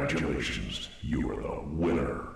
Congratulations, you are the winner.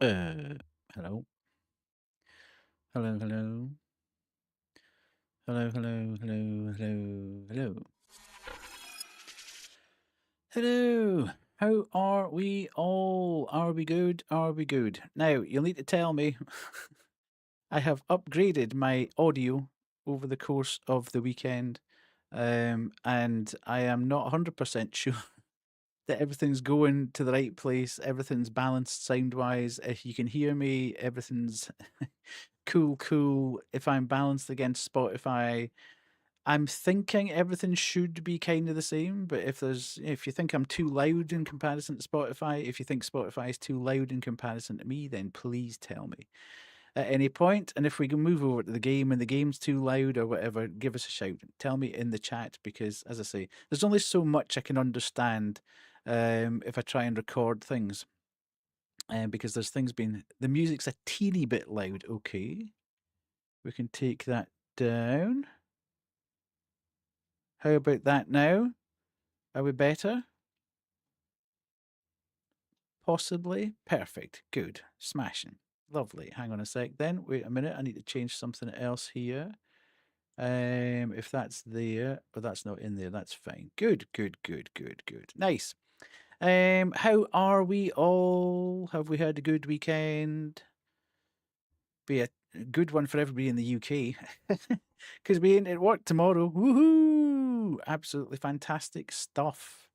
Uh, hello, hello, hello, hello, hello, hello, hello, hello, hello. How are we all? Are we good? Are we good? Now, you'll need to tell me. I have upgraded my audio over the course of the weekend, and I am not 100% sure that everything's going to the right place. Everything's balanced sound wise. If you can hear me, everything's cool. If I'm balanced against Spotify, I'm thinking everything should be kind of the same, but if you think I'm too loud in comparison to Spotify, if you think Spotify is too loud in comparison to me, then please tell me at any point. And if we can move over to the game and the game's too loud or whatever, give us a shout. Tell me in the chat because, as I say, there's only so much I can understand if I try and record things. Because there's things being the music's a teeny bit loud. Okay, we can take that down. How about that now? Are we better? Possibly. Perfect. Good. Smashing. Lovely. Hang on a sec then. Wait a minute. I need to change something else here. If that's there, but that's not in there, that's fine. Good. Nice. How are we all? Have we had a good weekend? Be a good one for everybody in the UK. Because we ain't at work tomorrow. Woohoo! Absolutely fantastic stuff.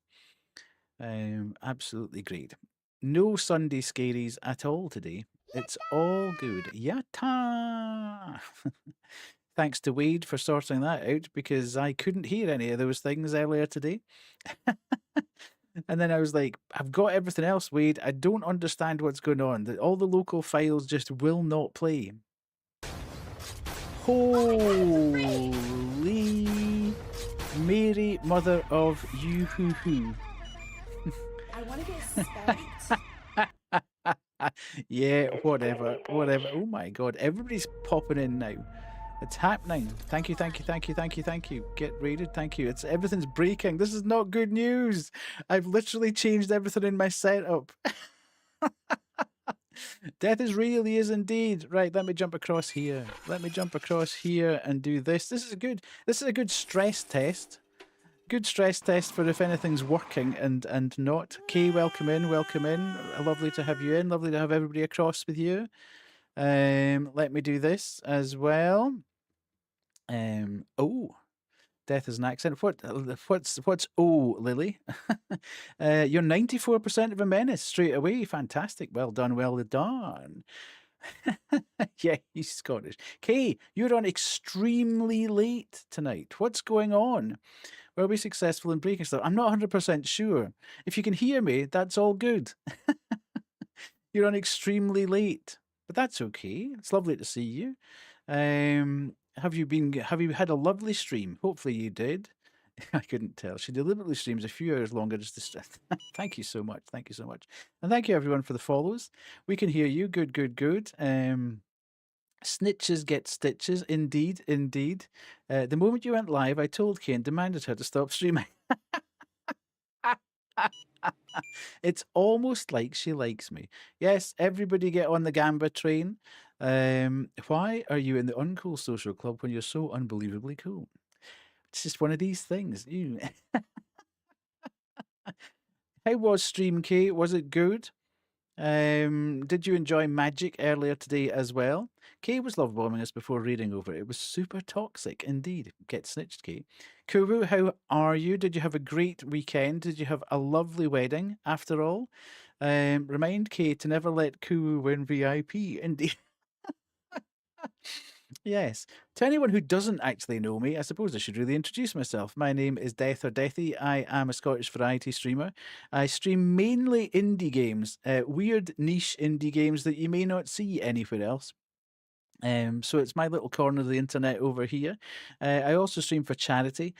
Absolutely great. No Sunday scaries at all today. It's all good. Yatta! Thanks to Wade for sorting that out because I couldn't hear any of those things earlier today. And then I was like, I've got everything else, Wade. I don't understand what's going on. All the local files just will not play. Holy Mary, mother of you-hoo-hoo. I want to get spanked. Yeah, whatever. Oh my god, everybody's popping in now. It's happening. Thank you. Get raided. Thank you. Everything's breaking. This is not good news. I've literally changed everything in my setup. Death is real. He is indeed. Right, let me jump across here. And do this. This is a good stress test. Good stress test for if anything's working and not. Kay, welcome in. Lovely to have you in. Lovely to have everybody across with you. Let me do this as well. Oh, death is an accent. What's Lily? You're 94% of a menace straight away. Fantastic. Well done. Yeah, he's Scottish. Kay, you're on extremely late tonight. What's going on? Were we successful in breaking stuff? I'm not 100% sure. If you can hear me, that's all good. You're on extremely late, but that's okay. It's lovely to see you. Have you had a lovely stream? Hopefully you did. I couldn't tell. She deliberately streams a few hours longer just to Thank you so much. And thank you everyone for the follows. We can hear you. Good. Snitches get stitches. Indeed. The moment you went live, I told Kay and demanded her to stop streaming. It's almost like she likes me. Yes, everybody get on the Gamba train. Why are you in the Uncool Social Club when you're so unbelievably cool? It's just one of these things. How was Stream K? Was it good? Did you enjoy Magic earlier today as well? Kay was love bombing us before reading over it. It was super toxic indeed. Get snitched, Kay. Kuru, how are you? Did you have a great weekend? Did you have a lovely wedding after all? Remind Kay to never let Kuru win VIP. Indeed. Yes. To anyone who doesn't actually know me, I suppose I should really introduce myself. My name is Death or Deathy. I am a Scottish variety streamer. I stream mainly indie games, weird niche indie games that you may not see anywhere else. So it's my little corner of the internet over here. I also stream for charity.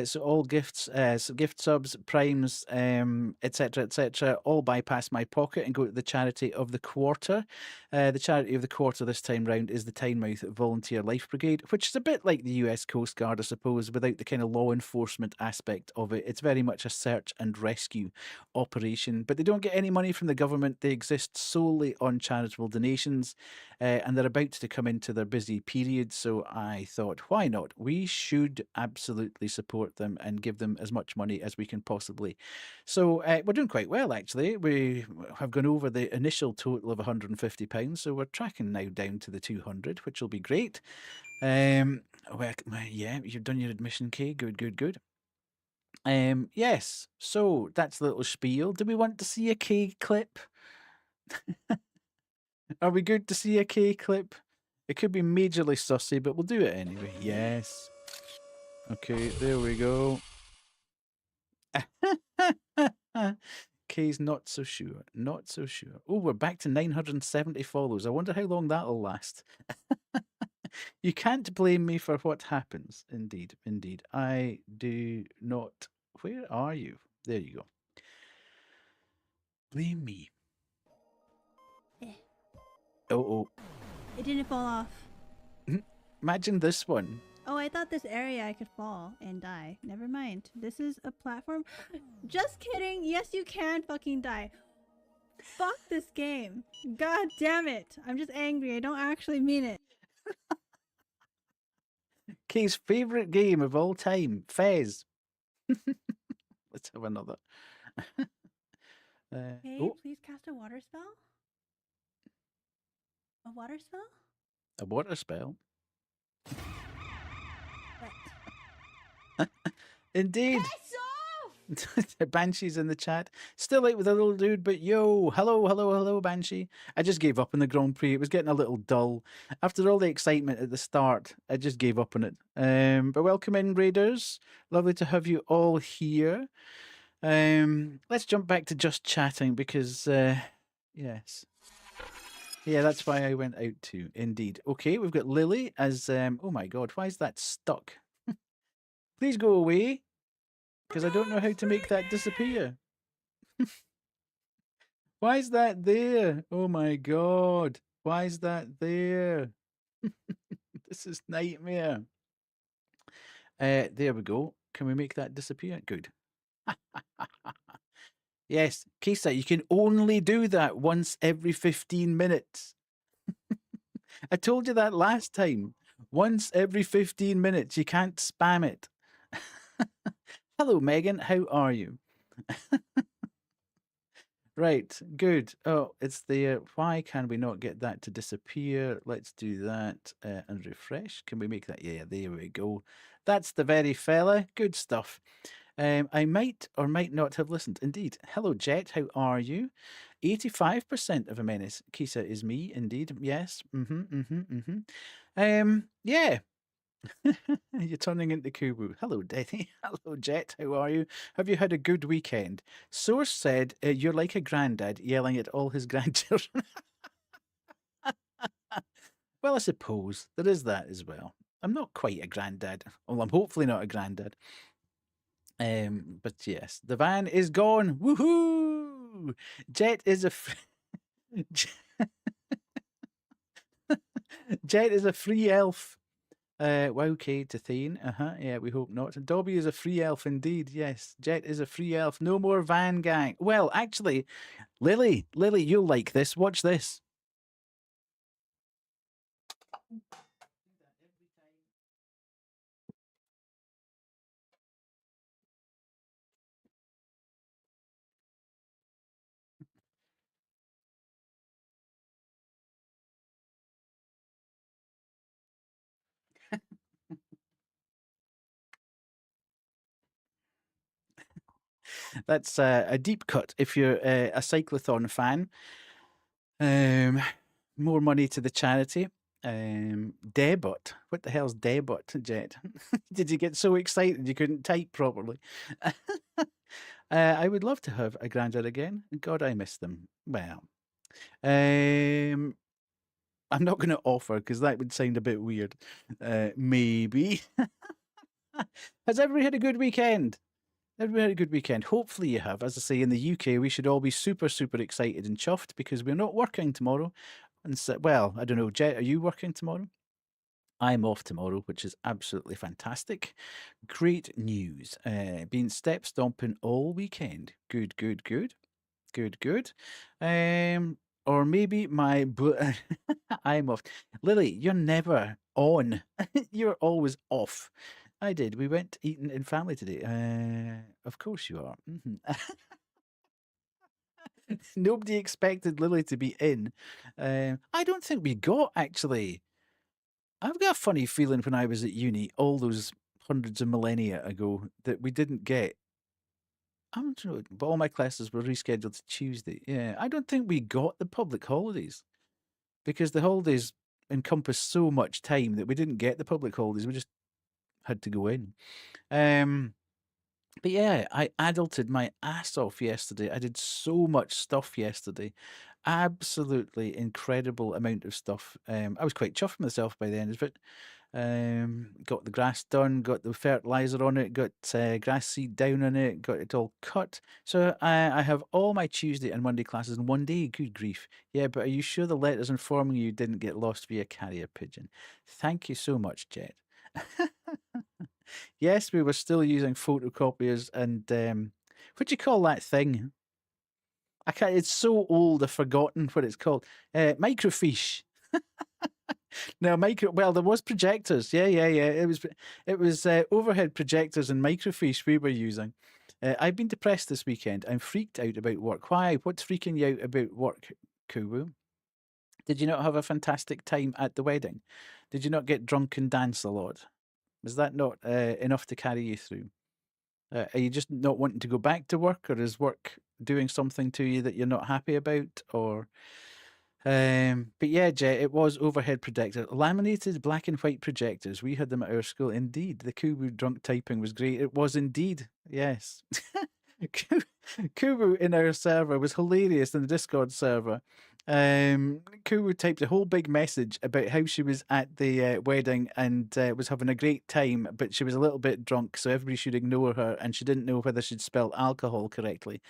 So all gifts, so gift subs, primes, etc., all bypass my pocket and go to the charity of the quarter. The charity of the quarter this time round is the Tynemouth Volunteer Life Brigade, which is a bit like the US Coast Guard, I suppose, without the kind of law enforcement aspect of it. It's very much a search and rescue operation, but they don't get any money from the government. They exist solely on charitable donations, and they're about to come come into their busy period. So I thought, why not? We should absolutely support them and give them as much money as we can possibly. So we're doing quite well, actually. We have gone over the initial total of £150, so we're tracking now down to the 200, which will be great. Well, yeah, you've done your admission, Kay. Good, good, good. Yes, so that's the little spiel. Do we want to see a K clip? Are we good to see a K clip? It could be majorly sussy, but we'll do it anyway. Yes. Okay, there we go. K's not so sure. Not so sure. Oh, we're back to 970 follows. I wonder how long that'll last. You can't blame me for what happens. Indeed, indeed. I do not. Where are you? There you go. Blame me. Eh. Oh. It didn't fall off. Imagine this one. Oh, I thought this area I could fall and die. Never mind. This is a platform. Just kidding. Yes, you can fucking die. Fuck this game. God damn it. I'm just angry. I don't actually mean it. Kay's favourite game of all time, Fez. Let's have another. Hey, Oh, please cast a water spell? A water spell? a water spell. What? Indeed. Piss off! Banshee's in the chat. Still late with a little dude, but yo, hello, Banshee. I just gave up on the Grand Prix. It was getting a little dull. After all the excitement at the start, I just gave up on it. But welcome in, Raiders. Lovely to have you all here. Let's jump back to just chatting because, yes. Yeah, that's why I went out too. Indeed. Okay, we've got Lily as, oh my God, why is that stuck? Please go away. Because I don't know how to make that disappear. Why is that there? Oh my God. Why is that there? This is nightmare. There we go. Can we make that disappear? Good. Yes, Kisa, you can only do that once every 15 minutes. I told you that last time. Once every 15 minutes. You can't spam it. Hello, Megan. How are you? Right, good. Oh, it's there. Why can we not get that to disappear? Let's do that and refresh. Can we make that? Yeah, there we go. That's the very fella. Good stuff. I might or might not have listened. Indeed. Hello, Jet. How are you? 85% of a menace. Kisa is me. Indeed. Yes. Yeah. You're turning into Kubu. Hello, Denny. Hello, Jet. How are you? Have you had a good weekend? Source said you're like a granddad yelling at all his grandchildren. Well, I suppose there is that as well. I'm not quite a granddad. Well, I'm hopefully not a granddad. But yes, the van is gone. Woohoo! Jet is a Jet is a free elf. Wow, Kate to Thane. Yeah, we hope not. Dobby is a free elf indeed. Yes, Jet is a free elf. No more van gang. Well, actually, Lily, you'll like this. Watch this. That's a deep cut if you're a cyclothon fan. More money to the charity. Debut. What the hell's debut, Jet? Did you get so excited you couldn't type properly? I would love to have a granddad again. God, I miss them. Well, I'm not going to offer because that would sound a bit weird. Maybe. Has everybody had a good weekend? Everybody had a good weekend. Hopefully you have. As I say, in the UK, we should all be super, super excited and chuffed because we're not working tomorrow. And so, well, I don't know, Jet, are you working tomorrow? I'm off tomorrow, which is absolutely fantastic. Great news. Been step stomping all weekend. Good, good, good. Good, good. or maybe my I'm off. Lily, you're never on. You're always off. I did. We went eating in family today. Of course you are. Nobody expected Lily to be in. I don't think we got, actually. I've got a funny feeling when I was at uni all those hundreds of millennia ago that we didn't get. I'm not sure, but all my classes were rescheduled to Tuesday. Yeah, I don't think we got the public holidays because the holidays encompass so much time that we didn't get the public holidays. We just had to go in. But yeah, I adulted my ass off yesterday. I did so much stuff yesterday. Absolutely incredible amount of stuff. I was quite chuffed with myself by the end of it. Got the grass done, got the fertilizer on it, got grass seed down on it, got it all cut. So I have all my Tuesday and Monday classes in one day. Good grief. Yeah, but are you sure the letters informing you didn't get lost via carrier pigeon? Thank you so much, Jet. Yes, we were still using photocopiers and what do you call that thing? I can't. It's so old. I've forgotten what it's called. Microfiche. No, Well, there was projectors. Yeah. It was overhead projectors and microfiche we were using. I've been depressed this weekend. I'm freaked out about work. Why? What's freaking you out about work, Kuwu? Did you not have a fantastic time at the wedding? Did you not get drunk and dance a lot? Was that not enough to carry you through? Are you just not wanting to go back to work, or is work doing something to you that you're not happy about? Or, but yeah, Jet, it was overhead projector, laminated black and white projectors. We had them at our school. Indeed, the Kubu drunk typing was great. It was indeed, yes. Kubu in our server was hilarious in the Discord server. Kubu typed a whole big message about how she was at the wedding and was having a great time, but she was a little bit drunk, so everybody should ignore her, and she didn't know whether she'd spelled alcohol correctly.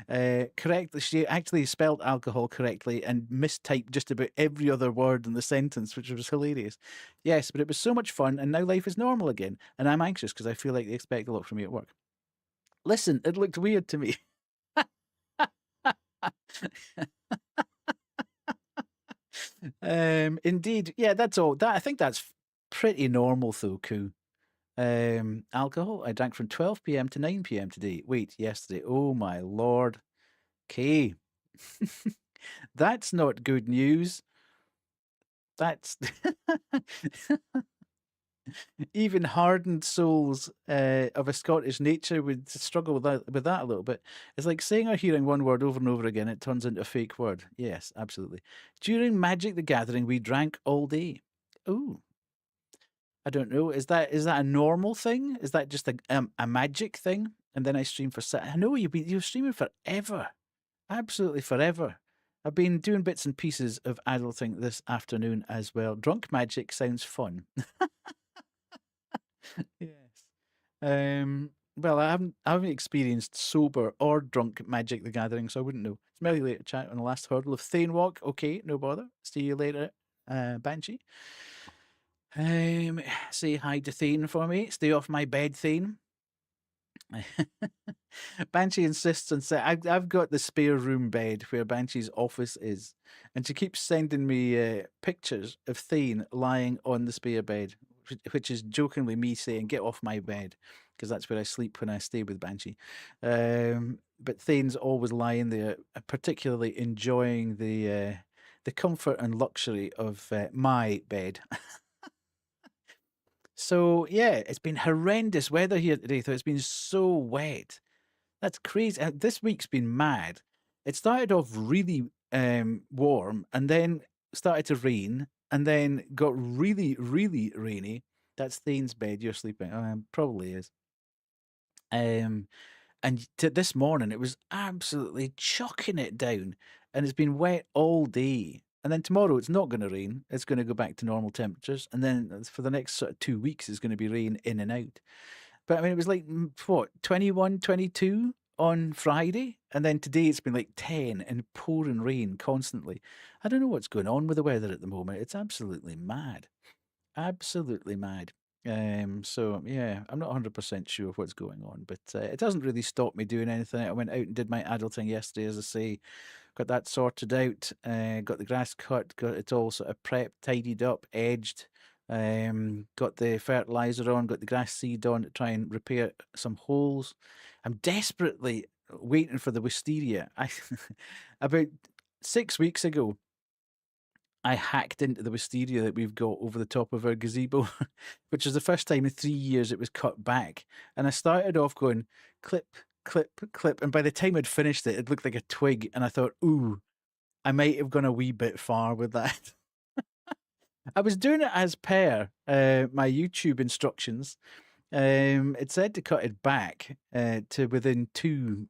She actually spelled alcohol correctly and mistyped just about every other word in the sentence, which was hilarious. Yes, but it was so much fun, and now life is normal again, and I'm anxious because I feel like they expect a lot from me at work. Listen, it looked weird to me. Indeed. Yeah, that's all. I think that's pretty normal though, Koo. Alcohol. I drank from 12 p.m. to 9 p.m. today. Wait, yesterday. Oh my lord. Okay. That's not good news. That's even hardened souls of a Scottish nature would struggle with that a little bit. It's like saying or hearing one word over and over again, it turns into a fake word. Yes, absolutely. During Magic the Gathering, we drank all day. Ooh. I don't know. Is that a normal thing? Is that just a magic thing? And then I stream for I know you're streaming forever. Absolutely forever. I've been doing bits and pieces of adulting this afternoon as well. Drunk magic sounds fun. Yes. Well, I haven't experienced sober or drunk Magic the Gathering, so I wouldn't know. Smelly later chat on the last hurdle of Thane Walk. Okay, no bother. See you later, Banshee. Say hi to Thane for me. Stay off my bed, Thane. Banshee insists on saying, I've got the spare room bed where Banshee's office is, and she keeps sending me pictures of Thane lying on the spare bed, which is jokingly me saying, "Get off my bed," because that's where I sleep when I stay with Banshee. But Thane's always lying there, particularly enjoying the comfort and luxury of my bed. So yeah, it's been horrendous weather here today. So it's been so wet. That's crazy. This week's been mad. It started off really warm and then started to rain and then got really, really rainy. That's Thane's bed you're sleeping. Probably is. And this morning it was absolutely chucking it down, and it's been wet all day. And then tomorrow it's not going to rain. It's going to go back to normal temperatures, and then for the next sort of 2 weeks it's going to be rain in and out. But I mean, it was like what 21, 22 on Friday, and then today it's been like 10 and pouring rain constantly. I don't know what's going on with the weather at the moment. It's absolutely mad, absolutely mad. So yeah, I'm not 100% sure what's going on, but it doesn't really stop me doing anything. I went out and did my adulting yesterday, as I say, got that sorted out. Got the grass cut. Got it all sort of prepped, tidied up, edged. Got the fertilizer on. Got the grass seed on to try and repair some holes. I'm desperately waiting for the wisteria. About 6 weeks ago, I hacked into the wisteria that we've got over the top of our gazebo, which is the first time in 3 years it was cut back. And I started off going clip, clip, clip. And by the time I'd finished it, it looked like a twig. And I thought, ooh, I might have gone a wee bit far with that. I was doing it as per my YouTube instructions. It said to cut it back to within 2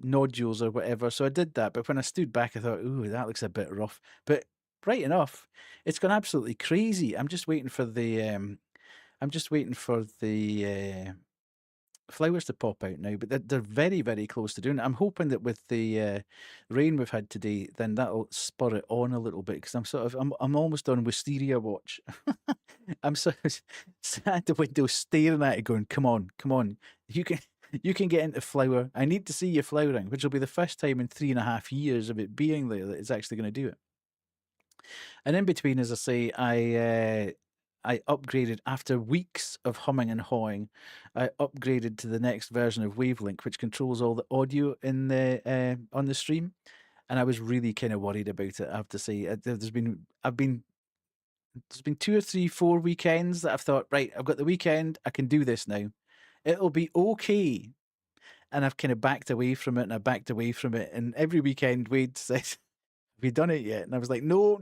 nodules or whatever. So I did that. But when I stood back, I thought, ooh, that looks a bit rough. But right enough, it's gone absolutely crazy. I'm just waiting for the flowers to pop out now, but they're very, very close to doing it. I'm hoping that with the rain we've had today, then that'll spur it on a little bit, because I'm almost on wisteria watch. I'm sort of sat at the window staring at it, going, "Come on, you can get into flower. I need to see you flowering," which will be the first time in 3.5 years of it being there that it's actually going to do it. And in between, as I say, I upgraded after weeks of humming and hawing. I upgraded to the next version of Wavelink, which controls all the audio in the on the stream. And I was really kind of worried about it, I have to say. There's been 2 or 3, 4 weekends that I've thought, right, I've got the weekend, I can do this now. It'll be okay. And I've kind of backed away from it, and I backed away from it. And every weekend Wade says, "Have you done it yet?" And I was like, no,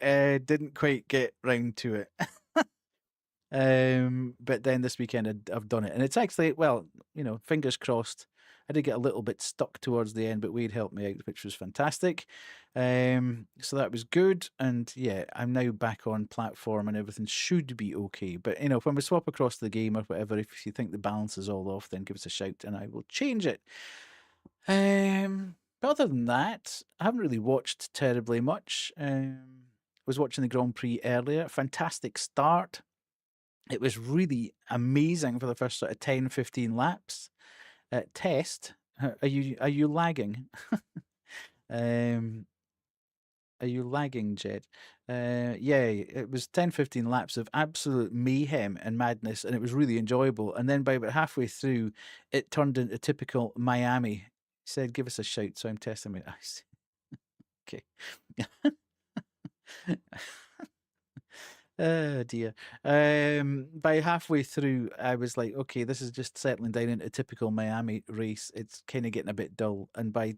didn't quite get round to it. But then this weekend I've done it, and it's actually, well, fingers crossed. I did get a little bit stuck towards the end, but Wade helped me out, which was fantastic. So that was good, and yeah, I'm now back on platform, and everything should be okay. But when we swap across the game or whatever, if you think the balance is all off, then give us a shout, and I will change it. But other than that, I haven't really watched terribly much. Was watching the Grand Prix earlier. Fantastic start. It was really amazing for the first sort of 10, 15 laps. Test, are you lagging? Are you lagging, Jed? Yeah, it was 10, 15 laps of absolute mayhem and madness, and it was really enjoyable. And then by about halfway through, it turned into typical Miami. He said, "Give us a shout," so I'm testing my eyes. Okay. Oh dear. By halfway through, I was like, okay, this is just settling down into a typical Miami race. It's kind of getting a bit dull. And by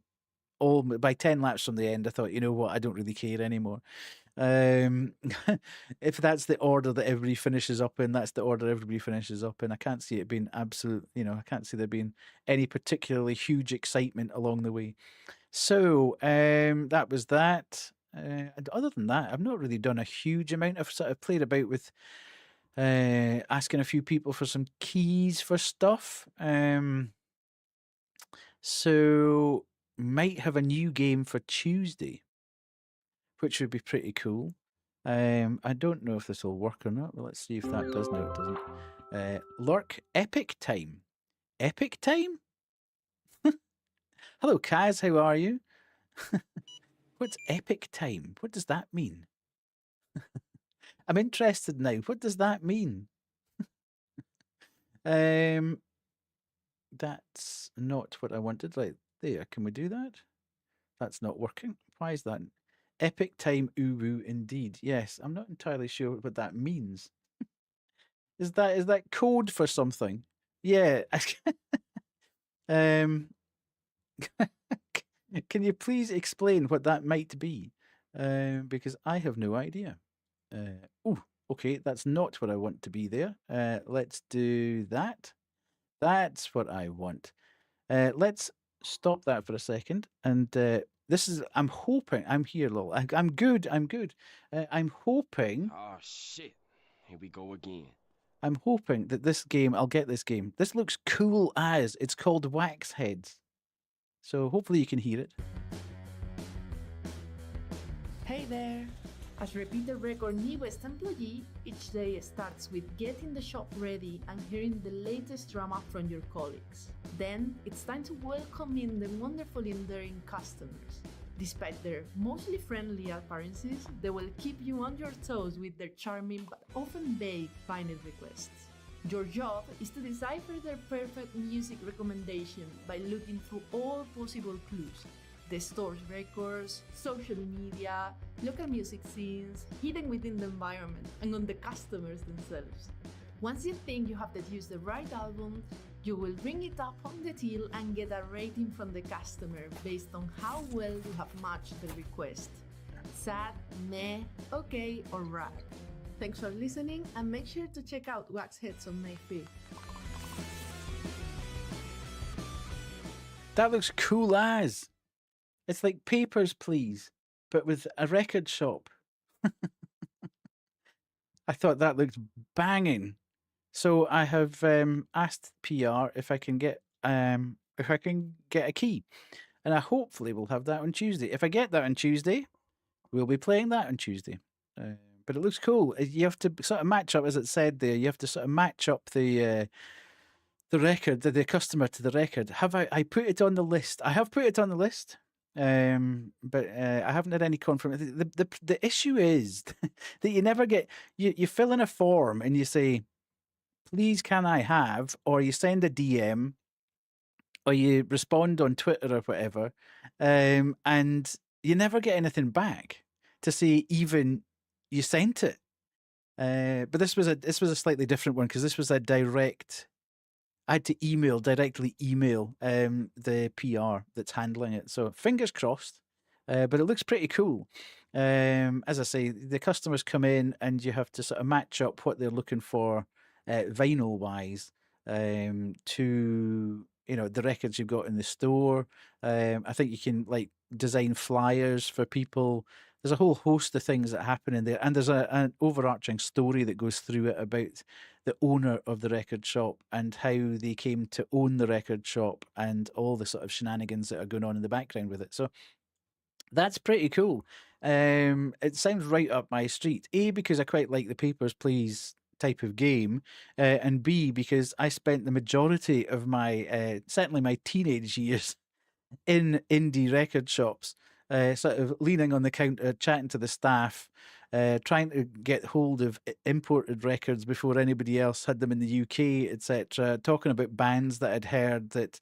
10 laps from the end, I thought, you know what, I don't really care anymore. If that's the order that everybody finishes up in, that's the order everybody finishes up in. I can't see it being absolute, I can't see there being any particularly huge excitement along the way. So that was that. And other than that, I've not really done a huge amount. I've sort of played about with asking a few people for some keys for stuff. So might have a new game for Tuesday, which would be pretty cool. I don't know if this will work or not, but let's see if that does. No, it doesn't. Lurk Epic Time. Epic Time? Hello, Kaz. How are you? What's epic time? What does that mean? I'm interested now. What does that mean? That's not what I wanted. Right there. Can we do that? That's not working. Why is that? Epic time uwu indeed. Yes, I'm not entirely sure what that means. Is that code for something? Yeah. Can you please explain what that might be? Because I have no idea. Oh, okay, that's not what I want to be there. Let's do that. That's what I want. Let's stop that for a second. And this is, I'm hoping, I'm here, lol. I'm good. I'm hoping. Oh, shit. Here we go again. I'm hoping that this game, I'll get this game. This looks cool as. It's called Wax Heads. So hopefully you can hear it. Hey there, As repeated record newest employee, each day starts with getting the shop ready and hearing the latest drama from your colleagues. Then it's time to welcome in the wonderful endearing customers. Despite their mostly friendly appearances, they will keep you on your toes with their charming but often vague final requests. Your job is to decipher their perfect music recommendation by looking through all possible clues: the store's records, social media, local music scenes, hidden within the environment, and on the customers themselves. Once you think you have deduced the right album, you will ring it up on the till and get a rating from the customer based on how well you have matched the request. Sad, meh, okay, or right. Thanks for listening, and make sure to check out Wax Heads on May 5th. That looks cool as. It's like Papers, Please, but with a record shop. I thought that looked banging. So I have asked PR if I can get a key, and I hopefully will have that on Tuesday. If I get that on Tuesday, we'll be playing that on Tuesday. But it looks cool. You have to sort of match up, as it said there. You have to sort of match up the record, the customer to the record. Have I put it on the list? I have put it on the list, but I haven't had any confirmation. The issue is that you never get. You fill in a form and you say, "Please, can I have?" Or you send a DM, or you respond on Twitter or whatever, and you never get anything back to say even you sent it. But this was a slightly different one because this was a direct. I had to directly email the PR that's handling it. So fingers crossed. But it looks pretty cool. As I say, the customers come in and you have to sort of match up what they're looking for vinyl wise to the records you've got in the store. I think you can like design flyers for people. There's a whole host of things that happen in there, and there's an overarching story that goes through it about the owner of the record shop and how they came to own the record shop and all the sort of shenanigans that are going on in the background with it. So that's pretty cool. It sounds right up my street. A, because I quite like the Papers, Please type of game, and B, because I spent the majority of my, certainly my teenage years in indie record shops, sort of leaning on the counter, chatting to the staff, trying to get hold of imported records before anybody else had them in the UK, etc. Talking about bands that I'd heard that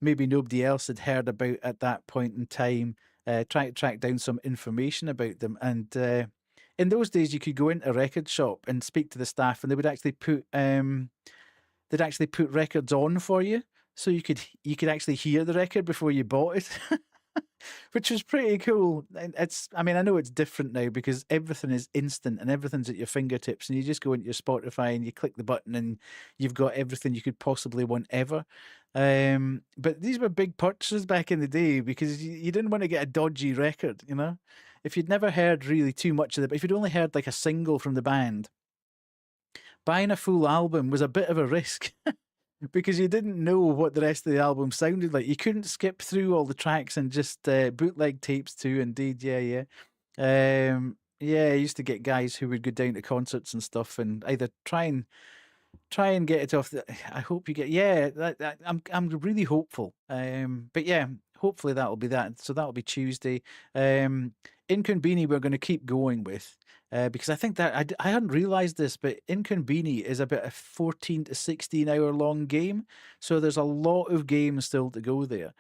maybe nobody else had heard about at that point in time, trying to track down some information about them. And in those days, you could go into a record shop and speak to the staff, and they would actually put records on for you, so you could actually hear the record before you bought it, which was pretty cool. And I know it's different now because everything is instant and everything's at your fingertips, and you just go into your Spotify and you click the button and you've got everything you could possibly want ever. But these were big purchases back in the day because you didn't want to get a dodgy record, If you'd never heard really too much of it, but if you'd only heard like a single from the band, buying a full album was a bit of a risk. Because you didn't know what the rest of the album sounded like. You couldn't skip through all the tracks and just bootleg tapes too. Indeed, yeah. I used to get guys who would go down to concerts and stuff and either try and get it off. I hope you get. I'm really hopeful. But yeah, hopefully that'll be that. So that'll be Tuesday. inKONBINI we're going to keep going with. Because I think that I hadn't realized this, but inKONBINI is about a 14 to 16 hour long game. So there's a lot of games still to go there.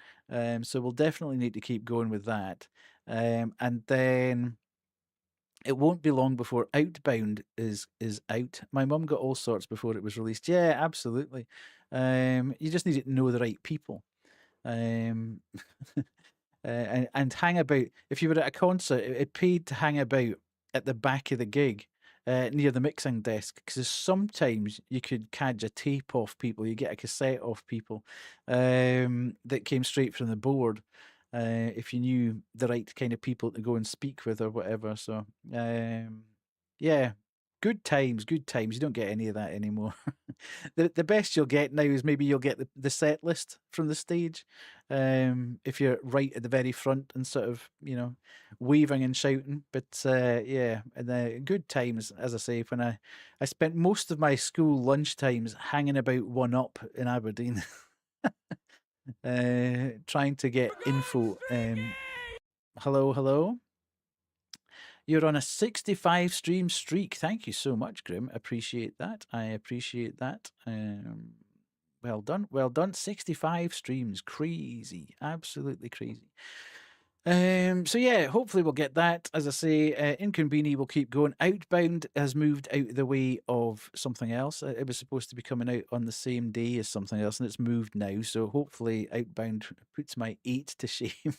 So we'll definitely need to keep going with that. And then it won't be long before Outbound is out. My mum got all sorts before it was released. Yeah, absolutely. You just need to know the right people. And hang about. If you were at a concert, it paid to hang about at the back of the gig, near the mixing desk, because sometimes you could cadge a tape off people, you get a cassette off people that came straight from the board, if you knew the right kind of people to go and speak with or whatever. So yeah, Good times, good times. You don't get any of that anymore. The best you'll get now is maybe you'll get the set list from the stage, if you're right at the very front and sort of waving and shouting. But yeah, and the good times, as I say, when I spent most of my school lunch times hanging about One Up in Aberdeen, trying to get info. Hello, hello. You're on a 65 stream streak. Thank you so much, Grim. Appreciate that. I appreciate that. Well done. Well done. 65 streams. Crazy. Absolutely crazy. So yeah, hopefully we'll get that. As I say, inKONBINI will keep going. Outbound has moved out the way of something else. It was supposed to be coming out on the same day as something else, and it's moved now. So hopefully Outbound puts my 8 to shame.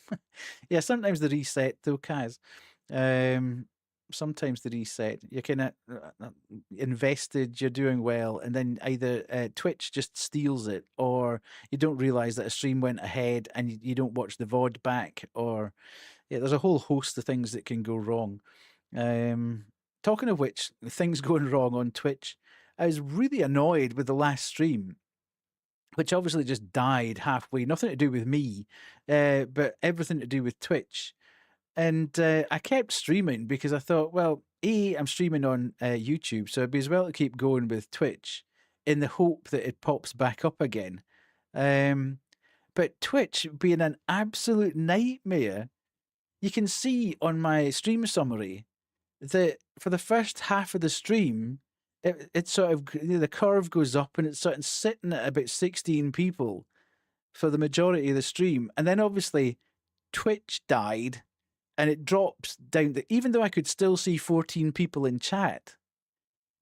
Yeah, sometimes the reset though, Kaz. Sometimes the reset, you're kind of invested, you're doing well, and then either Twitch just steals it, or you don't realize that a stream went ahead and you don't watch the VOD back, or yeah, there's a whole host of things that can go wrong. Talking of which, things going wrong on Twitch, I was really annoyed with the last stream, which obviously just died halfway. Nothing to do with me, but everything to do with Twitch. And I kept streaming because I thought, well, I'm streaming on YouTube, so it'd be as well to keep going with Twitch in the hope that it pops back up again. But Twitch being an absolute nightmare, you can see on my stream summary that for the first half of the stream, it sort of, the curve goes up and it's sort of sitting at about 16 people for the majority of the stream. And then obviously Twitch died. And it drops down, even though I could still see 14 people in chat,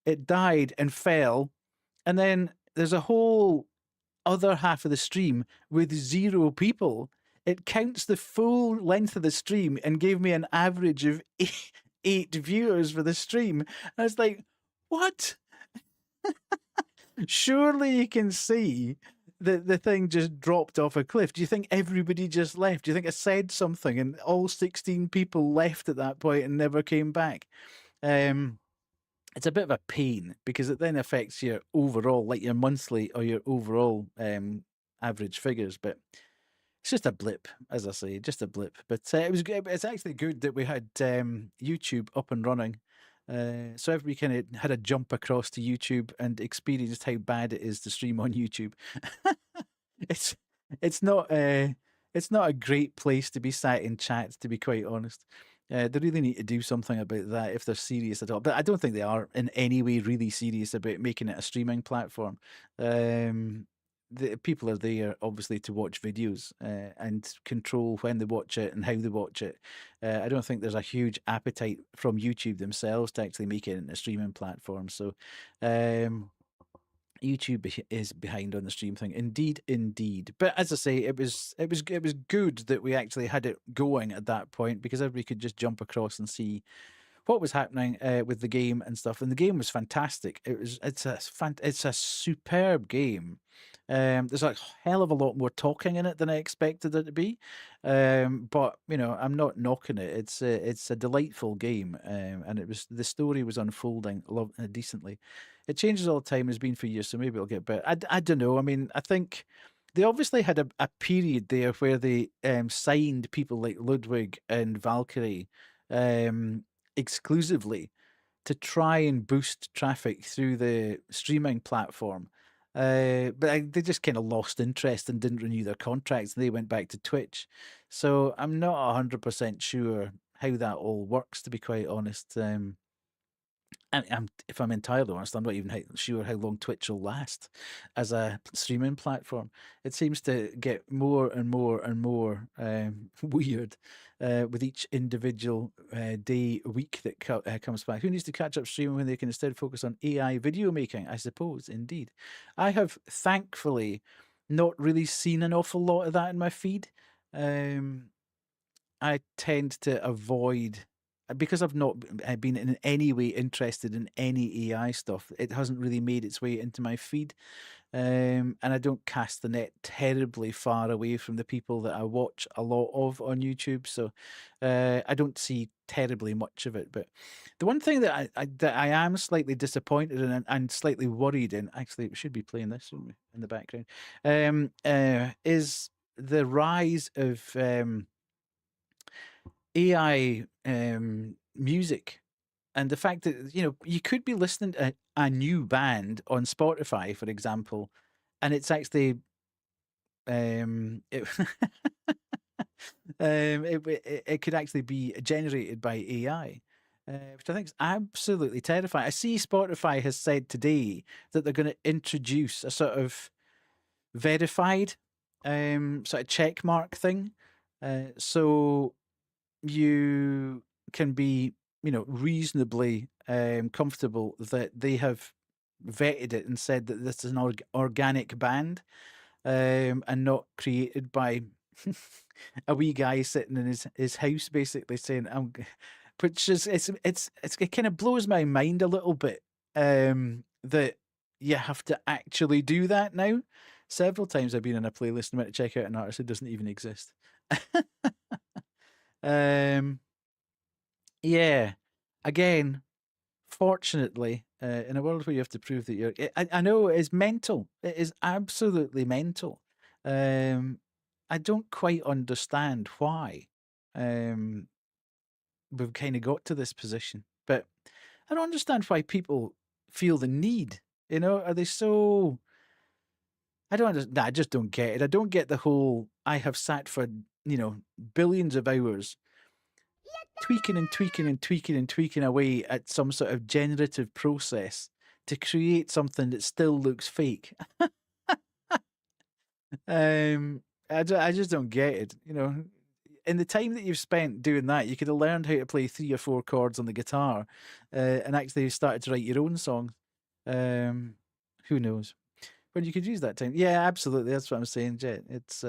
it died and fell. And then there's a whole other half of the stream with 0 people. It counts the full length of the stream and gave me an average of 8 viewers for the stream. I was like, what? Surely you can see the thing just dropped off a cliff. Do you think everybody just left? Do you think I said something and all 16 people left at that point and never came back? It's a bit of a pain because it then affects your overall, like your monthly or your overall average figures. But it's just a blip, as I say, just a blip. But it's actually good that we had YouTube up and running. So everybody kind of had a jump across to YouTube and experienced how bad it is to stream on YouTube. It's not a great place to be sat in chat, to be quite honest. They really need to do something about that if they're serious at all. But I don't think they are in any way really serious about making it a streaming platform. The people are there obviously to watch videos and control when they watch it and how they watch it. I don't think there's a huge appetite from YouTube themselves to actually make it a streaming platform. So YouTube is behind on the stream thing. Indeed, indeed. But as I say, it was good that we actually had it going at that point because everybody could just jump across and see what was happening with the game and stuff. And the game was fantastic. It's a superb game. There's a hell of a lot more talking in it than I expected it to be, but I'm not knocking it. It's a delightful game, and the story was unfolding decently. It changes all the time. Has been for years, so maybe it'll get better. I don't know. I mean, I think they obviously had a period there where they signed people like Ludwig and Valkyrie exclusively to try and boost traffic through the streaming platform. But they just kind of lost interest and didn't renew their contracts, and they went back to Twitch. So I'm not 100% sure how that all works, to be quite honest. If I'm entirely honest, I'm not even sure how long Twitch will last as a streaming platform. It seems to get more and more and more weird with each individual day, week that comes back. Who needs to catch up streaming when they can instead focus on AI video making? I suppose, indeed. I have thankfully not really seen an awful lot of that in my feed. I tend to avoid, because I've not been in any way interested in any AI stuff, it hasn't really made its way into my feed. and I don't cast the net terribly far away from the people that I watch a lot of on YouTube, so I don't see terribly much of it. But the one thing that I am slightly disappointed in and slightly worried in, actually, we should be playing this shouldn't we, in the background, is the rise of AI music. And the fact that, you could be listening to a new band on Spotify, for example, and it's actually it, it could actually be generated by AI, which I think is absolutely terrifying. I see Spotify has said today that they're going to introduce a sort of verified sort of check mark thing, so you can be, reasonably comfortable that they have vetted it and said that this is an organic band, and not created by a wee guy sitting in his house, basically saying, which is it kind of blows my mind a little bit, that you have to actually do that now. Several times I've been in a playlist and went to check out an artist who doesn't even exist. Um, yeah. Again, fortunately, in a world where you have to prove that you're, I know it's mental. It is absolutely mental. I don't quite understand why we've kind of got to this position, but I don't understand why people feel the need. Are they so? I don't understand. I just don't get it. I don't get the whole. I have sat for billions of hours tweaking and tweaking and tweaking and tweaking away at some sort of generative process to create something that still looks fake. I just don't get it. In the time that you've spent doing that, you could have learned how to play 3 or 4 chords on the guitar, and actually started to write your own songs. Who knows? But you could use that time. Yeah, absolutely. That's what I'm saying, Jet. It's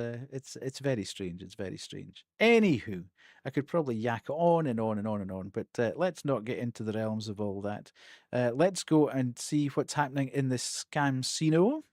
very strange. It's very strange. Anywho, I could probably yak on and on and on and on, but let's not get into the realms of all that. Let's go and see what's happening in the Scamsino.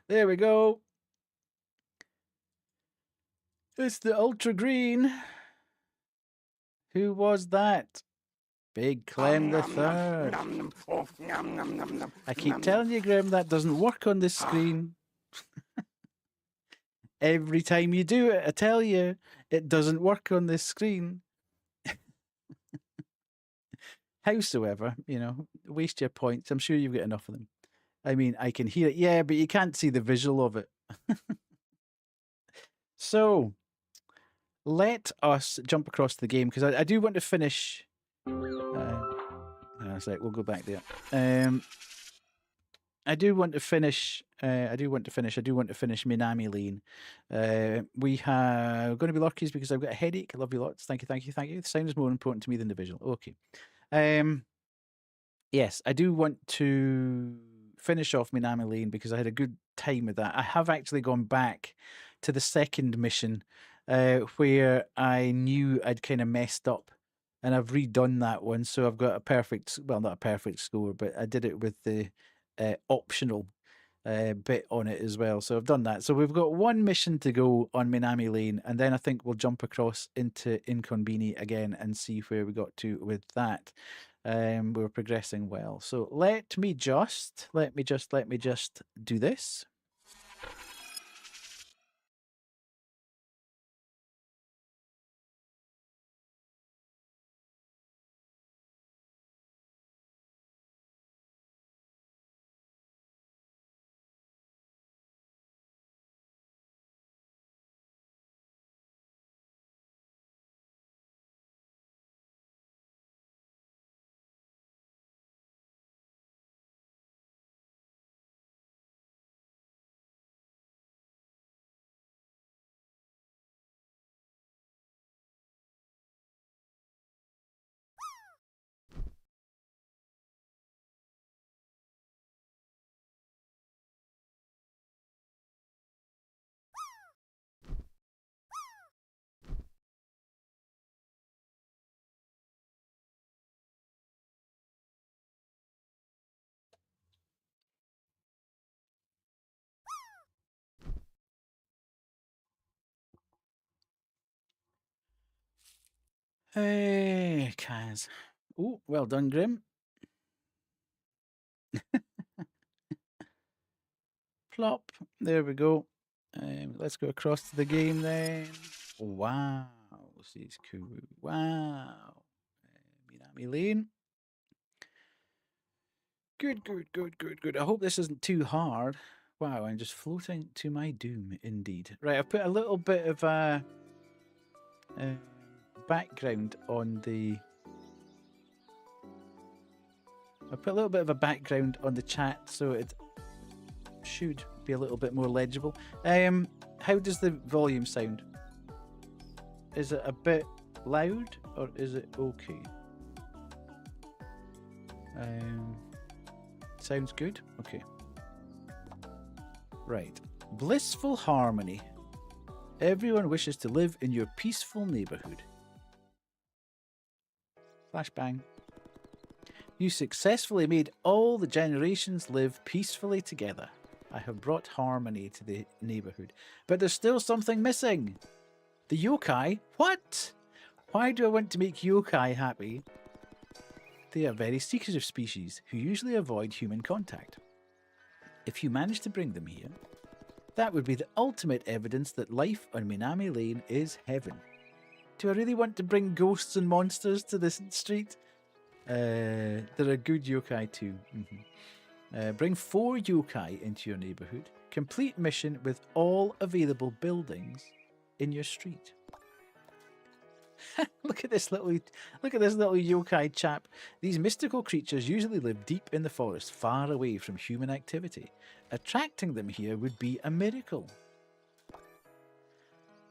There we go. It's the Ultra Green. Who was that? Big Clem the Third. I keep telling you, Graham, that doesn't work on this screen. Every time you do it, I tell you, it doesn't work on this screen. Howsoever, waste your points. I'm sure you've got enough of them. I mean, I can hear it, yeah, but you can't see the visual of it. So, let us jump across the game, because I do want to finish. It's like, we'll go back there. I do want to finish. I do want to finish Minami Lane. We are going to be luckies because I've got a headache. I love you lots. Thank you, thank you, thank you. The sound is more important to me than the visual. Okay. Yes, I do want to finish off Minami Lane because I had a good time with that. I have actually gone back to the second mission, where I knew I'd kind of messed up, and I've redone that one. So I've got a perfect, well, not a perfect score, but I did it with the optional bit on it as well. So I've done that. So we've got one mission to go on Minami Lane, and then I think we'll jump across into inKONBINI again and see where we got to with that. We're progressing well. So let me just do this. Kaz. Oh, well done, Grim. Plop. There we go. Let's go across to the game then. Wow. This is cool. Wow. Minami Lane. Good, good, good, good, good. I hope this isn't too hard. Wow, I'm just floating to my doom, indeed. Right, I've put a little bit of background on the... I put a little bit of a background on the chat so it should be a little bit more legible. How does the volume sound? Is it a bit loud or is it okay? Sounds good? Okay. Right. Blissful harmony. Everyone wishes to live in your peaceful neighborhood. Flashbang. You successfully made all the generations live peacefully together. I have brought harmony to the neighborhood. But there's still something missing. The yokai? What? Why do I want to make yokai happy? They are very secretive species who usually avoid human contact. If you manage to bring them here, that would be the ultimate evidence that life on Minami Lane is heaven. Do I really want to bring ghosts and monsters to this street? There are good yokai too. Bring 4 yokai into your neighborhood. Complete mission with all available buildings in your street. Look at this little yokai chap. These mystical creatures usually live deep in the forest, far away from human activity. Attracting them here would be a miracle.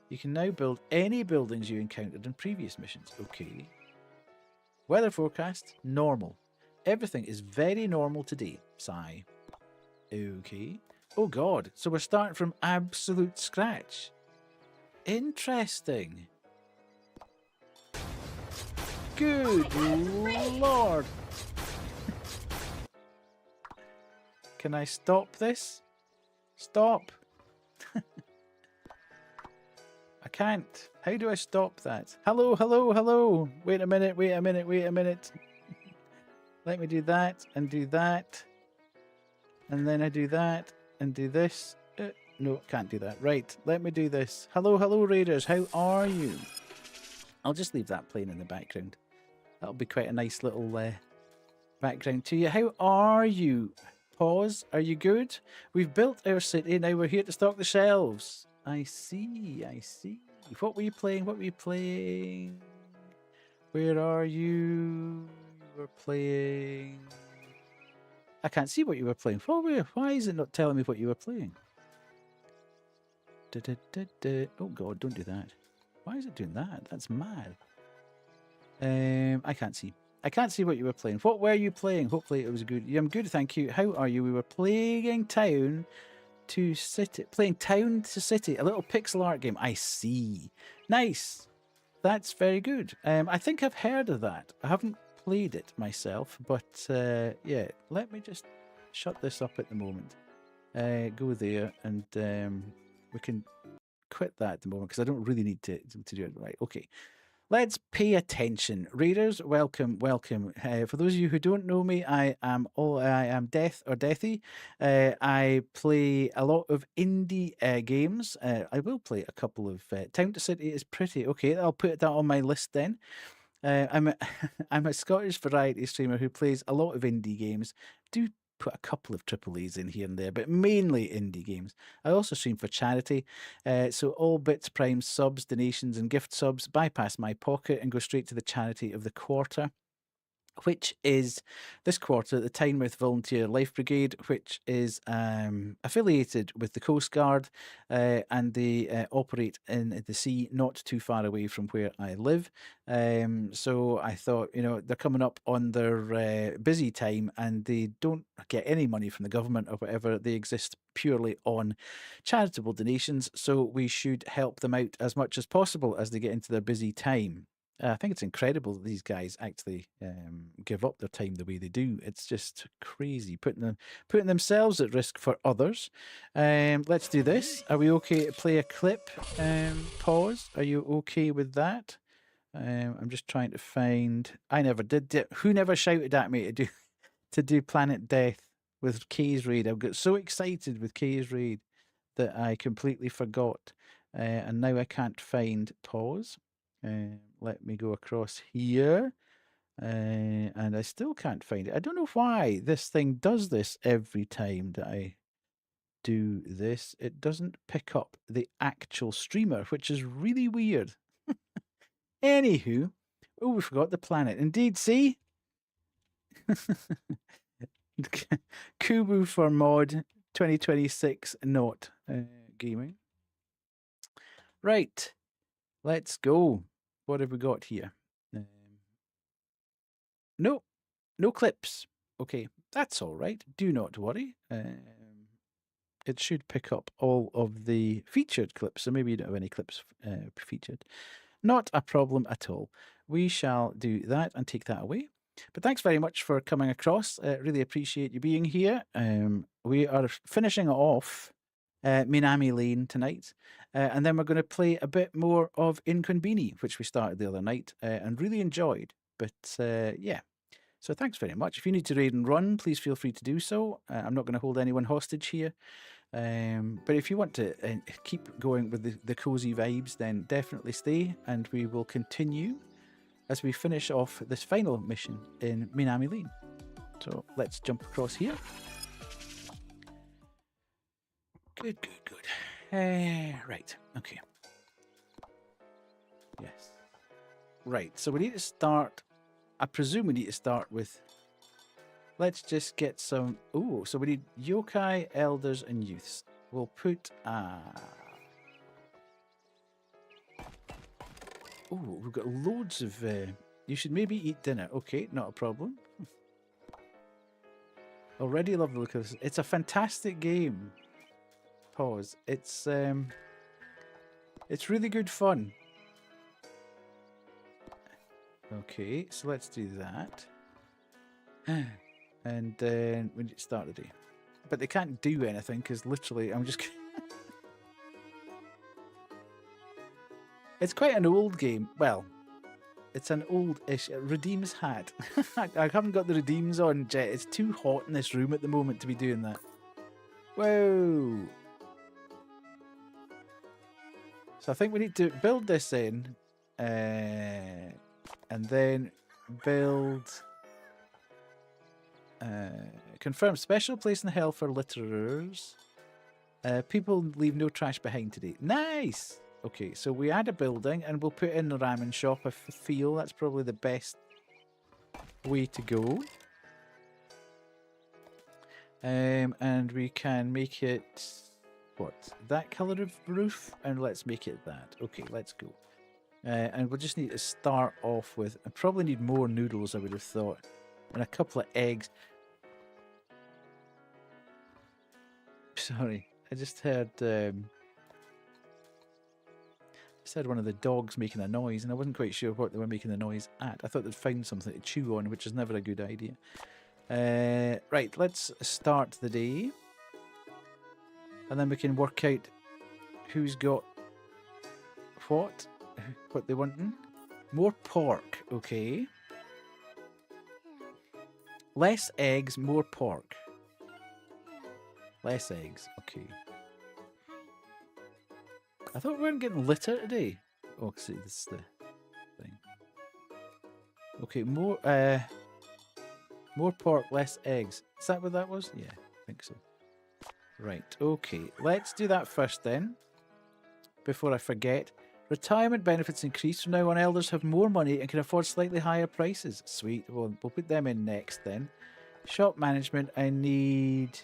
You can now build any buildings you encountered in previous missions. Okay. Weather forecast, normal. Everything is very normal today. Sigh. Okay. Oh god, so we're starting from absolute scratch. Interesting. Good lord. Can I stop this? Stop. I can't. How do I stop that? Hello, hello, hello. Wait a minute, wait a minute, wait a minute. Let me do that and do that. And then I do that and do this. No, can't do that. Right, let me do this. Hello, hello, Raiders. How are you? I'll just leave that playing in the background. That'll be quite a nice little background to you. How are you? Pause. Are you good? We've built our city. Now we're here to stock the shelves. I see. I see. What were you playing? What were you playing? Where are you? You were playing... I can't see what you were playing. Why is it not telling me what you were playing? Oh god, don't do that. Why is it doing that? That's mad. I can't see. I can't see what you were playing. What were you playing? Hopefully it was good. Yeah, I'm good, thank you. How are you? We were playing Town to City. Playing Town to City. A little pixel art game. I see. Nice. That's very good. I think I've heard of that. I haven't played it myself, but yeah, let me just shut this up at the moment. Go there, and we can quit that at the moment because I don't really need to do it. Right, okay. Let's pay attention. Raiders, welcome, welcome. For those of you who don't know me, I am Death or Deathy. I play a lot of indie games. I will play a couple of... Town to City is pretty... Okay, I'll put that on my list then. I'm a Scottish variety streamer who plays a lot of indie games. Do put a couple of AAAs in here and there, but mainly indie games. I also stream for charity, so all bits, primes, subs, donations and gift subs bypass my pocket and go straight to the charity of the quarter, which is this quarter the Tynemouth Volunteer Life Brigade, which is affiliated with the Coast Guard, and they operate in the sea not too far away from where I live. So I thought, you know, they're coming up on their busy time and they don't get any money from the government or whatever. They exist purely on charitable donations, so we should help them out as much as possible as they get into their busy time. I think it's incredible that these guys actually give up their time the way they do. It's just crazy, putting themselves at risk for others. Let's do this. Are we okay to play a clip? Pause. Are you okay with that? I'm just trying to find. I never did it. Who never shouted at me to do Planet Death with Kay's Raid? I got so excited with Kay's Raid that I completely forgot, and now I can't find pause. Let me go across here, and I still can't find it. I don't know why this thing does this every time that I do this. It doesn't pick up the actual streamer, which is really weird. Anywho, oh, we forgot the planet. Indeed, see? Kubu for mod 2026 not gaming. Right, let's go. What have we got here? No, no clips. Okay, that's all right. Do not worry. It should pick up all of the featured clips, so maybe you don't have any clips featured. Not a problem at all. We shall do that and take that away. But thanks very much for coming across. Really appreciate you being here. We are finishing off Minami Lane tonight. And then we're going to play a bit more of inKONBINI, which we started the other night and really enjoyed. But yeah, so thanks very much. If you need to raid and run, please feel free to do so. I'm not going to hold anyone hostage here. But if you want to keep going with the cozy vibes, then definitely stay, and we will continue as we finish off this final mission in Minami Lane. So let's jump across here. Good. Right, okay. Yes. Right, so we need to start, I presume we need to start with, let's just get some, oh, so we need yokai, elders, and youths. We'll put, oh, we've got loads of, you should maybe eat dinner. Okay, not a problem. Already love the look of this. It's a fantastic game. Pause. It's really good fun. Okay, so let's do that. And then we need to start the day. But they can't do anything because literally I'm just... It's quite an old game. Well, it's an old-ish... Redeem's hat. I haven't got the redeems on yet. It's too hot in this room at the moment to be doing that. Whoa! So I think we need to build this in. And then build... confirm special place in hell for litterers. People leave no trash behind today. Nice! Okay, so we add a building and we'll put in the ramen shop. I feel that's probably the best way to go. And we can make it, what, that colour of roof? And let's make it that. Okay, let's go. And we'll just need to start off with, I probably need more noodles, I would have thought. And a couple of eggs. Sorry, I just heard one of the dogs making a noise, and I wasn't quite sure what they were making the noise at. I thought they'd find something to chew on, which is never a good idea. Right, let's start the day, and then we can work out who's got what they wanting. More pork, okay. Less eggs, more pork. Less eggs, okay. I thought we weren't getting litter today. Oh, see, this is the thing. Okay, more pork, less eggs. Is that what that was? Yeah, I think so. Right, okay. Let's do that first then. Before I forget. Retirement benefits increase. From now on, elders have more money and can afford slightly higher prices. Sweet. Well, we'll put them in next then. Shop management. I need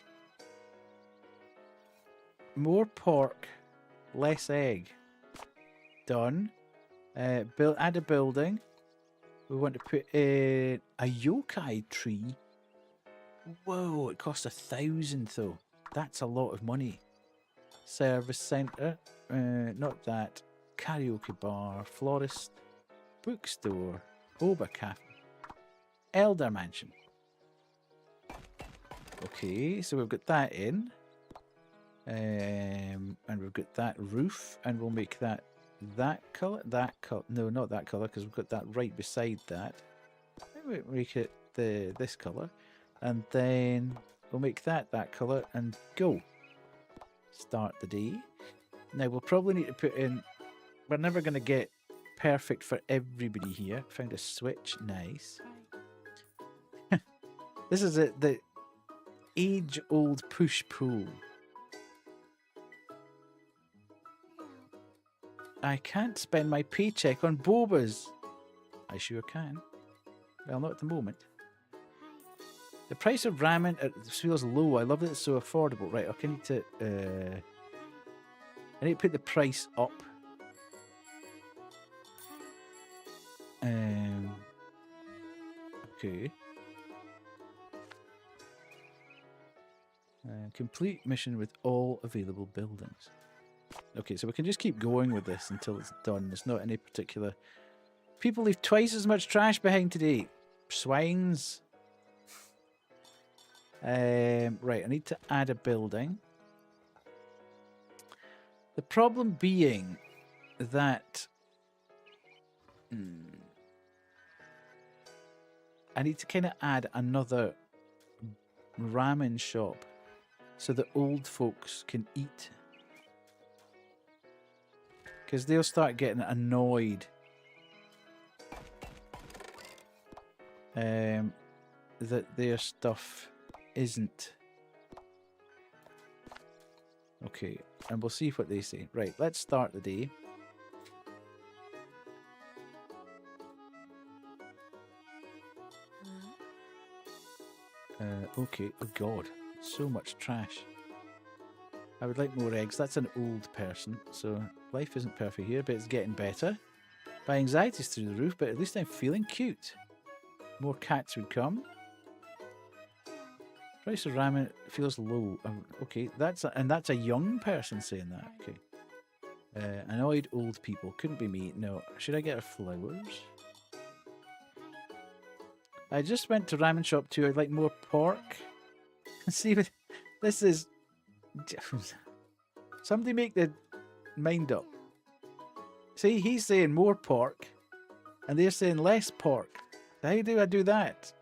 more pork, less egg. Done. Add a building. We want to put in a yokai tree. Whoa, it costs 1,000 though. That's a lot of money. Service centre. Not that. Karaoke bar. Florist. Bookstore. Oba cafe. Elder mansion. Okay, so we've got that in. And we've got that roof, and we'll make that that colour, no, not that colour, because we've got that right beside that. Maybe we'll make it this colour, and then we'll make that colour and go. Start the day. Now we'll probably need to put in, we're never going to get perfect for everybody here. Found a switch, nice. This is the age-old push-pull. I can't spend my paycheck on bobas. I sure can. Well, not at the moment. The price of ramen feels low. I love that it's so affordable. Right, okay, I need to put the price up. Okay. Complete mission with all available buildings. Okay, so we can just keep going with this until it's done. There's not any particular... People leave twice as much trash behind today. Swines. Right, I need to add a building. The problem being that... I need to kind of add another ramen shop so the old folks can eat. Because they'll start getting annoyed that their stuff isn't. Okay, and we'll see what they say. Right, let's start the day. Okay, oh god, so much trash. I would like more eggs. That's an old person, so life isn't perfect here, but it's getting better. My anxiety's through the roof, but at least I'm feeling cute. More cats would come. Price of ramen feels low. Okay, that's a young person saying that. Okay. Annoyed old people. Couldn't be me. No. Should I get her flowers? I just went to ramen shop 2. I'd like more pork. See, this is... Somebody make the mind up. See, he's saying more pork, and they're saying less pork. How do I do that?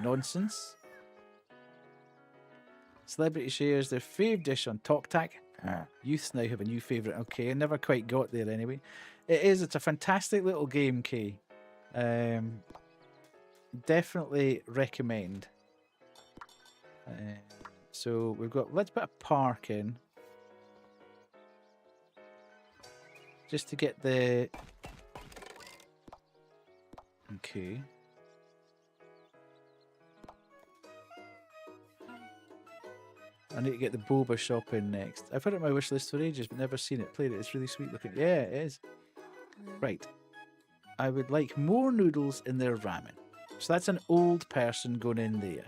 Nonsense. Celebrity shares their fave dish on TokTak. Youths now have a new favourite. Okay, I never quite got there anyway. It's a fantastic little game, Kay. Definitely recommend. So we've got, let's put a park in. Just to get the... Okay. I need to get the boba shop in next. I've had it on my wish list for ages, but never seen it, played it. It's really sweet looking. Yeah, it is. Right. I would like more noodles in their ramen. So that's an old person going in there.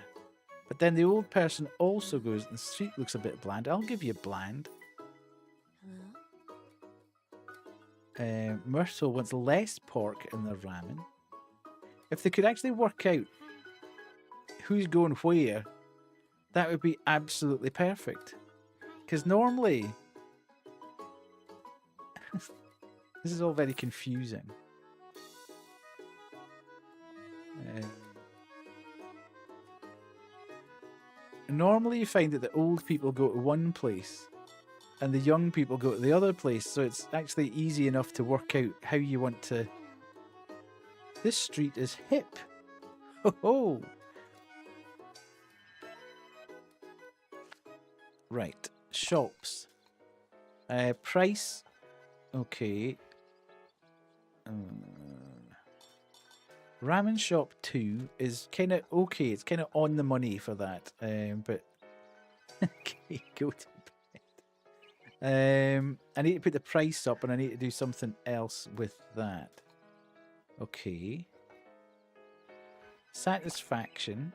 But then the old person also goes, the street looks a bit bland. I'll give you bland. Myrtle wants less pork in their ramen. If they could actually work out who's going where, that would be absolutely perfect. Because normally, this is all very confusing. Normally you find that the old people go to one place and the young people go to the other place, so it's actually easy enough to work out how you want to... This street is hip. Ho ho! Right, shops. Price. Okay. Ramen Shop 2 is kind of okay. It's kind of on the money for that. But okay, go to bed. I need to put the price up, and I need to do something else with that. Okay. Satisfaction.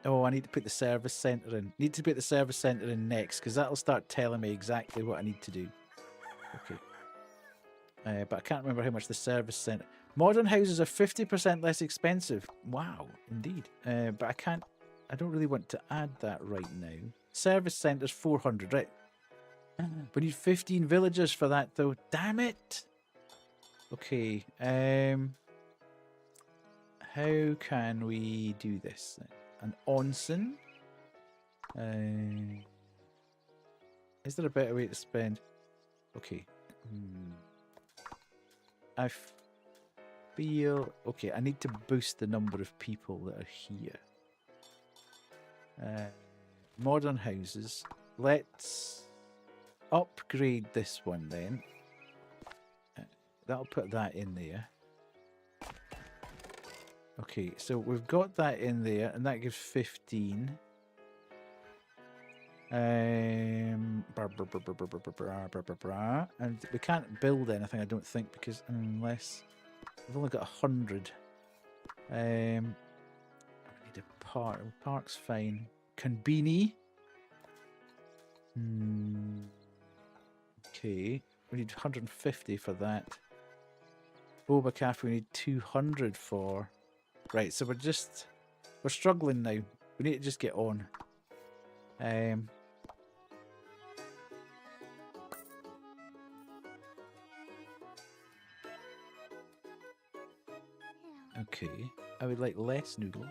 Oh, I need to put the service center in. Need to put the service center in next, because that'll start telling me exactly what I need to do. Okay. But I can't remember how much the service center... Modern houses are 50% less expensive. Wow, indeed. But I don't really want to add that right now. Service center's 400, right? We need 15 villagers for that, though. Damn it! Okay. How can we do this? An onsen? Is there a better way to spend? Okay. I feel... Okay, I need to boost the number of people that are here. Modern houses. Let's upgrade this one then. That'll put that in there. Okay, so we've got that in there, and that gives 15. And we can't build anything, I don't think, because unless we've only got 100. We need a park. Park's fine. Konbini. Okay, we need 150 for that. Boba Cafe we need 200 for. Right, so we're struggling now. We need to just get on. Okay, I would like less noodles.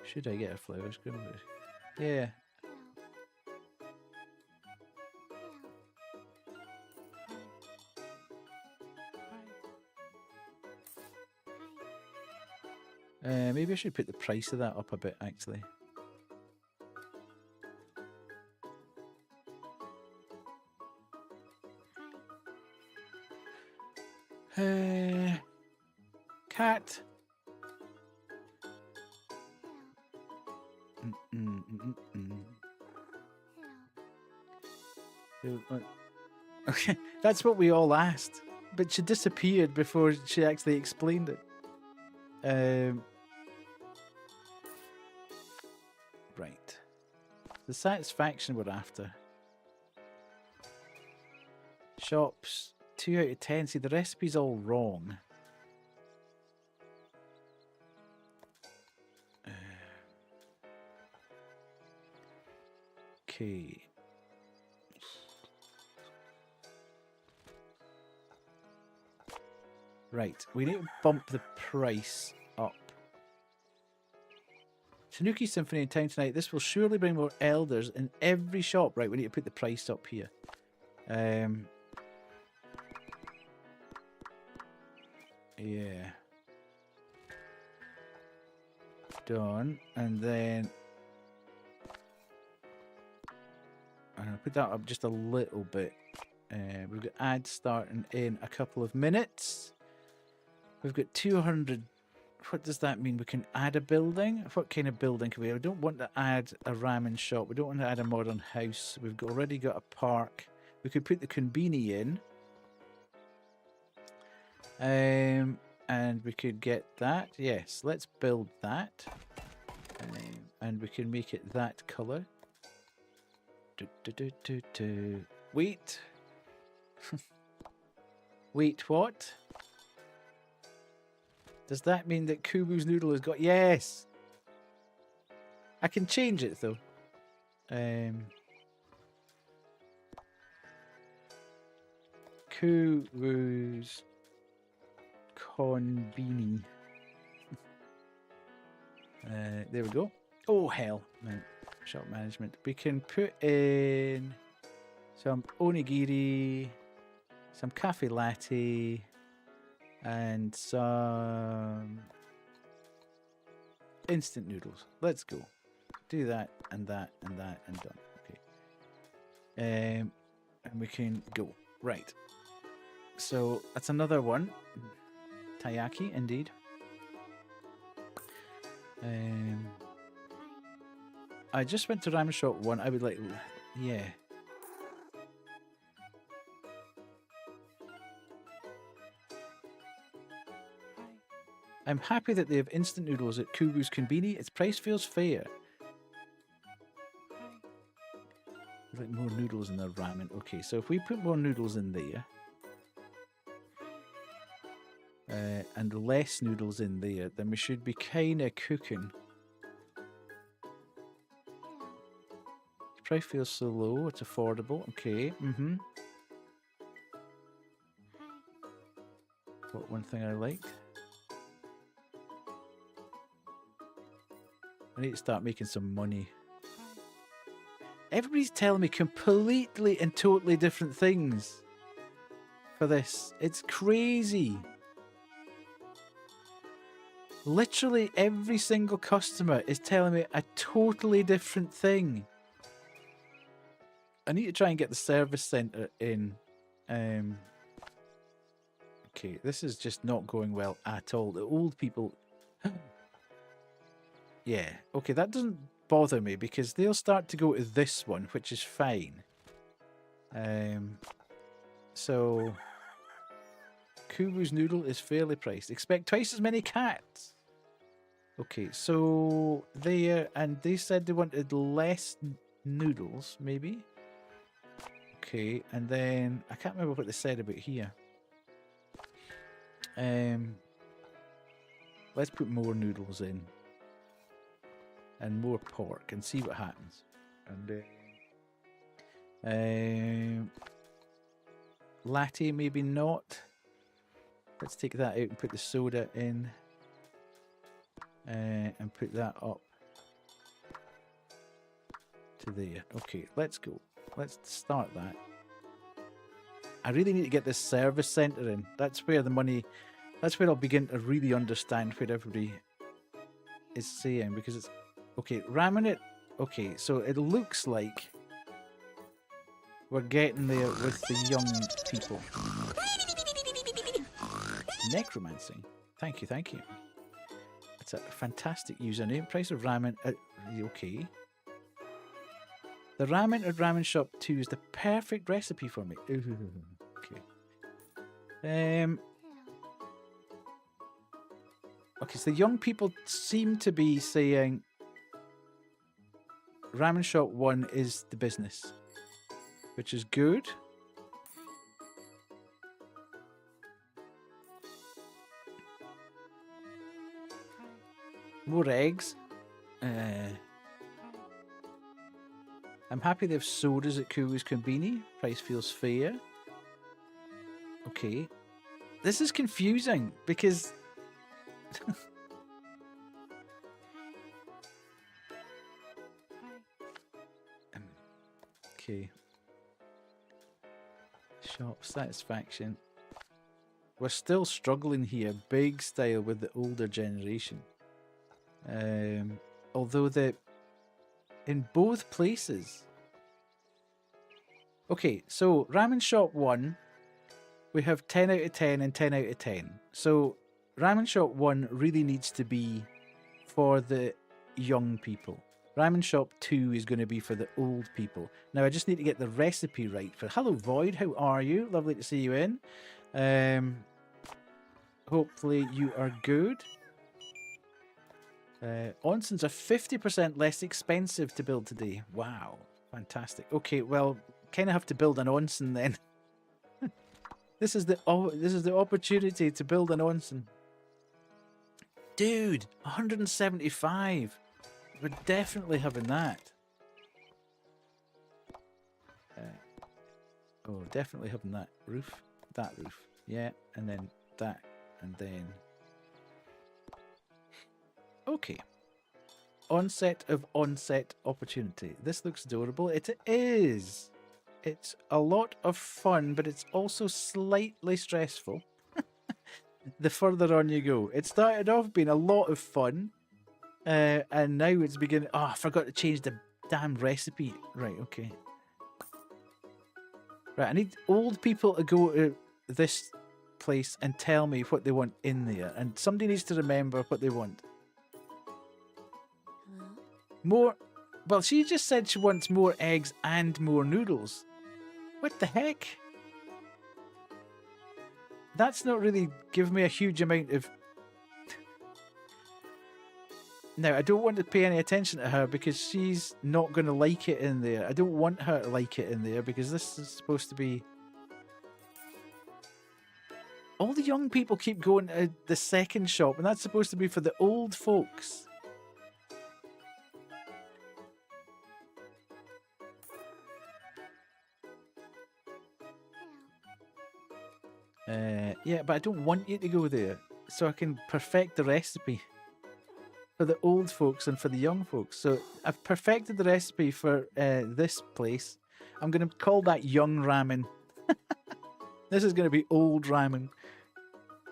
Should I get a flower screen? Yeah. Maybe I should put the price of that up a bit, actually. Cat. Okay, that's what we all asked, but she disappeared before she actually explained it. Right. The satisfaction we're after. Shops, 2 out of 10. See, the recipe's all wrong. Okay. Right, we need to bump the price up. Tanuki Symphony in town tonight. This will surely bring more elders in every shop. Right, we need to put the price up here. Yeah. Done. And then I'm going to put that up just a little bit. We've got ads starting in a couple of minutes. We've got 200. What does that mean? We can add a building? What kind of building can we? We don't want to add a ramen shop. We don't want to add a modern house. We've already got a park. We could put the konbini in. And we could get that. Yes, let's build that. And we can make it that colour. Wait. Wait, what? Does that mean that Kubu's noodle has got... Yes! I can change it, though. Kubu's konbini. There we go. Oh, hell. Man. Shop management. We can put in some onigiri, some cafe latte, and some instant noodles. Let's go. Do that and that and that and done. Okay. And we can go. Right. So that's another one. Taiyaki, indeed. I just went to Ramen Shop 1. I would like... Yeah. I'm happy that they have instant noodles at Kubu's Konbini. Its price feels fair. Like more noodles in their ramen. Okay, so if we put more noodles in there... and less noodles in there, then we should be kind of cooking. Price feels so low. It's affordable. Okay. Mm-hmm. What one thing I liked? I need to start making some money. Everybody's telling me completely and totally different things for this. It's crazy. Literally every single customer is telling me a totally different thing. I need to try and get the service center in. Okay, this is just not going well at all. The old people... Yeah, okay, that doesn't bother me because they'll start to go to this one, which is fine. So... Kubu's noodle is fairly priced. Expect twice as many cats. Okay, so there, and they said they wanted less noodles, maybe. Okay, and then I can't remember what they said about here. Let's put more noodles in and more pork and see what happens. And latte, maybe not. Let's take that out and put the soda in. And put that up to there. Okay, let's go. Let's start that. I really need to get this service centre in. That's where the money... That's where I'll begin to really understand what everybody is saying. Because it's... Okay, ramming it... Okay, so it looks like we're getting there with the young people. Necromancy. Thank you, thank you. It's a fantastic username. Price of ramen at... Okay. The ramen at Ramen Shop 2 is the perfect recipe for me. Ooh, okay. Okay, so the young people seem to be saying Ramen Shop 1 is the business, which is good. More eggs. I'm happy they have sodas at Kubu's Konbini. Price feels fair. Okay. This is confusing because... Okay. Shop satisfaction. We're still struggling here, big style, with the older generation. Although in both places. Okay, so Ramen Shop 1, we have 10 out of 10 and 10 out of 10. So Ramen Shop 1 really needs to be for the young people. Ramen Shop 2 is going to be for the old people. Now I just need to get the recipe right for... Hello Void, how are you? Lovely to see you in. Hopefully you are good. Onsens are 50% less expensive to build today. Wow, fantastic. Okay, well, kind of have to build an onsen then. This is the opportunity to build an onsen. Dude, 175. We're definitely having that. Oh, definitely having that roof. That roof. Yeah, and then that, and then... Okay. Onset of onset opportunity. This looks adorable. It is. It's a lot of fun, but it's also slightly stressful. The further on you go. It started off being a lot of fun. And now it's beginning... Oh, I forgot to change the damn recipe. Right, okay. Right, I need old people to go to this place and tell me what they want in there. And somebody needs to remember what they want. More... Well, she just said she wants more eggs and more noodles. What the heck? That's not really giving me a huge amount of... Now, I don't want to pay any attention to her because she's not going to like it in there. I don't want her to like it in there because this is supposed to be... All the young people keep going to the second shop and that's supposed to be for the old folks. Yeah, but I don't want you to go there, so I can perfect the recipe for the old folks and for the young folks. So I've perfected the recipe for this place. I'm going to call that young ramen. This is going to be old ramen.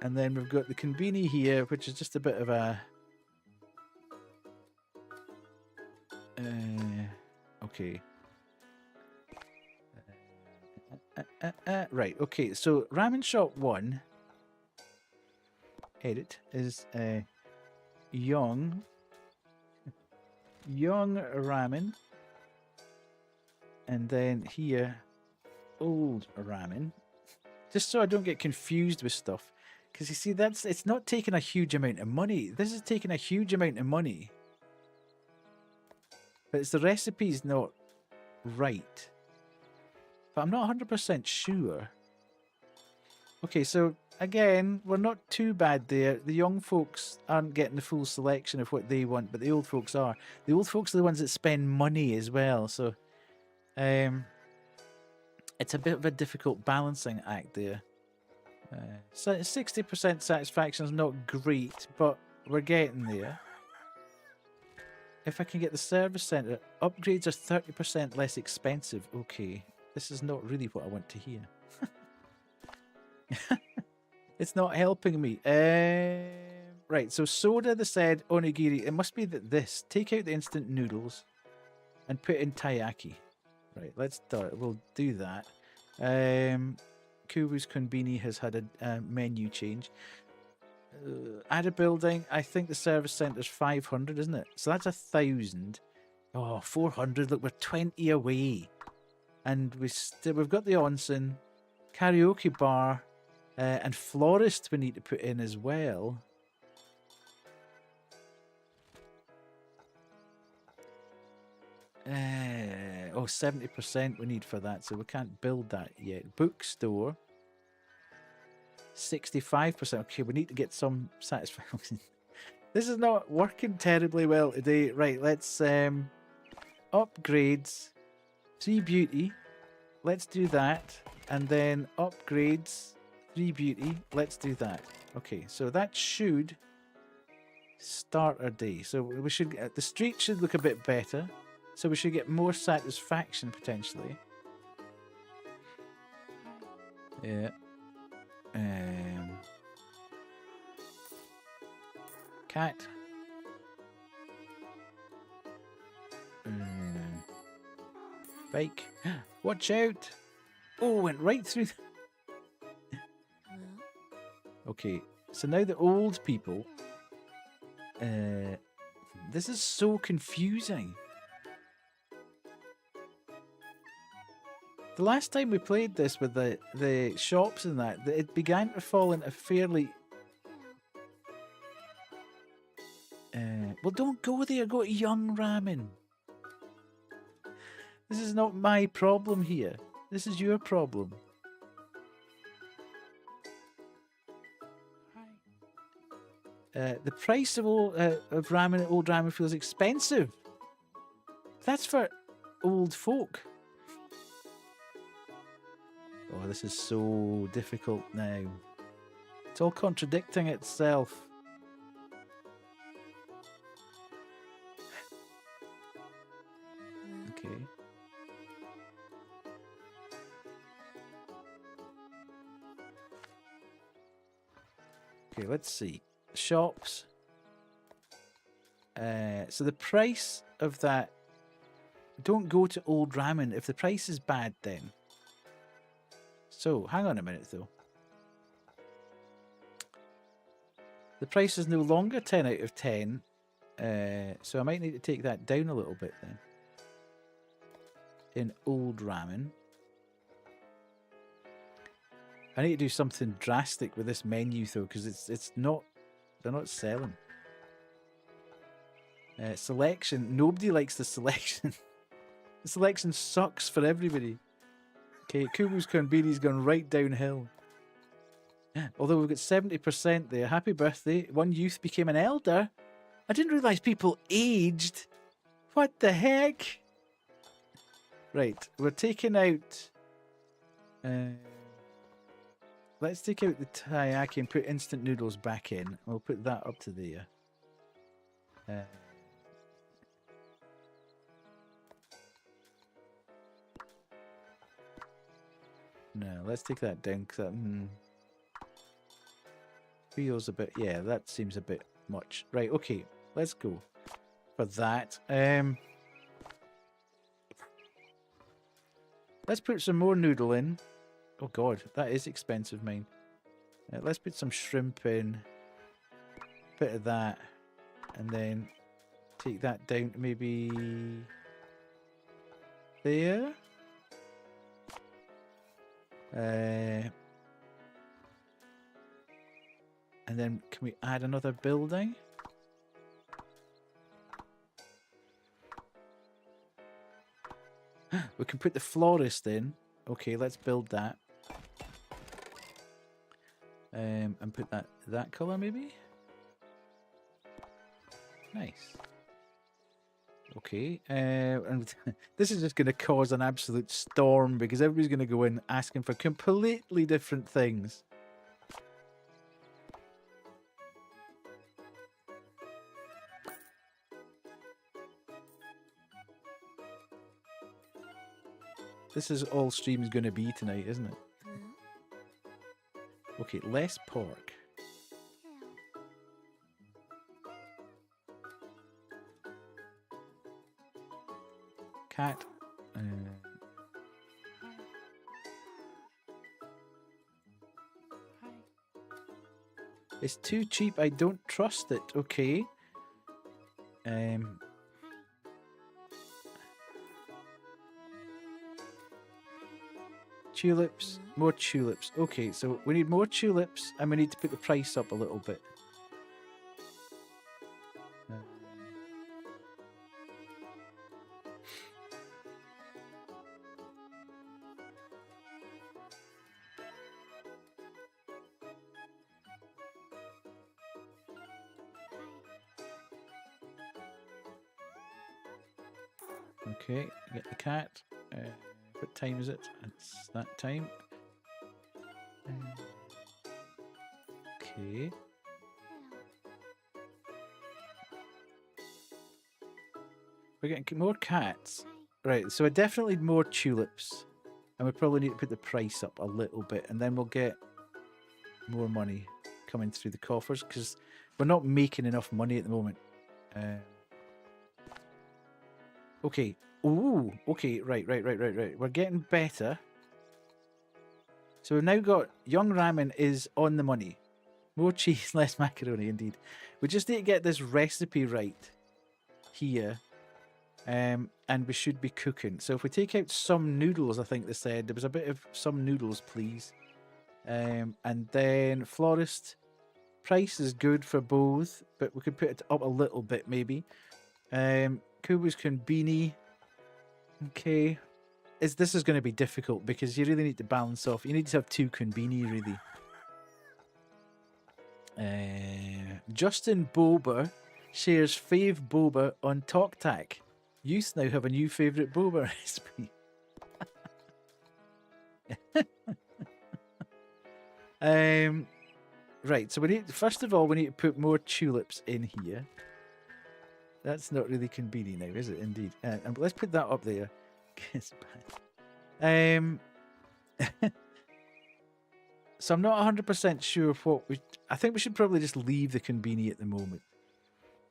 And then we've got the konbini here, which is just a bit of a... okay. Right, okay. So Ramen Shop 1, edit, is young ramen. And then here, old ramen. Just so I don't get confused with stuff. Because you see, it's not taking a huge amount of money. This is taking a huge amount of money. But it's the recipe's not right. But I'm not 100% sure. Okay, so again, we're not too bad there. The young folks aren't getting the full selection of what they want, but the old folks are. The old folks are the ones that spend money as well. So it's a bit of a difficult balancing act there. So 60% satisfaction is not great, but we're getting there. If I can get the service centre, upgrades are 30% less expensive. Okay, this is not really what I want to hear. It's not helping me. Right, so soda, they said, onigiri. It must be that this. Take out the instant noodles and put in taiyaki. Right, let's do it. We'll do that. Kubu's Konbini has had a menu change. Add a building. I think the service centre's 500, isn't it? So that's 1,000. Oh, 400. Look, we're 20 away. And we've got the onsen, karaoke bar, and florist we need to put in as well. Oh, 70% we need for that, so we can't build that yet. Bookstore. 65%. Okay, we need to get some satisfaction. This is not working terribly well today. Right, let's upgrades. 3 beauty. Let's do that. And then upgrades. 3 beauty. Let's do that. Okay, so that should start our day. So we should the street should look a bit better. So we should get more satisfaction potentially. Yeah. Cat. Bike. Watch out! Oh, went right through. Okay, so now the old people. This is so confusing. The last time we played this with the shops and that, it began to fall into fairly... well, don't go there. Go to Young Ramen. This is not my problem here. This is your problem. The price of old ramen feels expensive. That's for old folk. Oh, this is so difficult now. It's all contradicting itself. Okay. Okay, let's see. Shops. So the price of that... Don't go to old ramen. If the price is bad, then... So, hang on a minute though. The price is no longer 10 out of 10. So I might need to take that down a little bit then. In old ramen. I need to do something drastic with this menu though, because it's not... They're not selling. Selection. Nobody likes the selection. The selection sucks for everybody. Okay, Kubu's Konbini's gone right downhill. Although we've got 70% there. Happy birthday. One youth became an elder. I didn't realise people aged. What the heck? Right, we're taking out... let's take out the taiyaki and put instant noodles back in. We'll put that up to there. No, let's take that down because that feels a bit. Yeah, that seems a bit much. Right, okay, let's go for that. Let's put some more noodle in. Oh god, that is expensive, mine. Let's put some shrimp in. Bit of that. And then take that down to maybe there. And then can we add another building? We can put the florist in. Okay, let's build that. And put that colour maybe? Nice. Okay, and this is just going to cause an absolute storm because everybody's going to go in asking for completely different things. This is all stream's going to be tonight, isn't it? Okay, less pork. Cat. It's too cheap. I don't trust it. Okay. Tulips. More tulips. Okay, so we need more tulips and we need to put the price up a little bit. Okay, get the cat. What time is it? It's that time. Okay. We're getting more cats. Right, so I definitely need more tulips. And we probably need to put the price up a little bit. And then we'll get more money coming through the coffers. Because we're not making enough money at the moment. Okay. Ooh, okay, right. We're getting better. So we've now got young ramen is on the money. More cheese, less macaroni, indeed. We just need to get this recipe right here. And we should be cooking. So if we take out some noodles, I think they said. There was a bit of some noodles, please. And then florist. Price is good for both, but we could put it up a little bit, maybe. Kubu's konbini. Okay. This is going to be difficult because you really need to balance off. You need to have 2 konbini, really. Justin Boba shares fave boba on TokTak. Youth now have a new favourite boba recipe. Right, so we need, first of all, we need to put more tulips in here. That's not really konbini now, is it? Indeed. And let's put that up there. It's bad. So I'm not 100% sure what we... I think we should probably just leave the konbini at the moment.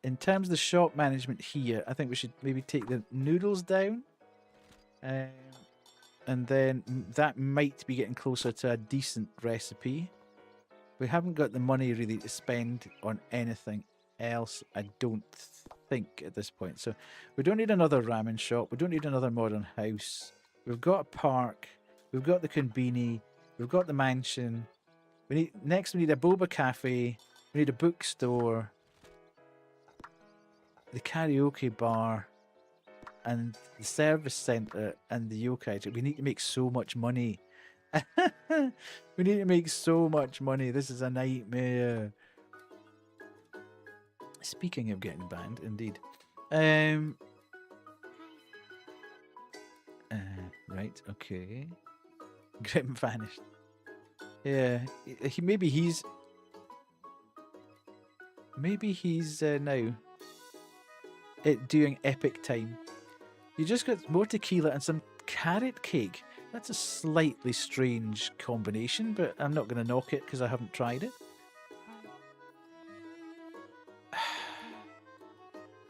In terms of the shop management here, I think we should maybe take the noodles down. And then that might be getting closer to a decent recipe. We haven't got the money really to spend on anything else, I don't think, at this point. So we don't need another ramen shop. We don't need another modern house. We've got a park. We've got the konbini. We've got the mansion. We need a boba cafe. We need a bookstore. The karaoke bar. And the service centre and the yokai. We need to make so much money. We need to make so much money. This is a nightmare. Speaking of getting banned, indeed. Right, okay. Grim vanished. Yeah, maybe he's now doing epic time. You just got more tequila and some carrot cake. That's a slightly strange combination, but I'm not going to knock it because I haven't tried it.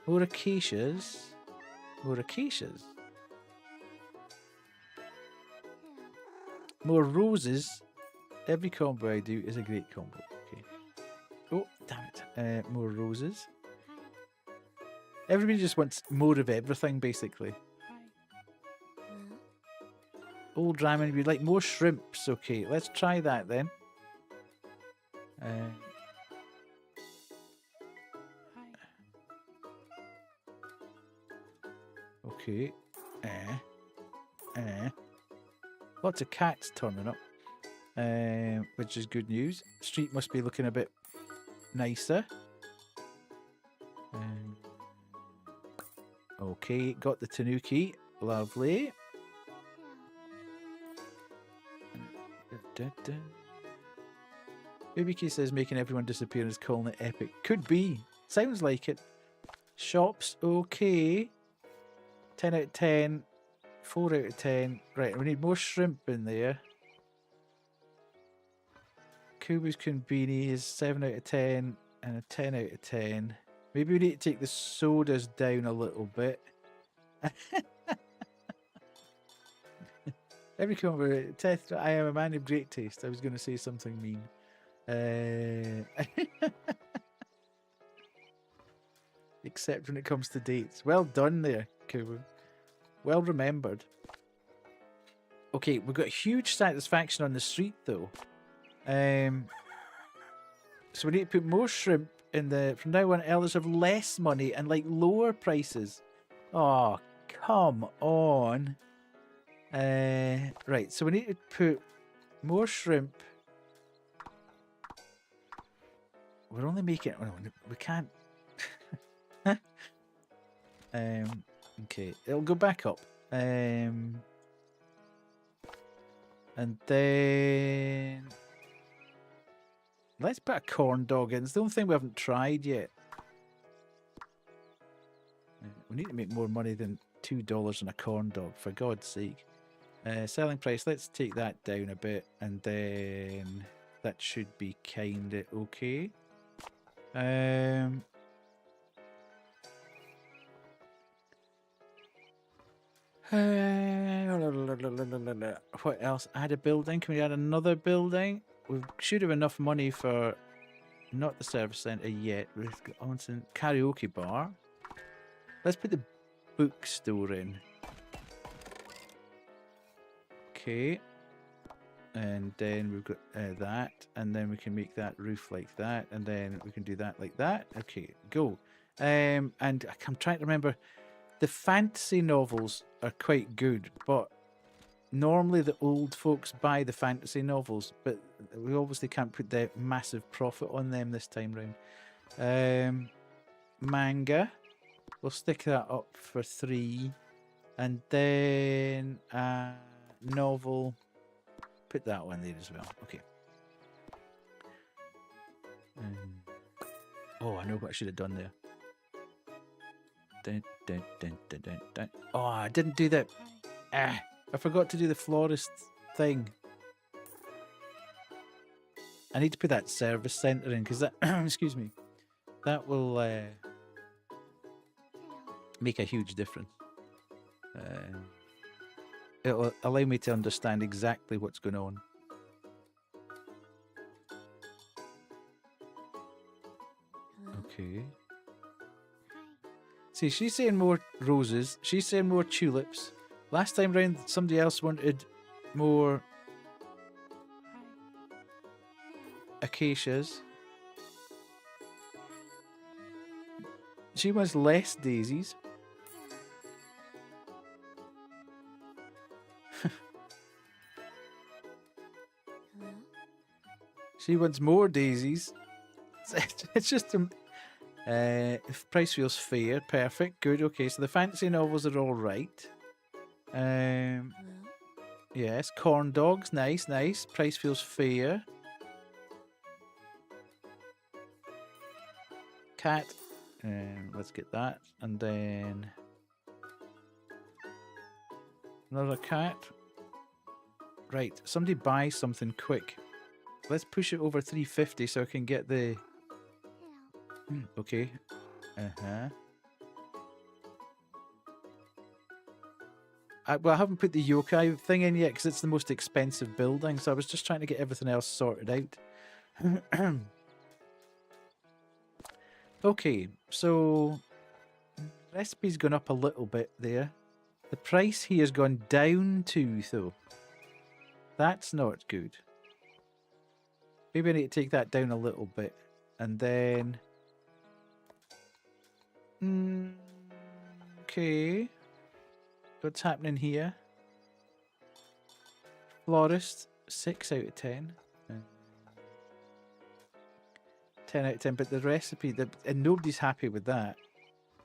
More acacias. More acacias. More roses. Every combo I do is a great combo. Okay. Oh, damn it. More roses. Everybody just wants more of everything, basically. Old ramen, we'd like more shrimps. Okay, let's try that then. Okay. Lots of cats turning up, which is good news. Street must be looking a bit nicer. Okay, got the tanuki. Lovely. BBK says making everyone disappear is calling it epic. Could be. Sounds like it. Shops, okay. 10 out of 10. 4 out of 10. Right, we need more shrimp in there. Kubu's Konbini is 7 out of 10 and a 10 out of 10. Maybe we need to take the sodas down a little bit. Every combo, Teth, I am a man of great taste. I was going to say something mean. Except when it comes to dates. Well done there, Kubu. Well remembered. Okay, we've got huge satisfaction on the street though. So we need to put more shrimp in the... From now on, elders have less money and like lower prices. Oh, come on. Right, so we need to put more shrimp. We're only making... Oh, we can't... okay, it'll go back up. And then... Let's put a corn dog in. It's the only thing we haven't tried yet. We need to make more money than $2 on a corn dog, for God's sake. Selling price, let's take that down a bit, and then that should be kind of okay. What else? Add a building. Can we add another building? We should have enough money for not the service centre yet. We've got onsen karaoke bar. Let's put the bookstore in. Okay. And then we've got that. And then we can make that roof like that. And then we can do that like that. Okay, go. And I'm trying to remember. The fantasy novels are quite good, but normally the old folks buy the fantasy novels, but we obviously can't put the massive profit on them this time round. Manga. We'll stick that up for 3. And then novel. Put that one there as well. Okay. Oh, I know what I should have done there. Dun, dun, dun, dun, dun, dun. Oh, I didn't do that. I forgot to do the florist thing. I need to put that service centre in because that, excuse me, that will make a huge difference. It'll allow me to understand exactly what's going on. Okay. See, she's saying more roses. She's saying more tulips. Last time round, somebody else wanted more acacias. She wants less daisies. She wants more daisies. It's just if price feels fair, perfect, good, okay. So the fantasy novels are all right. Yes, corn dogs. Nice, nice. Price feels fair. Cat. Let's get that. And then another cat. Right, somebody buy something quick. Let's push it over 350 so I can get the... Okay. Uh-huh. Well, I haven't put the yokai thing in yet because it's the most expensive building, so I was just trying to get everything else sorted out. Okay, so recipe's gone up a little bit there. The price here has gone down too, though. That's not good. Maybe I need to take that down a little bit. And then... Okay. What's happening here? Florist, 6 out of 10. 10 out of 10, but the recipe, and nobody's happy with that.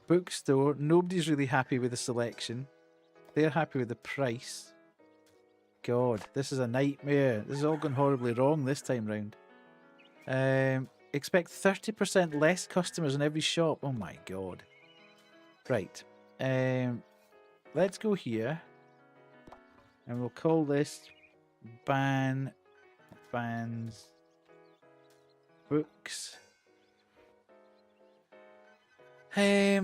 Bookstore, nobody's really happy with the selection. They're happy with the price. God, this is a nightmare. This is all gone horribly wrong this time round. Expect 30% less customers in every shop. Oh my God. Right. Let's go here. And we'll call this Bans Books. Now,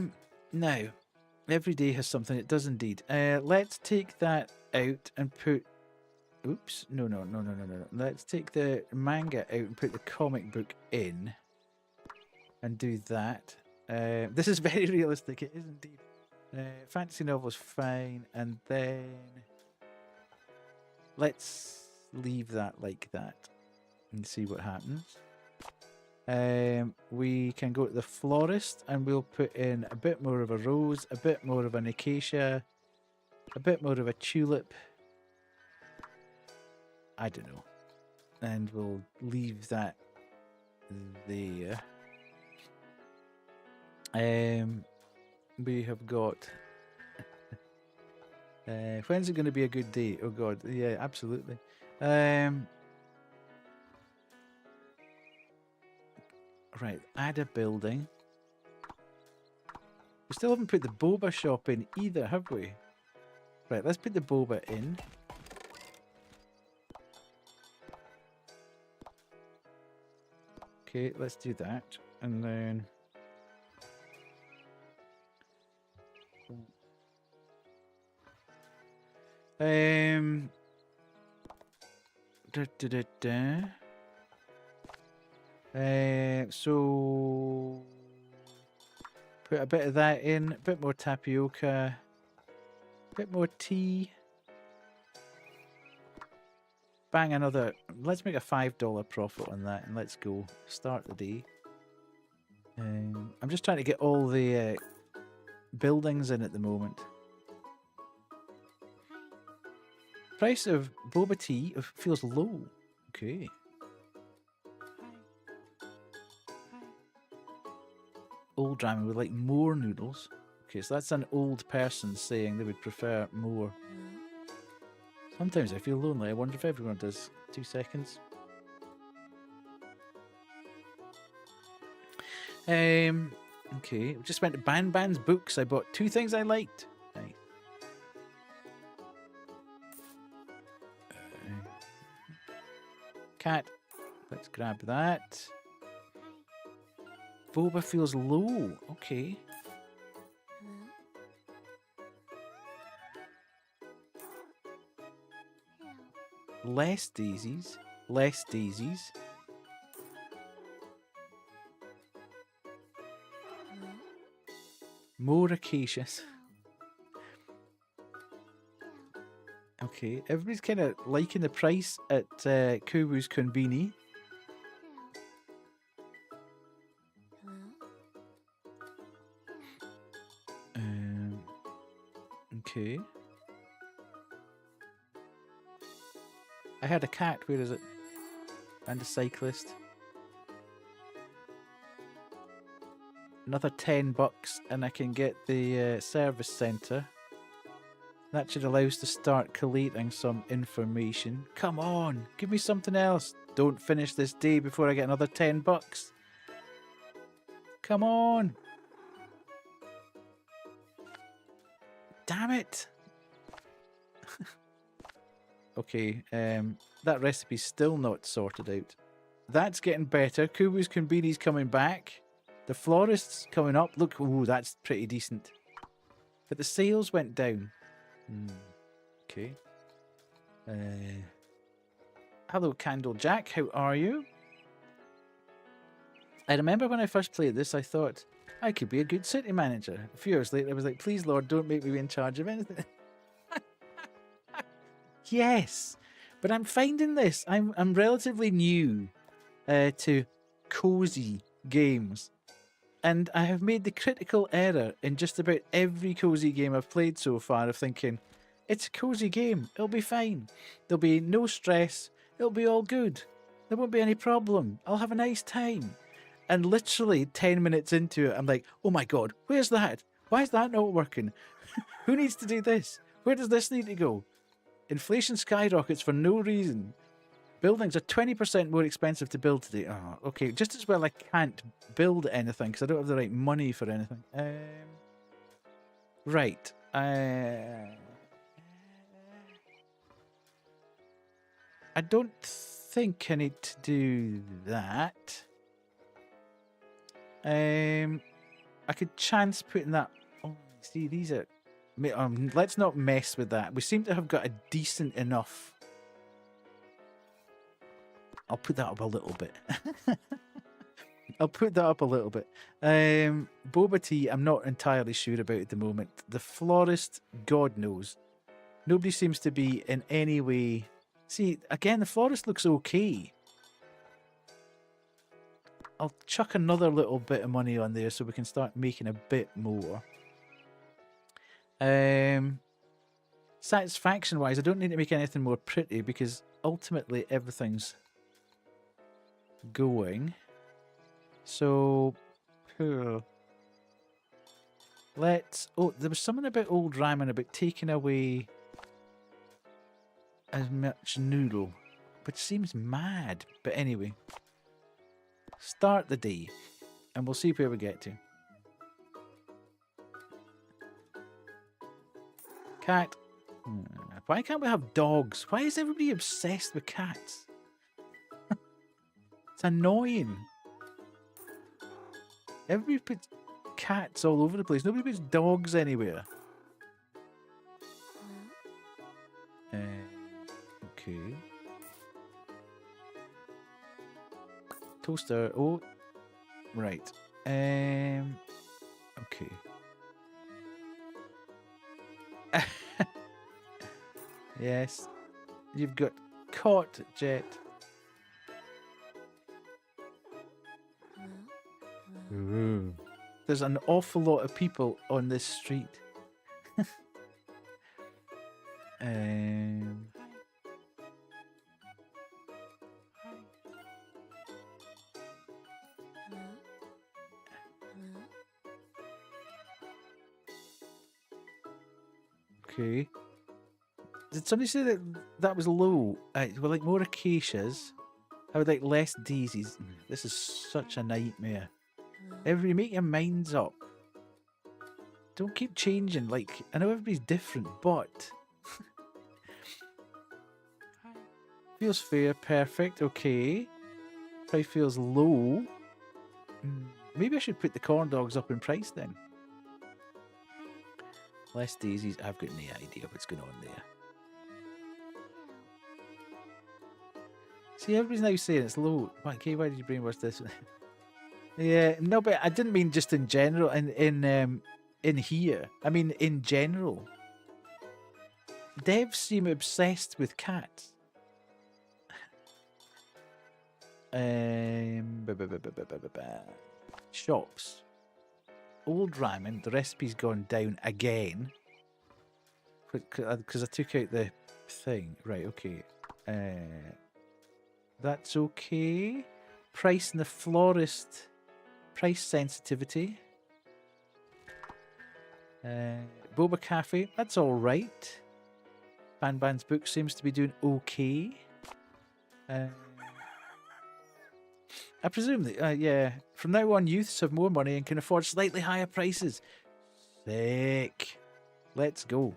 every day has something. It does indeed. Let's take that out and put... Oops. No. Let's take the manga out and put the comic book in. And do that. This is very realistic. It is indeed. Fantasy novel's fine. And then... Let's leave that like that. And see what happens. We can go to the florist and we'll put in a bit more of a rose, a bit more of an acacia, a bit more of a tulip. I don't know. And we'll leave that there. We have got... when's it going to be a good day? Oh God, yeah, absolutely. Right, add a building. We still haven't put the boba shop in either, have we? Right, let's put the boba in. Okay, let's do that. And then... So put a bit of that in, a bit more tapioca, a bit more tea. Bang another. Let's make a $5 profit on that and let's go. Start the day. I'm just trying to get all the buildings in at the moment. Price of boba tea feels low. Okay. Old ramen would like more noodles. Okay, so that's an old person saying they would prefer more. Sometimes I feel lonely. I wonder if everyone does. 2 seconds. Okay, we just went to Ban's Books. I bought 2 things I liked. Nice. Cat. Let's grab that. Boba feels low. Okay. Less daisies. Less daisies. More acacias. Okay, everybody's kind of liking the price at Kubu's Konbini. Okay. I had a cat, where is it? And a cyclist. Another $10 and I can get the service centre. That should allow us to start collating some information. Come on, give me something else. Don't finish this day before I get another $10. Come on. Damn it. Okay, that recipe's still not sorted out. That's getting better. Kubu's Konbini's coming back. The florist's coming up. Look, ooh, that's pretty decent. But the sales went down. Okay. Hello, Candle Jack. How are you? I remember when I first played this, I thought, I could be a good city manager. A few years later, I was like, please, Lord, don't make me be in charge of anything. Yes, but I'm finding this. I'm relatively new to cozy games. And I have made the critical error in just about every cozy game I've played so far of thinking, it's a cozy game, it'll be fine. There'll be no stress, it'll be all good. There won't be any problem, I'll have a nice time. And literally 10 minutes into it, I'm like, oh my god, where's that? Why is that not working? Who needs to do this? Where does this need to go? Inflation skyrockets for no reason. Buildings are 20% more expensive to build today. Oh, okay, just as well I can't build anything because I don't have the right money for anything. Right. I don't think I need to do that. I could chance putting that... Oh, see, these are... let's not mess with that. We seem to have got a decent enough... I'll put that up a little bit. I'll put that up a little bit. Boba tea, I'm not entirely sure about at the moment. The florist, God knows. Nobody seems to be in any way... See, again, the florist looks okay. I'll chuck another little bit of money on there so we can start making a bit more. Satisfaction-wise, I don't need to make anything more pretty because ultimately everything's going. So, let's... Oh, there was something about old ramen about taking away as much noodle, which seems mad. But anyway, start the day and we'll see where we get to. Cat. Why can't we have dogs? Why is everybody obsessed with cats? It's annoying. Everybody puts cats all over the place. Nobody puts dogs anywhere. Okay. Toaster. Oh, right. Okay. Yes. You've got caught, Jet. Ooh. There's an awful lot of people on this street. Okay. Did somebody say that that was low? Well, like more acacias. I would like less daisies. This is such a nightmare. Make your minds up. Don't keep changing. Like, I know everybody's different, but... Feels fair, perfect, okay. Price feels low. Maybe I should put the corn dogs up in price then. Less daisies, I've got no idea what's going on there. See, everybody's now saying it's low. Okay, why did you brainwash this? Yeah, no, but I didn't mean just in general. In here, I mean in general. Devs seem obsessed with cats. Shops. Old ramen. The recipe's gone down again. Because I took out the thing. Right, okay. That's okay. Price in the florist. Price sensitivity. Boba Cafe, that's all right. Ban's book seems to be doing okay. I presume that, yeah, from now on, youths have more money and can afford slightly higher prices. Sick. Let's go.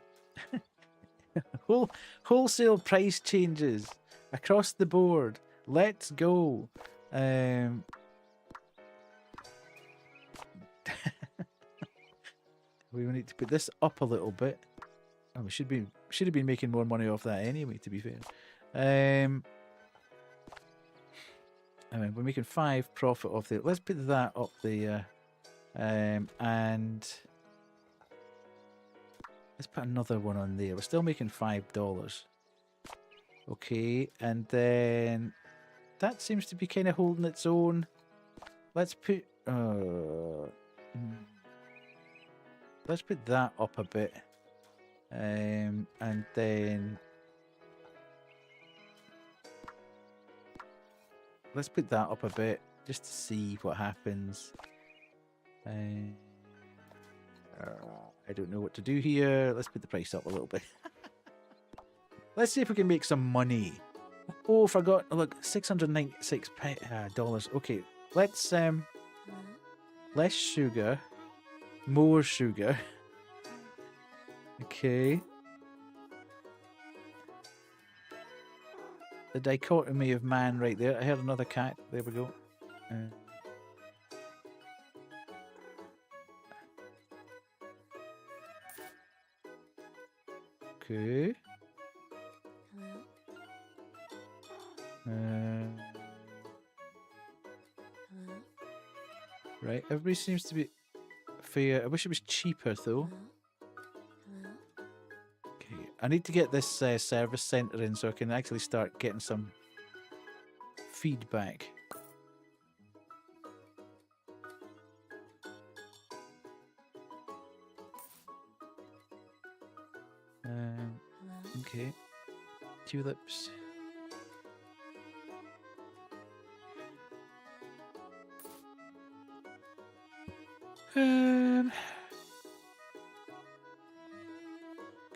Wholesale price changes across the board. Let's go. We need to put this up a little bit. Oh, we should have been making more money off that anyway, to be fair. I mean, we're making 5 profit off it. Let's put that up there. And let's put another one on there. We're still making $5. Okay, and then that seems to be kind of holding its own. Let's put that up a bit. And then let's put that up a bit just to see what happens. I don't know what to do here. Let's put the price up a little bit. Let's see if we can make some money. Oh, forgot. Look, $696. Okay, let's less sugar, more sugar. Okay. The dichotomy of man right there. I heard another cat. There we go. Okay. Right, everybody seems to be fair. I wish it was cheaper though. Okay, I need to get this service centre in so I can actually start getting some feedback. Okay, tulips.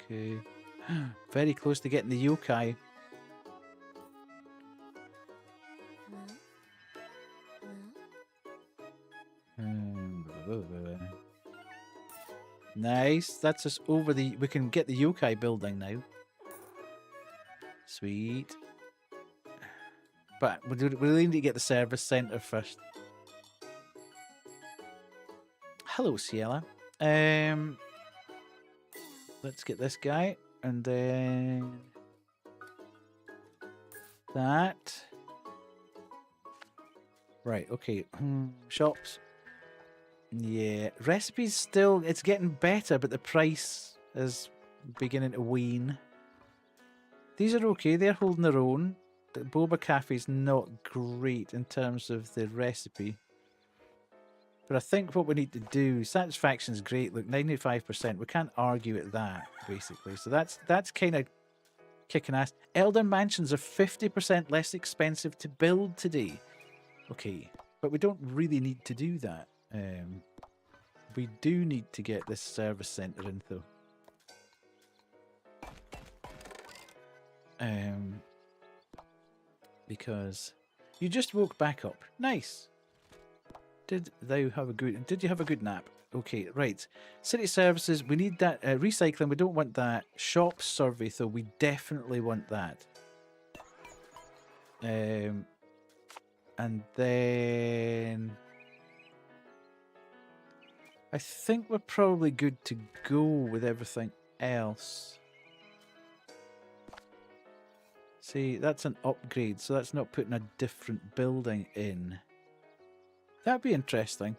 Okay. Very close to getting the yokai. Nice. That's us over the... We can get the yokai building now. Sweet. But we really need to get the service centre first. Hello, Ciela. Let's get this guy. And then... that. Right, okay. Shops. Yeah. Recipes still... It's getting better, but the price is beginning to wane. These are okay. They're holding their own. The Boba Cafe's not great in terms of the recipe. But I think what we need to do... Satisfaction's great. Look, 95%. We can't argue at that, basically. So that's kind of kicking ass. Elder Mansions are 50% less expensive to build today. Okay. But we don't really need to do that. We do need to get this service centre in, though. Because you just woke back up. Nice. Did you have a good nap? Okay, right. City services, we need that. Recycling, we don't want that. Shop survey, though, we definitely want that. And then... I think we're probably good to go with everything else. See, that's an upgrade, so that's not putting a different building in. That'd be interesting.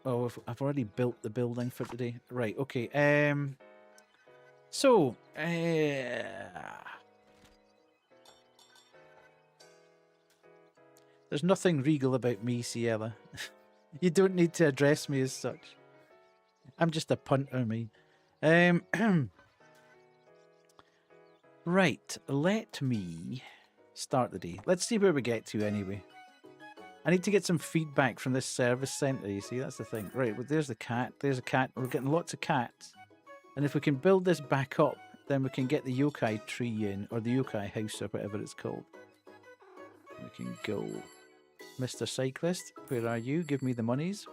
Oh, I've already built the building for today. Right, okay. So, there's nothing regal about me, Ciela. You don't need to address me as such. I'm just a punter, me. Right, let me start the day. Let's see where we get to anyway. I need to get some feedback from this service centre, you see, that's the thing. Right, well, there's the cat, there's a cat. We're getting lots of cats. And if we can build this back up, then we can get the yokai tree in, or the yokai house, or whatever it's called. We can go. Mr. Cyclist, where are you? Give me the monies.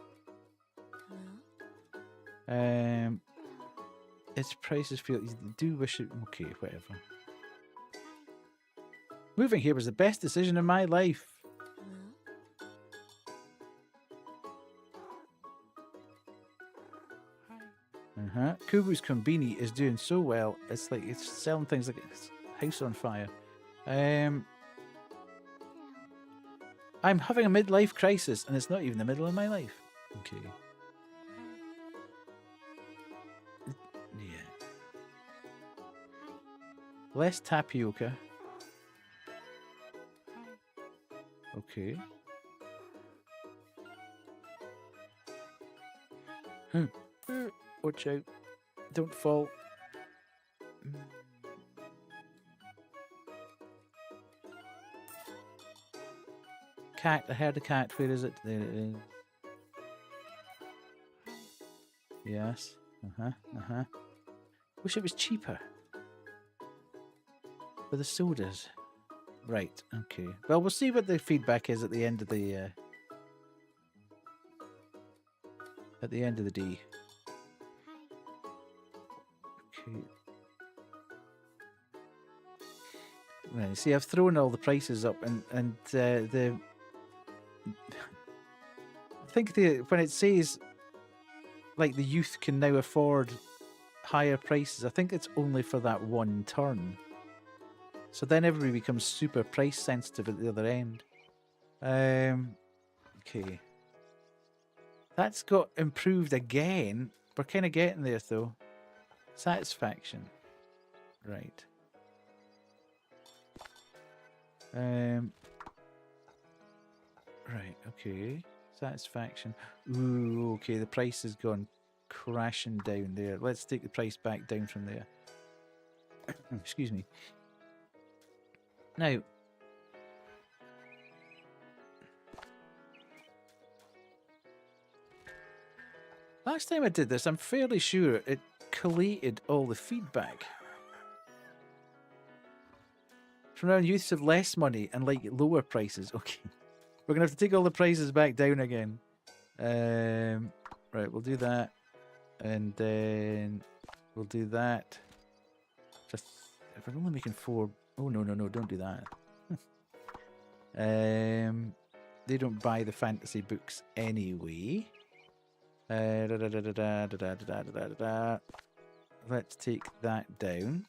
Its prices feel... You do wish it... Okay, whatever. Moving here was the best decision in my life. Kubu's Konbini is doing so well. It's like it's selling things like it's house on fire. I'm having a midlife crisis, and it's not even the middle of my life. Okay. Yeah. Less tapioca. Okay. Watch out. Don't fall. Cat. I heard a cat. Where is it? There it is. Yes. Wish it was cheaper. For the sodas. Right. Okay. Well, we'll see what the feedback is at the end of the... at the end of the day. Okay. Right, see, I've thrown all the prices up, and the... I think when it says, like, the youth can now afford higher prices, I think it's only for that one turn. So then everybody becomes super price sensitive at the other end. Okay. That's got improved again. We're kind of getting there, though. Satisfaction. Right. Right, okay. Satisfaction. Ooh, okay, the price has gone crashing down there. Let's take the price back down from there. Excuse me. Now, last time I did this, I'm fairly sure it collated all the feedback. From now on, youths have less money and like lower prices. Okay. We're going to have to take all the prices back down again. Right, we'll do that. And then we'll do that. Just, if we're only making 4... Oh, no, don't do that. They don't buy the fantasy books anyway. Let's take that down.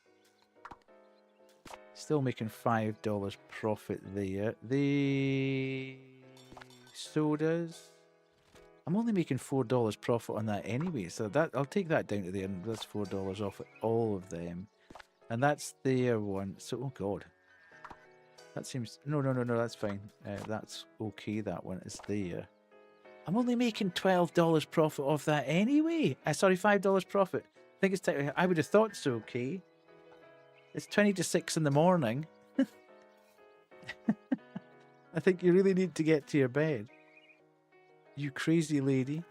Still making $5 profit there. The sodas. I'm only making $4 profit on that anyway, so that I'll take that down to there, and that's $4 off all of them. And that's their one. So, oh god. That seems... No, that's fine. That's okay, that one is there. I'm only making $12 profit off that anyway. Sorry, $5 profit. I think it's... I would have thought so, okay. It's 20 to 6 in the morning. I think you really need to get to your bed. You crazy lady.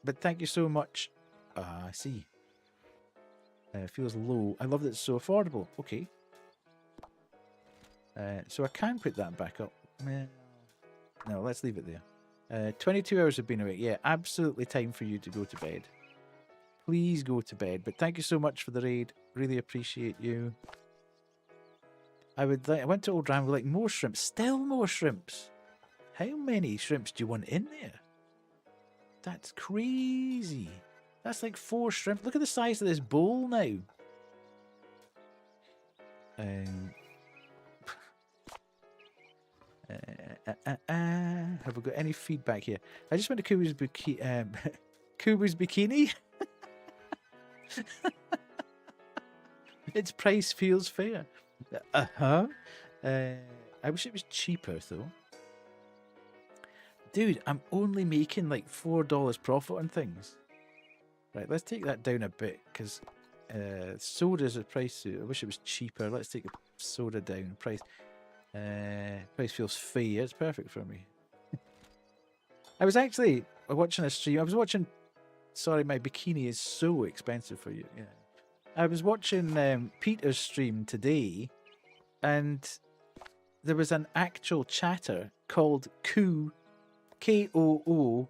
But thank you so much. I see. Feels low. I love that it's so affordable. Okay. So I can put that back up. No, let's leave it there. 22 hours have been awake. Yeah, absolutely time for you to go to bed. Please go to bed. But thank you so much for the raid. Really appreciate you. I went to Old Ram with like more shrimps. Still more shrimps. How many shrimps do you want in there? That's crazy. That's like 4 shrimp. Look at the size of this bowl now. Have we got any feedback here? I just went to Kubu's bikini. Its price feels fair. I wish it was cheaper though. Dude, I'm only making like $4 profit on things. Right, let's take that down a bit, because soda's a price. I wish it was cheaper. Let's take the soda down. Price feels fair. It's perfect for me. I was actually watching a stream. I was watching Sorry, my bikini is so expensive for you. Yeah. I was watching Peter's stream today, and there was an actual chatter called Koo, KOO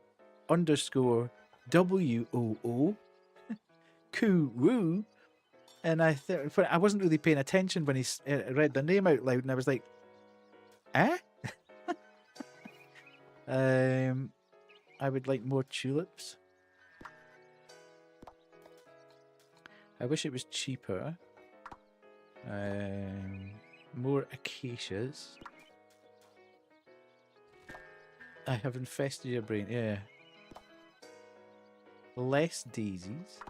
underscore WOO, Koo Woo. And I wasn't really paying attention when he read the name out loud, and I was like, eh? I would like more tulips. I wish it was cheaper. More acacias. I have infested your brain. Yeah. Less daisies.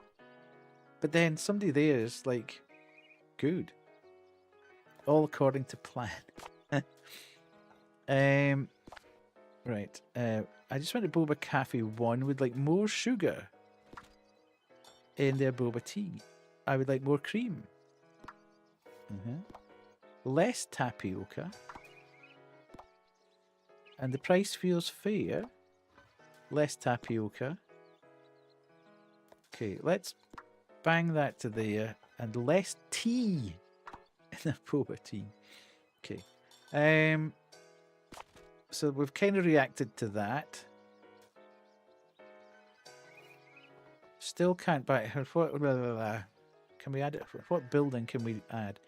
But then somebody there is like, good. All according to plan. Right. I just went to Boba Cafe 1 with like more sugar in their boba tea. I would like more cream. Less tapioca. And the price feels fair. Less tapioca. Okay, let's bang that to there. And less tea in the boba tea. Okay. So we've kind of reacted to that. Still can't buy it. Can we add it? What building can we add?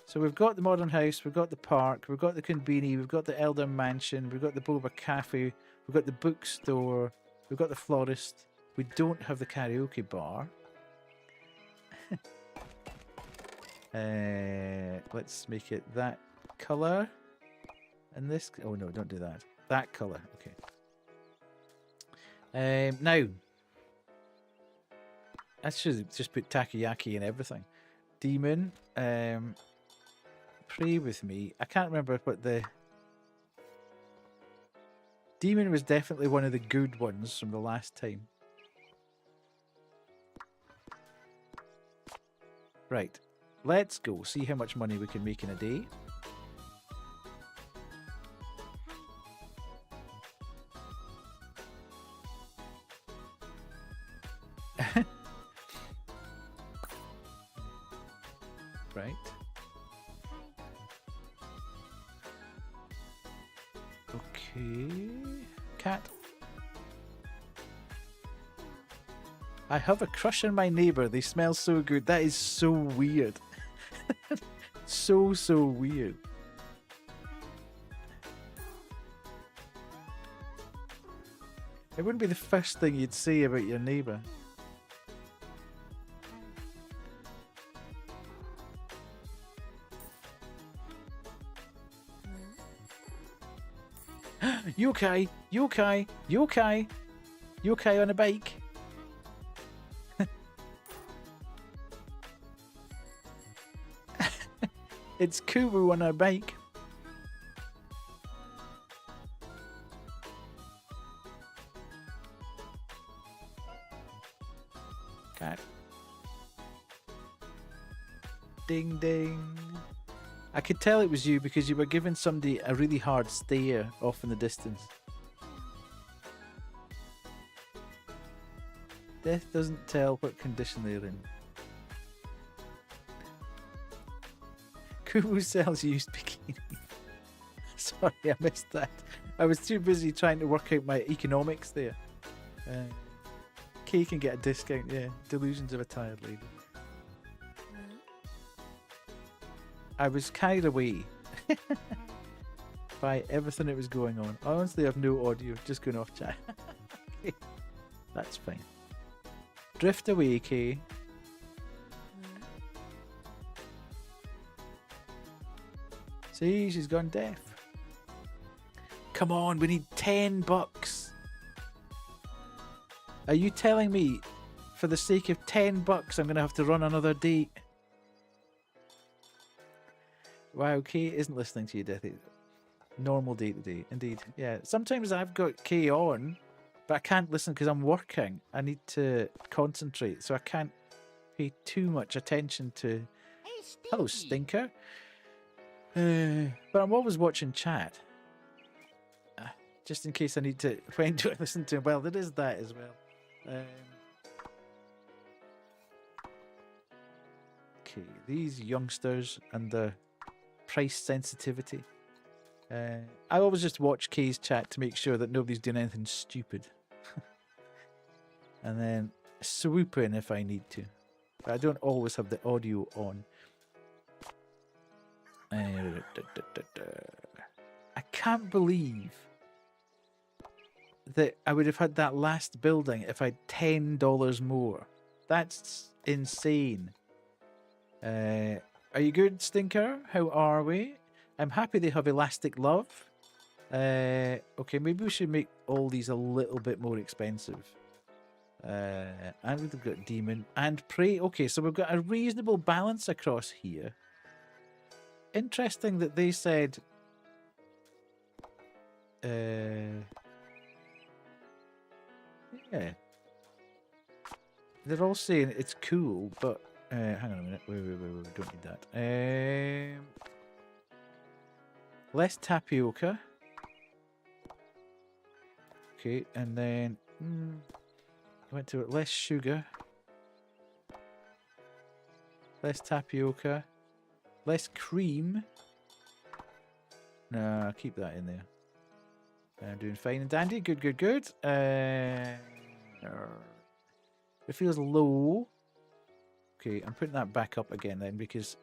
So we've got the modern house, we've got the park, we've got the Konbini, we've got the Elder Mansion, we've got the Boba Cafe, we've got the bookstore, we've got the florist. We don't have the karaoke bar. Let's make it that colour. And this... Oh no, don't do that. That colour. Okay. Now... I should just put takoyaki in everything. Demon. Pray with me. I can't remember what the... Demon was definitely one of the good ones from the last time. Right. Let's go. See how much money we can make in a day. Right. Okay. Cat. I have a crush on my neighbour. They smell so good. That is so weird. So weird. It wouldn't be the first thing you'd say about your neighbour. Yokai! Yokai! Yokai! Yokai on a bike! It's Kubu on a bike. Cat. Ding ding. I could tell it was you because you were giving somebody a really hard stare off in the distance. Death doesn't tell what condition they're in. Kubu sells used bikini. Sorry, I missed that. I was too busy trying to work out my economics there. Kay can get a discount, yeah. Delusions of a tired lady. I was carried away by everything that was going on. Honestly, I have no audio, just going off chat. Okay. That's fine. Drift away, Kay. See, she's gone deaf. Come on, we need $10. Are you telling me, for the sake of $10, I'm going to have to run another date? Wow, Kay isn't listening to you, Deathy. Normal day today, indeed. Yeah, sometimes I've got Kay on, but I can't listen because I'm working. I need to concentrate, so I can't pay too much attention to... Hello, Stinker. But I'm always watching chat. Just in case I need to... When do I listen to him? Well, there is that as well. Okay, these youngsters and the price sensitivity. I always just watch Kay's chat to make sure that nobody's doing anything stupid. And then swoop in if I need to. But I don't always have the audio on. I can't believe that I would have had that last building if I had $10 more. That's insane. Are you good, Stinker? How are we? I'm happy they have elastic love. Okay, maybe we should make all these a little bit more expensive. And we've got demon and prey. Okay, so we've got a reasonable balance across here. Interesting that they said yeah. They're all saying it's cool, but hang on a minute. Wait, we don't need that. Less tapioca. Okay, and then went to it. Less sugar. Less tapioca. Less cream. No, I'll keep that in there. I'm doing fine and dandy. Good, good, good. It feels low. Okay, I'm putting that back up again then because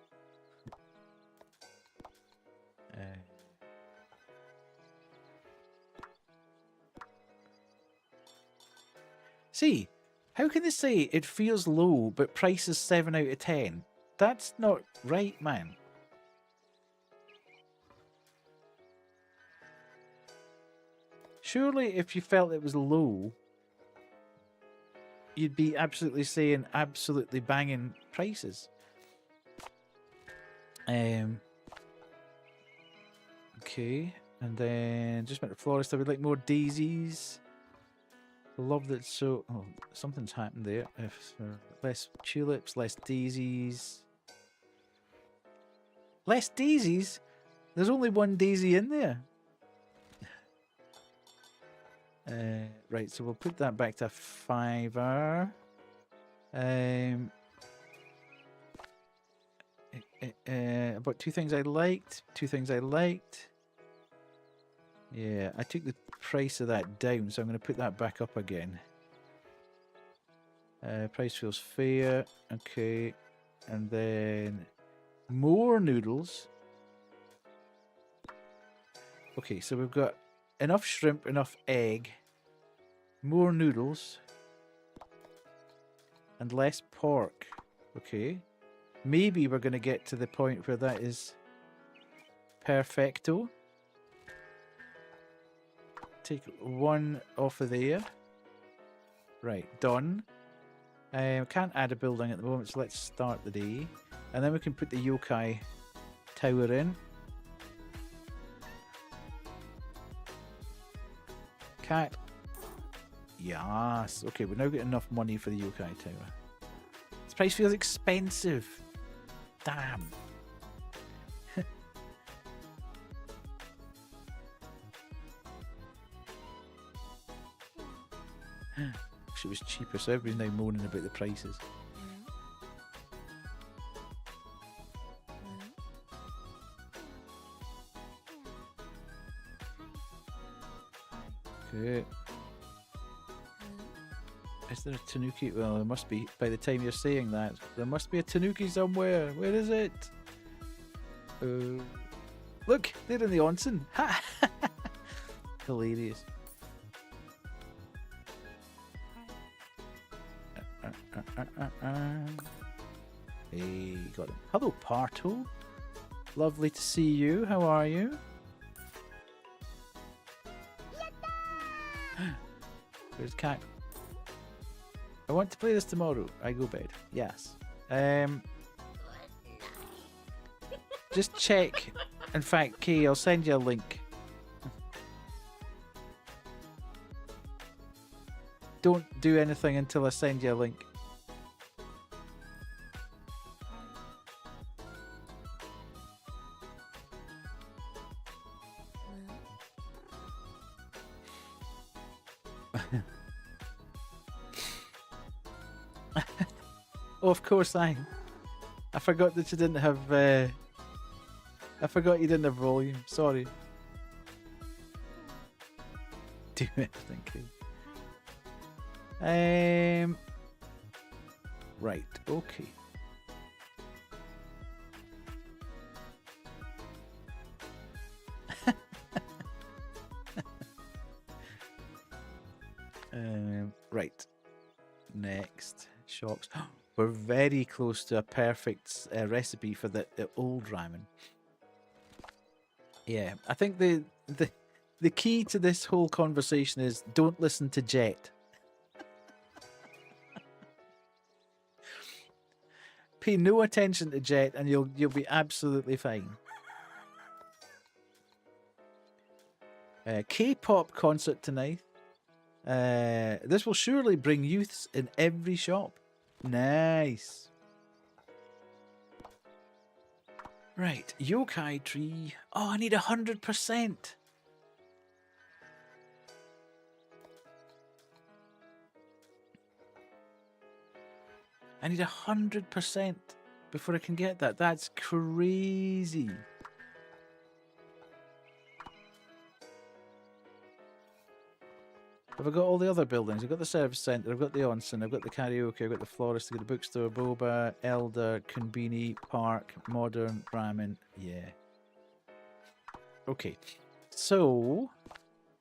see, how can they say it feels low but price is 7 out of 10? That's not right, man. Surely if you felt it was low, you'd be absolutely saying absolutely banging prices. Okay, and then just went to florist. I would like more daisies. I love that. So, oh, something's happened there. If less tulips, less daisies. Less daisies? There's only one daisy in there. Right, so we'll put that back to $5. About two things I liked. Yeah, I took the price of that down, so I'm going to put that back up again. Price feels fair. Okay, and then more noodles. Okay, so we've got enough shrimp, enough egg, more noodles, and less pork. Okay. Maybe we're going to get to the point where that is perfecto. Take one off of there. Right, done. Can't add a building at the moment, so let's start the day. And then we can put the yokai tower in. Cat. Yes. Okay, we've now got enough money for the yokai tower. This price feels expensive. Damn. Wish it was cheaper, so everybody's now moaning about the prices. Okay. Is there a tanuki? Well, there must be. By the time you're saying that, there must be a tanuki somewhere. Where is it? Look, they're in the onsen. Hilarious. Hey, got him. Hello, Parto. Lovely to see you. How are you? Where's Cat? I want to play this tomorrow. I go bed. Yes. Just check. In fact, Kay, I'll send you a link. Don't do anything until I send you a link. Oh, of course I I forgot that you didn't have. I forgot you didn't have volume. Sorry. Do it, thank you. Right. Okay. Right. Next shops. We're very close to a perfect recipe for the old ramen. Yeah, I think the key to this whole conversation is don't listen to Jet. Pay no attention to Jet, and you'll be absolutely fine. K-pop concert tonight. This will surely bring youths in every shop. Nice. Right, yokai tree. Oh, I need 100%. I need 100% before I can get that. That's crazy. Have I got all the other buildings? I've got the service centre, I've got the onsen, I've got the karaoke, I've got the florist, I've got the bookstore, boba, elder, konbini, park, modern, ramen. Yeah. Okay. So,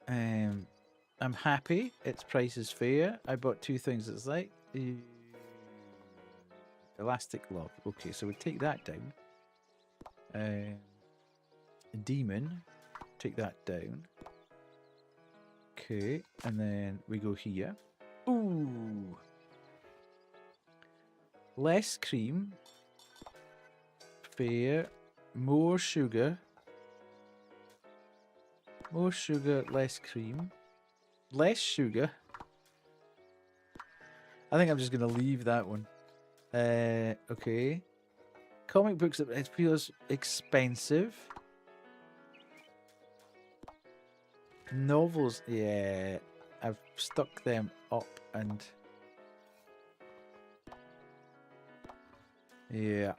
I'm happy. Its price is fair. I bought two things. It's like elastic log. Okay, so we take that down. Demon. Take that down. Okay, and then we go here. Ooh. Less cream. Fair. More sugar. More sugar, less cream. Less sugar. I think I'm just going to leave that one. Okay. Comic books, it feels expensive. Novels, yeah. I've stuck them up and... Yeah.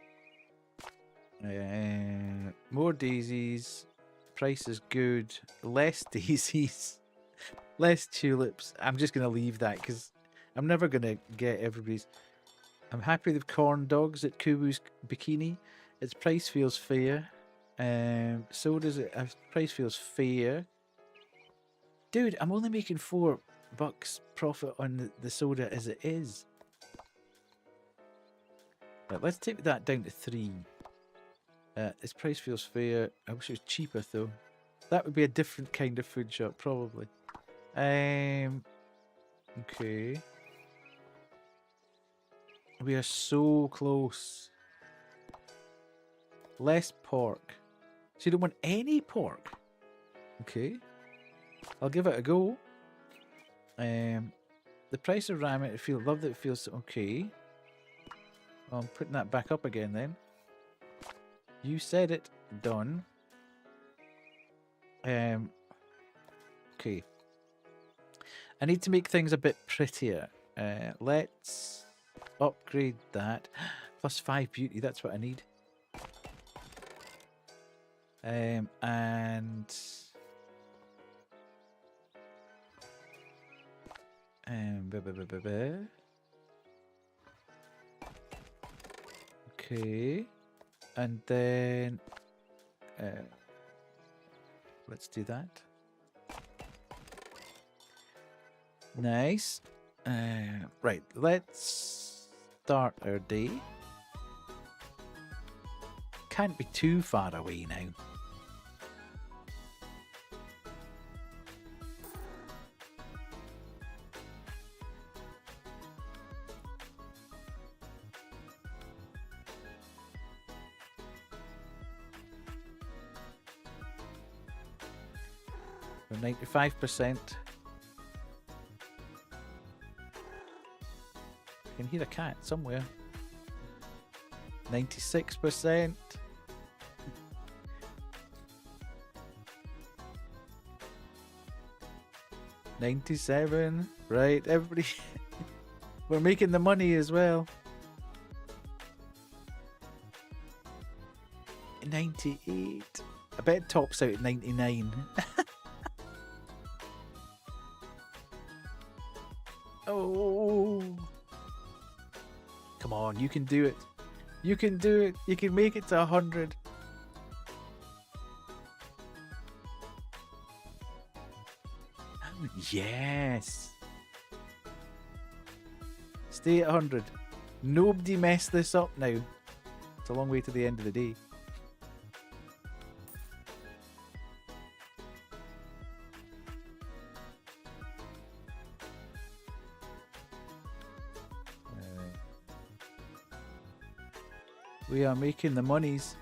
More daisies. Price is good. Less daisies. Less tulips. I'm just going to leave that because I'm never going to get everybody's... I'm happy with corn dogs at Kubu's Bikini. Its price feels fair. So does it. Price feels fair. Dude, I'm only making $4 profit on the soda as it is. Right, let's take that down to 3. Its price feels fair. I wish it was cheaper though. That would be a different kind of food shop, probably. Okay. We are so close. Less pork. So you don't want any pork? Okay. I'll give it a go. The price of ramen, love that it feels okay. Well, I'm putting that back up again then. You said it. Done. Okay. I need to make things a bit prettier. Let's upgrade that. Plus 5 beauty, that's what I need. Okay. And then let's do that. Nice. Right, let's start our day. Can't be too far away now. We're 95%. I can hear a cat somewhere. 96%. 97. Right, everybody. We're making the money as well. 98. I bet it tops out at 99. Oh. Come on, you can do it. You can do it. You can make it to 100. Yes. Stay at 100. Nobody mess this up now. It's a long way to the end of the day. We are making the monies.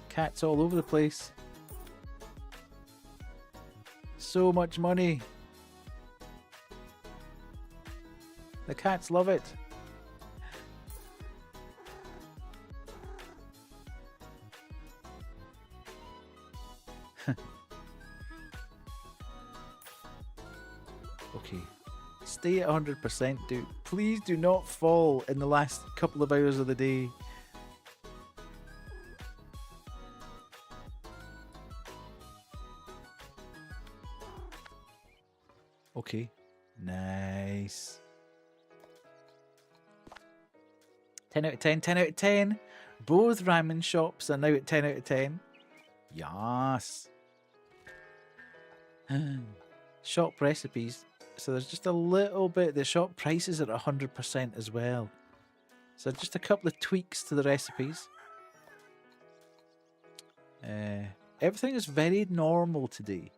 Cats all over the place. So much money. The cats love it. Okay. Stay at 100%, dude. Please do not fall in the last couple of hours of the day. Okay. Nice. 10 out of 10, 10 out of 10. Both ramen shops are now at 10 out of 10. Yes. Shop recipes. So there's just a little bit. The shop prices are at 100% as well. So just a couple of tweaks to the recipes. Everything is very normal today.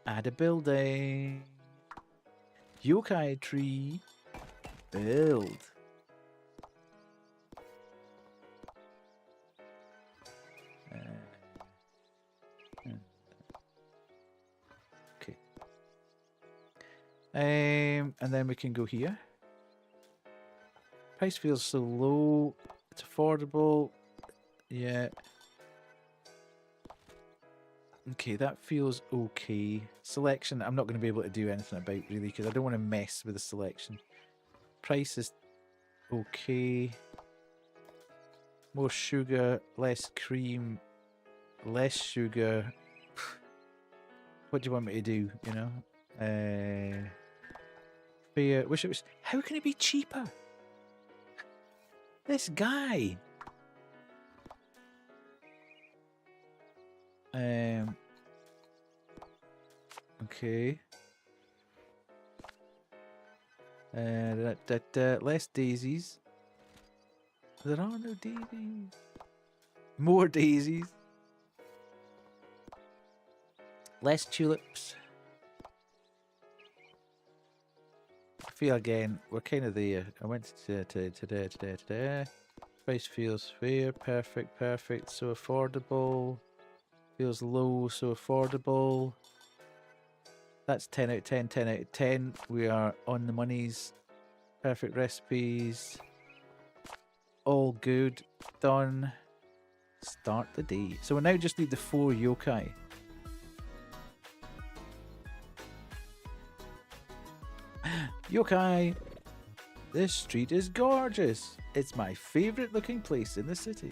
Add a building. Yokai tree. Build. Okay. And then we can go here. Price feels so low. It's affordable. Yeah. Okay, that feels okay. Selection, I'm not going to be able to do anything about really because I don't want to mess with the selection. Price is okay. More sugar, less cream, less sugar. What do you want me to do, you know? Fair. Wish it was. How can it be cheaper? This guy. Okay. Less daisies. There are no daisies. More daisies. Less tulips. I feel again, we're kind of there. I went to today. Price feels fair, perfect, so affordable. Feels low, so affordable. That's 10 out of 10, 10 out of 10. We are on the monies. Perfect recipes. All good. Done. Start the day. So we now just need the 4 yokai. Yokai! This street is gorgeous. It's my favorite looking place in the city.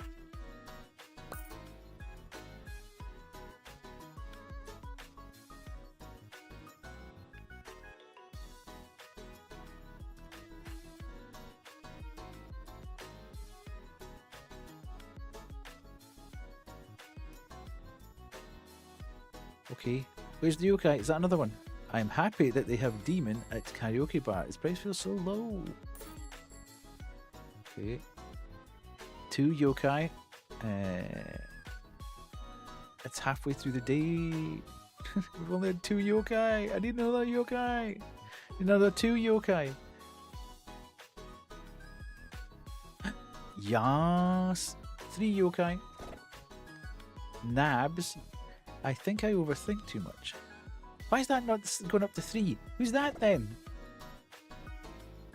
Okay, where's the yokai? Is that another one? I'm happy that they have demon at karaoke bar. Its price feels so low. Okay. 2 yokai. It's halfway through the day. We've only had 2 yokai. I need another yokai. Another 2 yokai. Yas. 3 yokai. Nabs. I think I overthink too much. Why is that not going up to 3? Who's that then?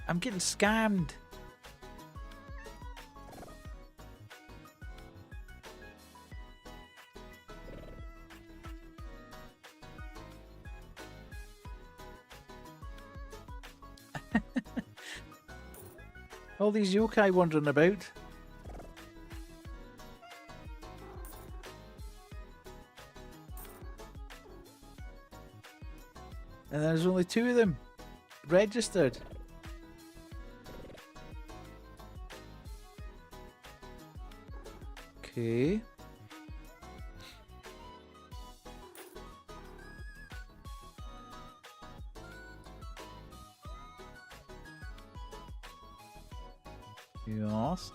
I'm getting scammed. All these yokai wandering about. And there's only 2 of them registered. Okay. Yes.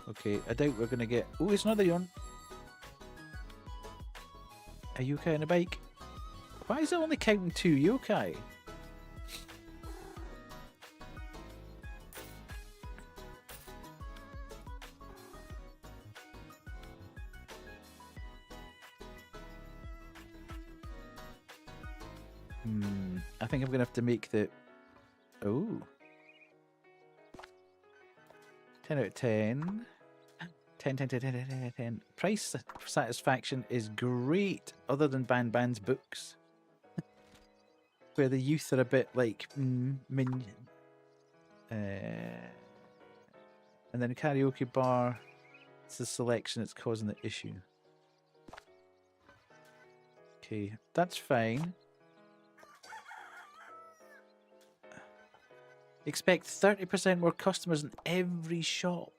Okay, I doubt we're gonna get. Oh, it's another yawn. A yokai on a bike. Why is it only counting 2 yokai? I think I'm gonna have to make the. Oh. 10 out of 10. 10, 10, 10, 10, 10, 10, 10. Price satisfaction is great, other than Ban's books. Where the youth are a bit like, and then a karaoke bar, it's the selection that's causing the issue. Okay, that's fine. Expect 30% more customers in every shop.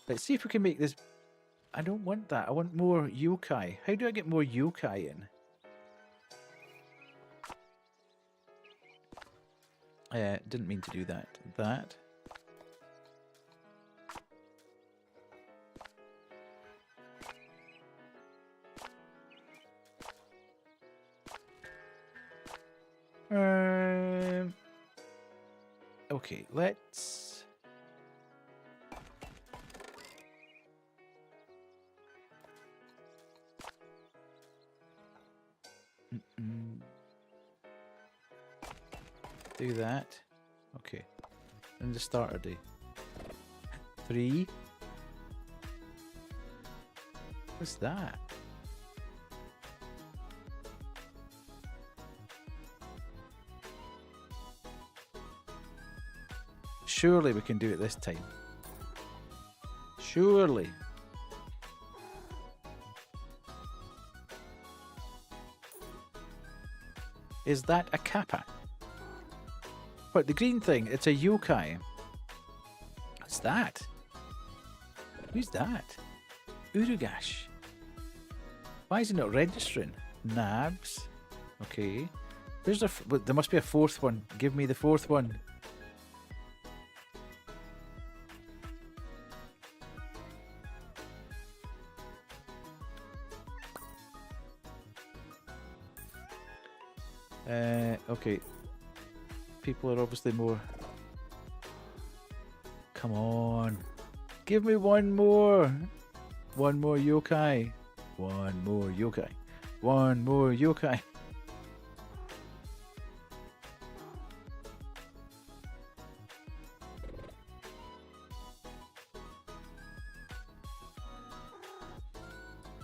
Let's see if we can make this. I don't want that. I want more yokai. How do I get more yokai in? Didn't mean to do that. That. Okay, let's. Do that. Okay. And the starter day. 3. What's that? Surely we can do it this time. Surely. Is that a kappa? What, the green thing? It's a yokai. What's that? Who's that? Urugash. Why is it not registering? Nabs. Okay. There's a. There must be a 4th one. Give me the 4th one. Okay. People are obviously more. Come on. Give me one more. One more yokai. One more yokai. One more yokai.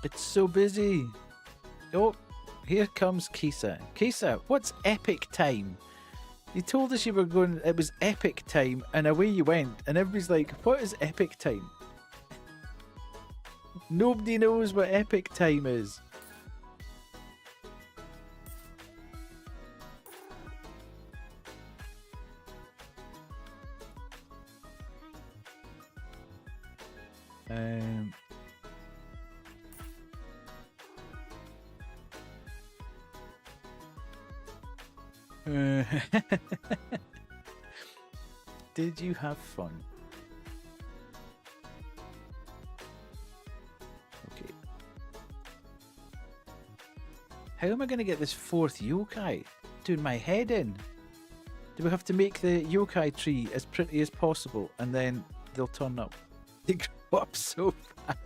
It's so busy. Oh, here comes Kisa. Kisa, what's epic time? You told us you were going, it was epic time, and away you went, and everybody's like, what is epic time? Nobody knows what epic time is. Did you have fun? Okay. How am I going to get this 4th yokai? Doing my head in. Do we have to make the yokai tree as pretty as possible and then they'll turn up? They grow up so fast.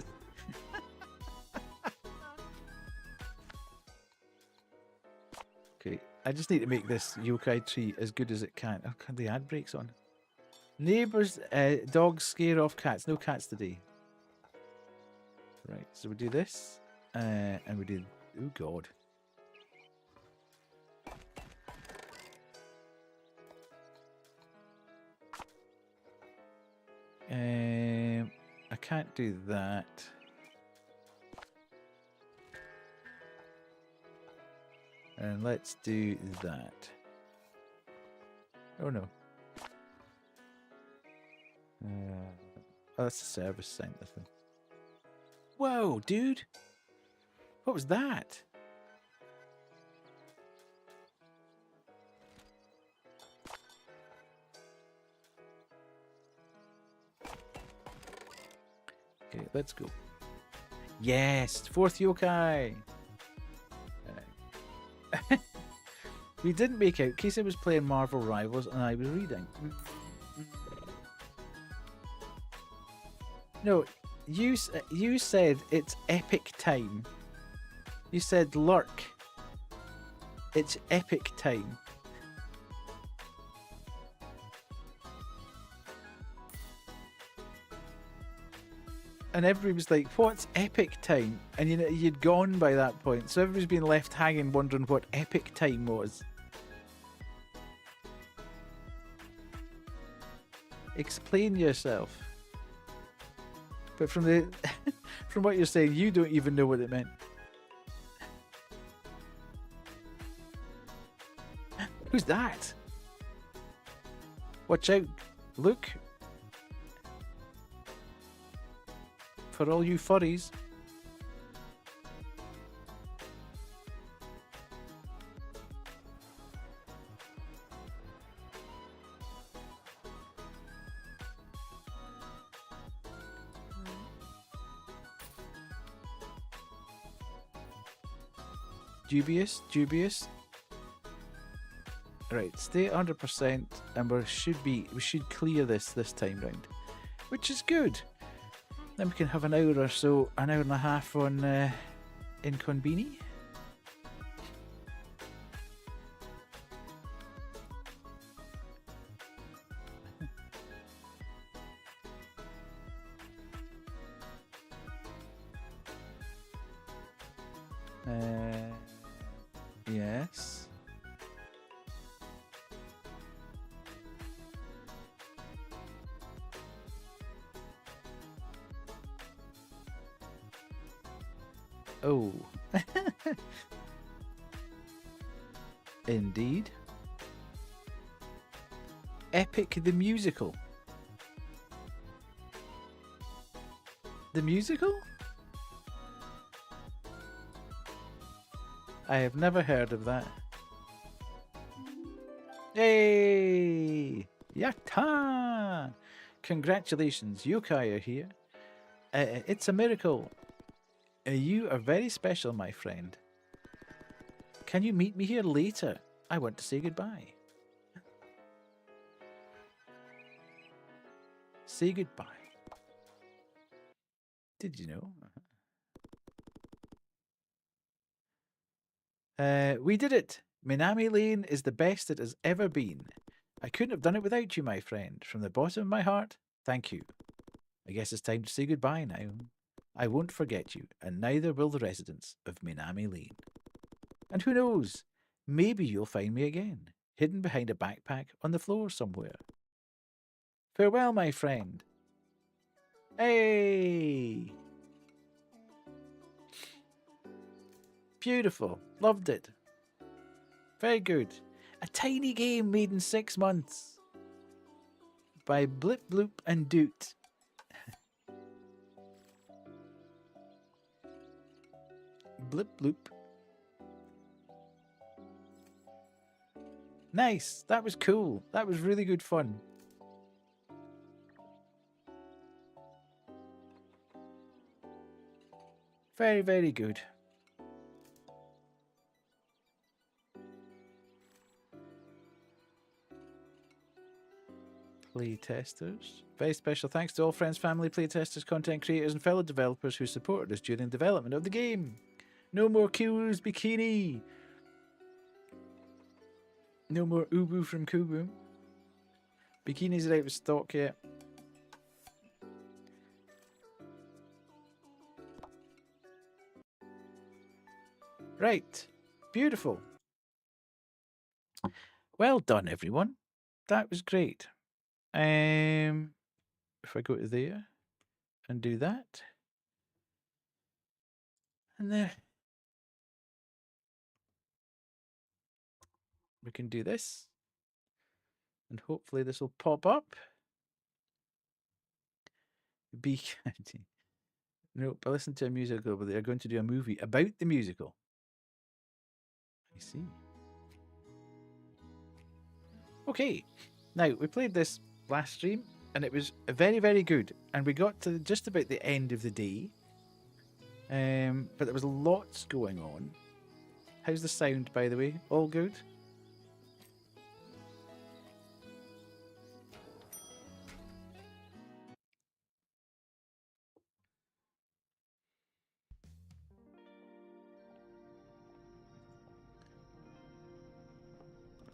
Okay, I just need to make this yokai tree as good as it can. Oh, God, the ad breaks on. Neighbours, dogs scare off cats. No cats today. Right, so we do this. And we do... Oh, God. I can't do that. And let's do that. Oh no. Oh, that's a service center thing. Whoa, dude! What was that? Okay, let's go. Yes, fourth yokai. We didn't make out. Casey was playing Marvel Rivals and I was reading. No, you said it's epic time. You said lurk. It's epic time. And everybody was like, what's epic time? And you know, you'd gone by that point. So everybody's been left hanging wondering what epic time was. Explain yourself. But from the from what you're saying, you don't even know what it meant. Who's that? Watch out. Look. For all you furries. Dubious. Right, stay at 100% and we should clear this time round. Which is good. Then we can have an hour or so, an hour and a half on inKONBINI. Yes. Oh. Indeed. Epic the Musical. The musical? I have never heard of that. Yay! Yatta! Congratulations, yokai are here. It's a miracle. You are very special, my friend. Can you meet me here later? I want to say goodbye. Say goodbye. Did you know? We did it! Minami Lane is the best it has ever been. I couldn't have done it without you, my friend. From the bottom of my heart, thank you. I guess it's time to say goodbye now. I won't forget you, and neither will the residents of Minami Lane. And who knows, maybe you'll find me again, hidden behind a backpack on the floor somewhere. Farewell, my friend. Hey! Beautiful. Loved it. Very good. A tiny game made in 6 months. By Blip Bloop and Doot. Blip Bloop. Nice. That was cool. That was really good fun. Very, very good. Playtesters. Very special thanks to all friends, family, playtesters, content creators, and fellow developers who supported us during development of the game. No more Kiru's bikini. No more Ubu from Kubu. Bikinis are out of stock yet. Right. Beautiful. Well done, everyone. That was great. if I go to there and do that. And there. We can do this. And hopefully this will pop up. Be County. Nope, I listened to a musical, but they're going to do a movie about the musical. I see. Okay, now we played this last stream and it was very, very good. And we got to just about the end of the day. But there was lots going on. How's the sound, by the way? All good?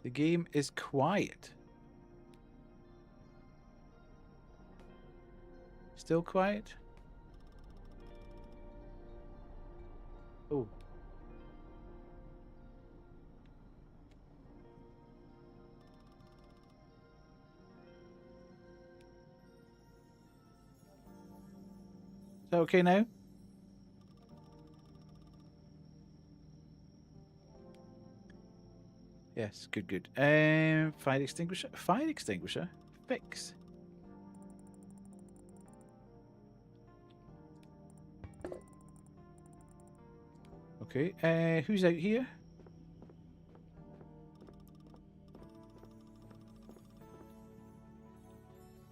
The game is quiet. Still quiet? Oh. Is that okay now? Yes, good, good. Fire extinguisher? Fire extinguisher? Fix. Okay, who's out here?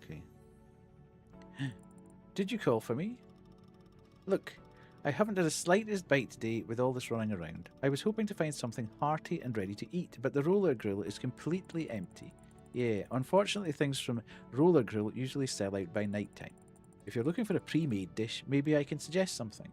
Okay. Did you call for me? Look, I haven't had the slightest bite today with all this running around. I was hoping to find something hearty and ready to eat, but the roller grill is completely empty. Yeah, unfortunately things from roller grill usually sell out by night time. If you're looking for a pre-made dish, maybe I can suggest something.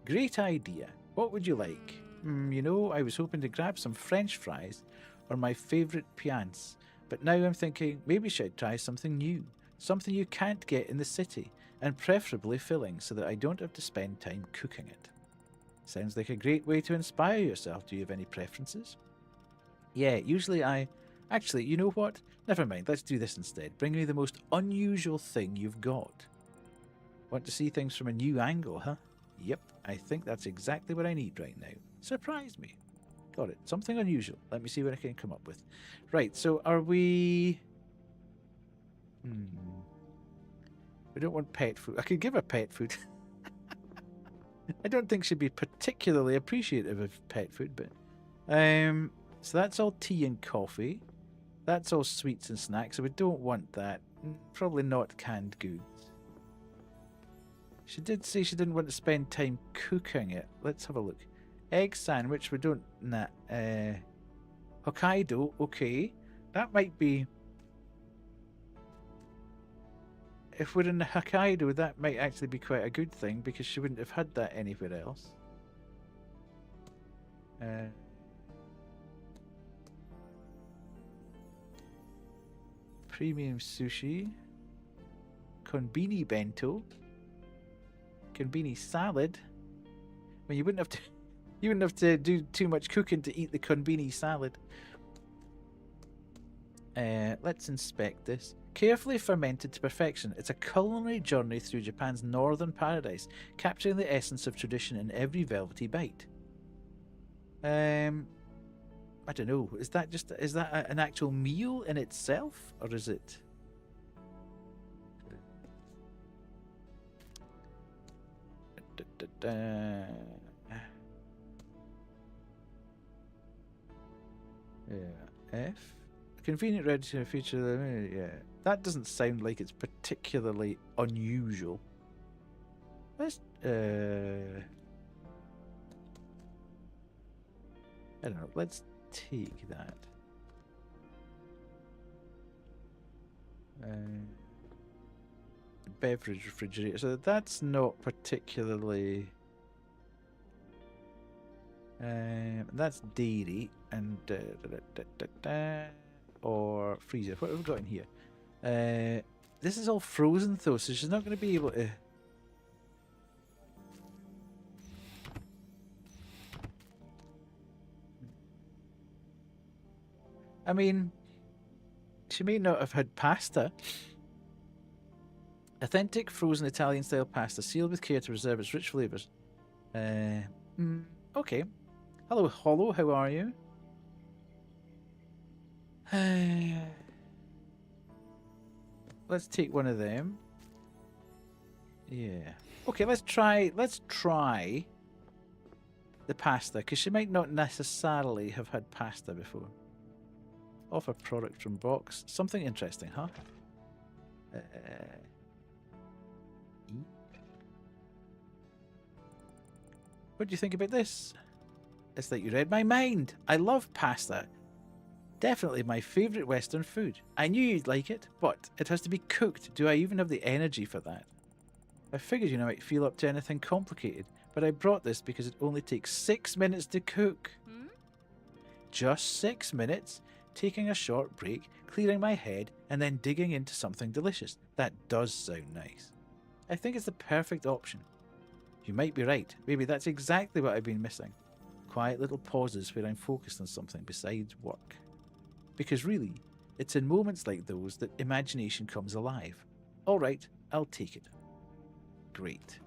Great idea. What would you like? You know, I was hoping to grab some French fries or my favourite piance, but now I'm thinking maybe I should try something new. Something you can't get in the city, and preferably filling so that I don't have to spend time cooking it. Sounds like a great way to inspire yourself. Do you have any preferences? Yeah, usually I... Actually, you know what? Never mind, let's do this instead. Bring me the most unusual thing you've got. Want to see things from a new angle, huh? Yep, I think that's exactly what I need right now. Surprise me. Got it. Something unusual. Let me see what I can come up with. Right, so are we... We don't want pet food. I could give her pet food. I don't think she'd be particularly appreciative of pet food, but... So that's all tea and coffee. That's all sweets and snacks, so we don't want that. Probably not canned goods. She did say she didn't want to spend time cooking it. Let's have a look. Egg sandwich, we don't... Nah. Hokkaido, okay. That might be... If we're in Hokkaido, that might actually be quite a good thing, because she wouldn't have had that anywhere else. Premium sushi. Konbini bento. Konbini salad. I mean, you wouldn't have to do too much cooking to eat the konbini salad. Let's inspect this. Carefully fermented to perfection, it's a culinary journey through Japan's northern paradise, capturing the essence of tradition in every velvety bite. I don't know. Is that an actual meal in itself, or is it? F. Convenient, ready to feature. Yeah, that doesn't sound like it's particularly unusual. Let's. I don't know. Let's take that. Beverage refrigerator. So that's not particularly. That's dairy and or freezer. What have we got in here? This is all frozen though, so she's not going to be able to. I mean, she may not have had pasta. Authentic frozen Italian style pasta sealed with care to preserve its rich flavours. Okay. Hello, Hollow. How are you? Let's take one of them. Yeah. Okay, let's try the pasta, because she might not necessarily have had pasta before. Offer product from box. Something interesting, huh? What do you think about this? It's like you read my mind. I love pasta. Definitely my favourite Western food. I knew you'd like it, but it has to be cooked. Do I even have the energy for that? I figured you might feel up to anything complicated, but I brought this because it only takes 6 minutes to cook. Just 6 minutes, taking a short break, clearing my head, and then digging into something delicious. That does sound nice. I think it's the perfect option. You might be right. Maybe that's exactly what I've been missing. Quiet little pauses where I'm focused on something besides work. Because really, it's in moments like those that imagination comes alive. All right, I'll take it. Great.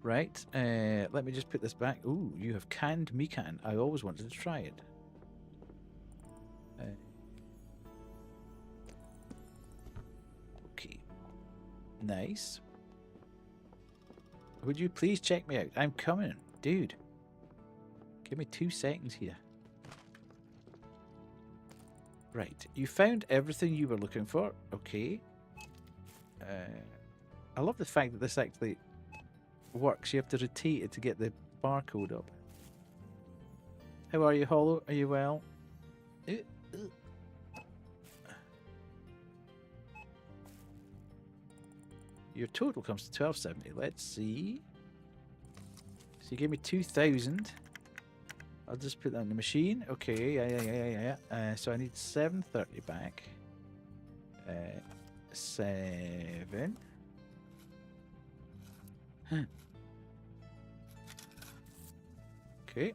Right, let me just put this back. Ooh, you have canned mikan. I always wanted to try it. Okay. Nice. Would you please check me out? I'm coming, dude. Give me 2 seconds here. Right, you found everything you were looking for. Okay. I love the fact that this actually works. You have to rotate it to get the barcode up. How are you, Hollow? Are you well? Your total comes to 1270. Let's see. So you gave me 2,000. I'll just put that in the machine. Okay, yeah. So I need 730 back. 7. Okay.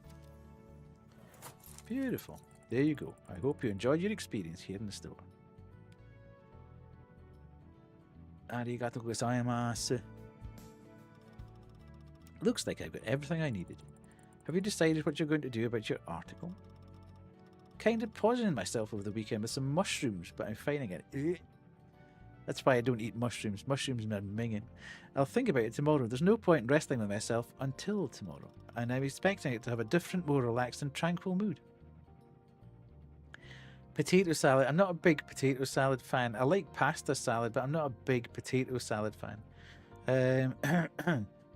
Beautiful. There you go. I hope you enjoyed your experience here in the store. Arigato gozaimasu. Looks like I've got everything I needed. Have you decided what you're going to do about your article? Kind of poisoning myself over the weekend with some mushrooms, but I'm finding it. That's why I don't eat mushrooms. Mushrooms are minging. I'll think about it tomorrow. There's no point in wrestling with myself until tomorrow, and I'm expecting it to have a different, more relaxed and tranquil mood. Potato salad. I'm not a big potato salad fan. I like pasta salad, but I'm not a big potato salad fan. And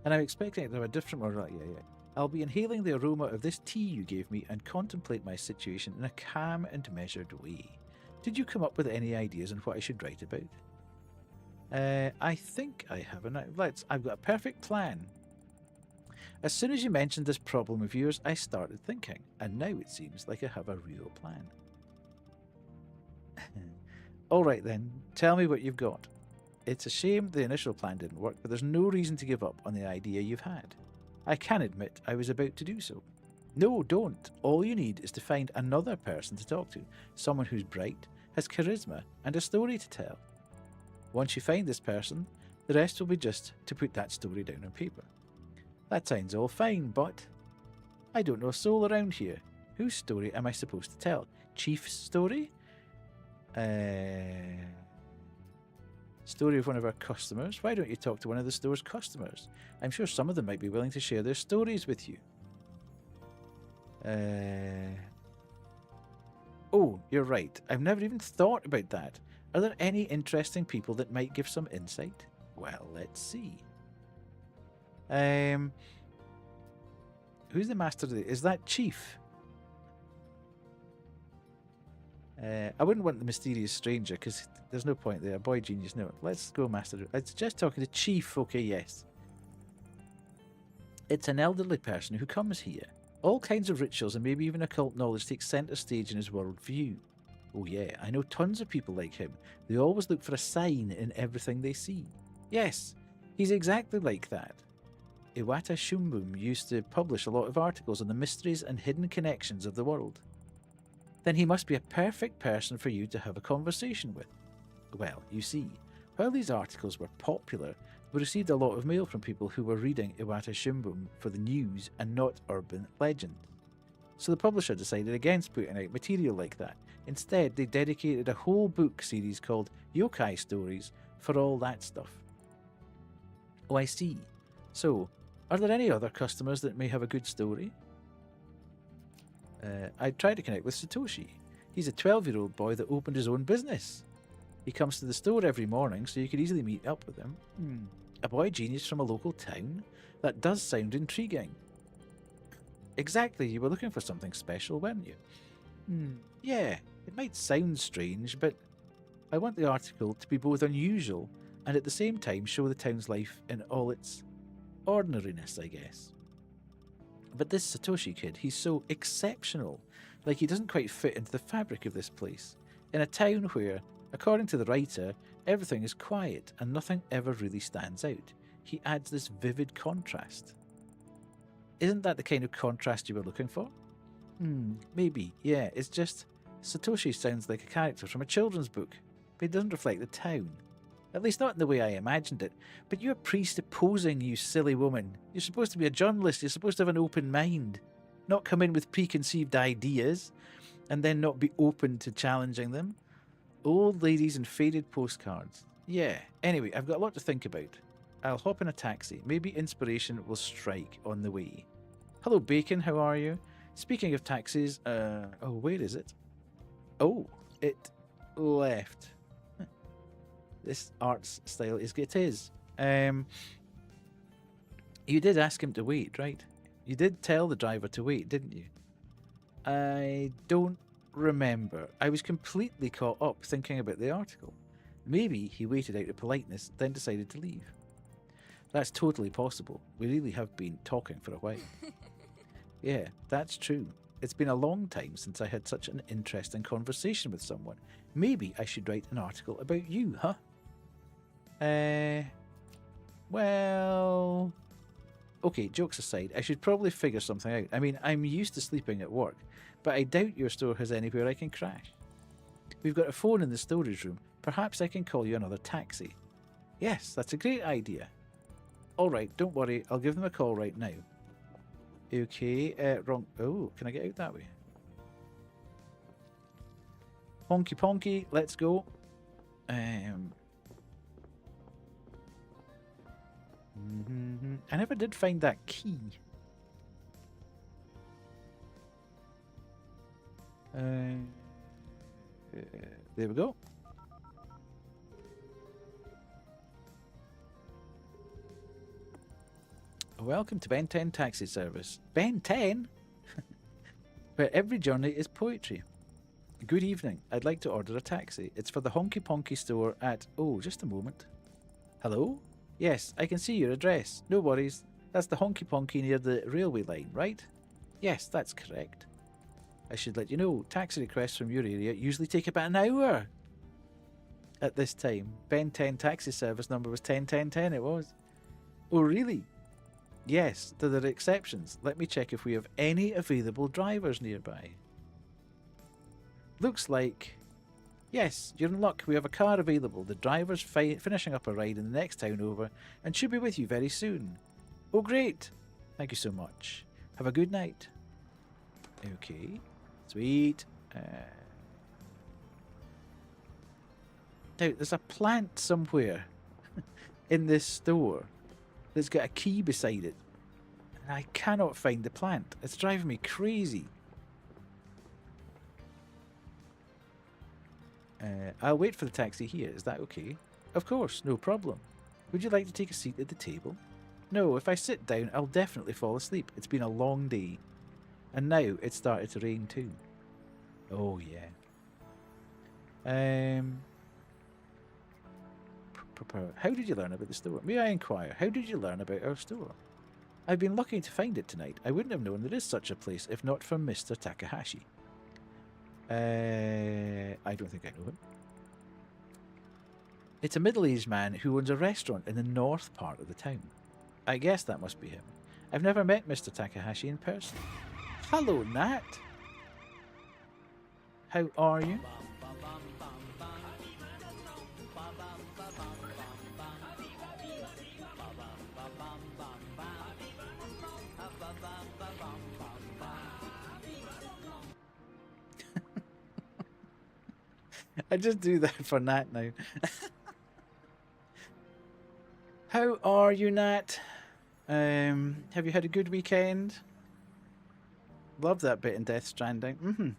I'm expecting it to have a different, more relaxed. Yeah. I'll be inhaling the aroma of this tea you gave me and contemplate my situation in a calm and measured way. Did you come up with any ideas on what I should write about? I think I have an outlet. I've got a perfect plan. As soon as you mentioned this problem of yours, I started thinking, and now it seems like I have a real plan. Alright then, tell me what you've got. It's a shame the initial plan didn't work, but there's no reason to give up on the idea you've had. I can admit I was about to do so. No, don't. All you need is to find another person to talk to, someone who's bright, has charisma, and a story to tell. Once you find this person, the rest will be just to put that story down on paper. That sounds all fine, but I don't know a soul around here. Whose story am I supposed to tell? Chief's story? Story of one of our customers. Why don't you talk to one of the store's customers? I'm sure some of them might be willing to share their stories with you. Oh, you're right. I've never even thought about that. Are there any interesting people that might give some insight? Well, let's see. Who's the master of the... Is that Chief? I wouldn't want the mysterious stranger because there's no point there. Boy genius, no. Let's go master. I'd suggest talking to Chief. Okay, yes. It's an elderly person who comes here. All kinds of rituals and maybe even occult knowledge take centre stage in his worldview. Oh yeah, I know tons of people like him. They always look for a sign in everything they see. Yes, he's exactly like that. Iwata Shumbum used to publish a lot of articles on the mysteries and hidden connections of the world. Then he must be a perfect person for you to have a conversation with. Well, you see, while these articles were popular, we received a lot of mail from people who were reading Iwata Shimbun for the news and not urban legend. So the publisher decided against putting out material like that. Instead, they dedicated a whole book series called Yokai Stories for all that stuff. Oh, I see. So, are there any other customers that may have a good story? I tried to connect with Satoshi. He's a 12-year-old boy that opened his own business. He comes to the store every morning, so you could easily meet up with him. A boy genius from a local town? That does sound intriguing. Exactly, you were looking for something special, weren't you? Yeah, it might sound strange, but I want the article to be both unusual and at the same time show the town's life in all its ordinariness, I guess. But this Satoshi kid, he's so exceptional. Like he doesn't quite fit into the fabric of this place. In a town where, according to the writer, everything is quiet and nothing ever really stands out. He adds this vivid contrast. Isn't that the kind of contrast you were looking for? Maybe, yeah. It's just Satoshi sounds like a character from a children's book, but he doesn't reflect the town. At least not in the way I imagined it. But you're presupposing, you silly woman. You're supposed to be a journalist. You're supposed to have an open mind. Not come in with preconceived ideas and then not be open to challenging them. Old ladies and faded postcards. Yeah, anyway, I've got a lot to think about. I'll hop in a taxi. Maybe inspiration will strike on the way. Hello, Bacon. How are you? Speaking of taxis, oh, where is it? Oh, it left. This art's style is it is. You did ask him to wait, right? You did tell the driver to wait, didn't you? I don't remember. I was completely caught up thinking about the article. Maybe he waited out of politeness, then decided to leave. That's totally possible. We really have been talking for a while. Yeah, that's true. It's been a long time since I had such an interesting conversation with someone. Maybe I should write an article about you, huh? Well... Okay, jokes aside, I should probably figure something out. I mean, I'm used to sleeping at work, but I doubt your store has anywhere I can crash. We've got a phone in the storage room. Perhaps I can call you another taxi. Yes, that's a great idea. Alright, don't worry, I'll give them a call right now. Okay, wrong... Oh, can I get out that way? Honky ponky, let's go. I never did find that key. There we go. Welcome to Ben 10 Taxi Service. Ben 10? Where every journey is poetry. Good evening. I'd like to order a taxi. It's for the Honky Ponky store at... Oh, just a moment. Hello? Yes, I can see your address. No worries. That's the Honky Ponky near the railway line, right? Yes, that's correct. I should let you know, taxi requests from your area usually take about an hour. At this time, Ben 10 taxi service number was 101010, it was. Oh, really? Yes, there are exceptions. Let me check if we have any available drivers nearby. Looks like... Yes, you're in luck. We have a car available. The driver's finishing up a ride in the next town over and should be with you very soon. Oh, great. Thank you so much. Have a good night. Okay. Sweet. Now, there's a plant somewhere in this store that's got a key beside it. And I cannot find the plant. It's driving me crazy. I'll wait for the taxi here. Is that okay? Of course, no problem. Would you like to take a seat at the table? No, if I sit down, I'll definitely fall asleep. It's been a long day. And now it's started to rain too. Oh, yeah. How did you learn about the store? May I inquire, how did you learn about our store? I've been lucky to find it tonight. I wouldn't have known there is such a place if not for Mr. Takahashi. I don't think I know him. It's a middle-aged man who owns a restaurant in the north part of the town. I guess that must be him. I've never met Mr. Takahashi in person. Hello, Nat. How are you? I just do that for Nat now. How are you, Nat? Have you had a good weekend? Love that bit in Death Stranding.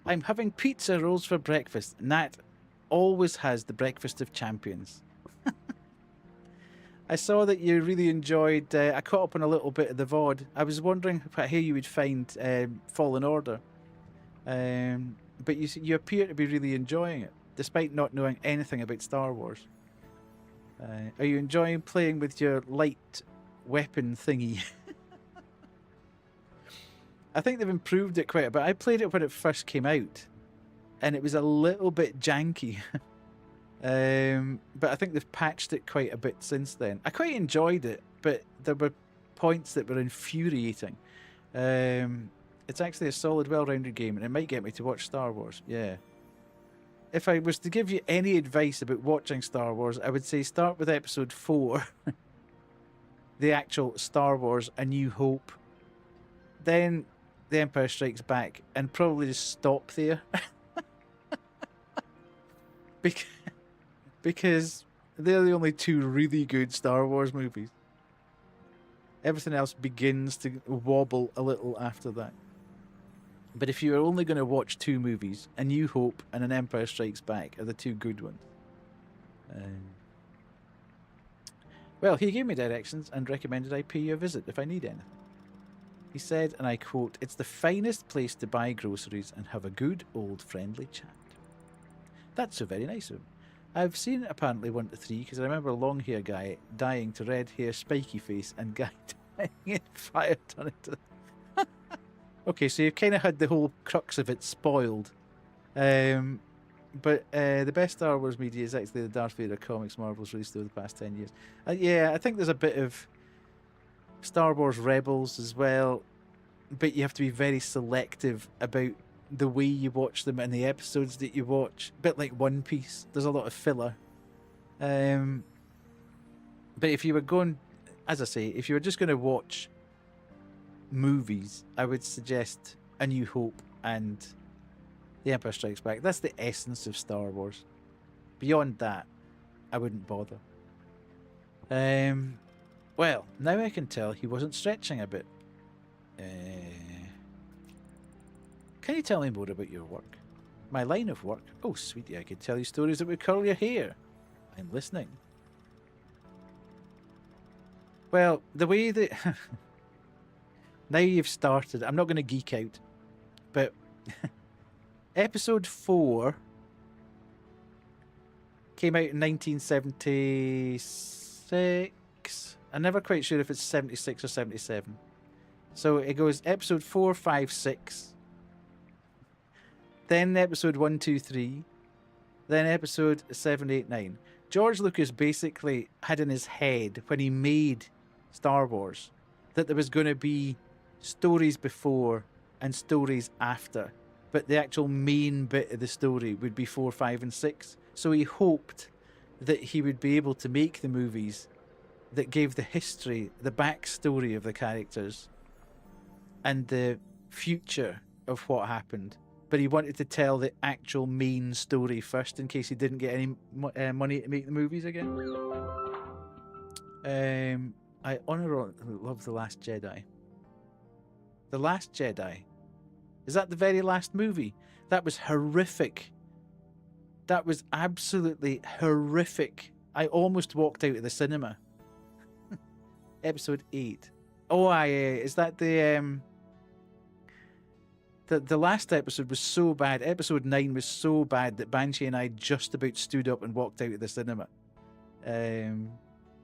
I'm having pizza rolls for breakfast. Nat always has the breakfast of champions. I saw that you really enjoyed... I caught up on a little bit of the VOD. I was wondering how you would find Fallen Order. But you appear to be really enjoying it, despite not knowing anything about Star Wars. Are you enjoying playing with your light weapon thingy? I think they've improved it quite a bit. I played it when it first came out, and it was a little bit janky. But I think they've patched it quite a bit since then. I quite enjoyed it, but there were points that were infuriating. It's actually a solid, well-rounded game, and it might get me to watch Star Wars. Yeah. If I was to give you any advice about watching Star Wars, I would say start with Episode 4. The actual Star Wars A New Hope. Then The Empire Strikes Back, and probably just stop there. Because they're the only two really good Star Wars movies. Everything else begins to wobble a little after that. But if you're only going to watch two movies, A New Hope and An Empire Strikes Back are the two good ones. Well, he gave me directions and recommended I pay you a visit if I need anything. He said, and I quote, "It's the finest place to buy groceries and have a good old friendly chat." That's so very nice of him. I've seen apparently 1 to 3 because I remember a long hair guy dying to red hair, spiky face, and guy dying in fire turning to... Okay, so you've kind of had the whole crux of it spoiled. But the best Star Wars media is actually the Darth Vader comics Marvel's released over the past 10 years. Yeah, I think there's a bit of Star Wars Rebels as well, but you have to be very selective about the way you watch them and the episodes that you watch. A bit like One Piece, there's a lot of filler. But if you were going, as I say, if you were just going to watch movies, I would suggest A New Hope and The Empire Strikes Back. That's the essence of Star Wars. Beyond that, I wouldn't bother. Well, now I can tell he wasn't stretching a bit. Can you tell me more about your work? My line of work? Oh, sweetie, I could tell you stories that would curl your hair. I'm listening. Well, the way that... Now you've started, I'm not going to geek out, but Episode 4 came out in 1976. I'm never quite sure if it's 76 or 77. So it goes Episode 4, 5, 6. Then Episode 1, 2, 3. Then Episode 7, 8, 9. George Lucas basically had in his head, when he made Star Wars, that there was going to be stories before and stories after, but the actual main bit of the story would be 4, 5, and 6. So he hoped that he would be able to make the movies that gave the history, the backstory of the characters, and the future of what happened. But he wanted to tell the actual main story first, in case he didn't get any money to make the movies again. I unironically love The Last Jedi. The Last Jedi. Is that the very last movie? That was horrific. That was absolutely horrific. I almost walked out of the cinema. Episode 8. Oh, is that the last episode was so bad. Episode 9 was so bad that Banshee and I just about stood up and walked out of the cinema.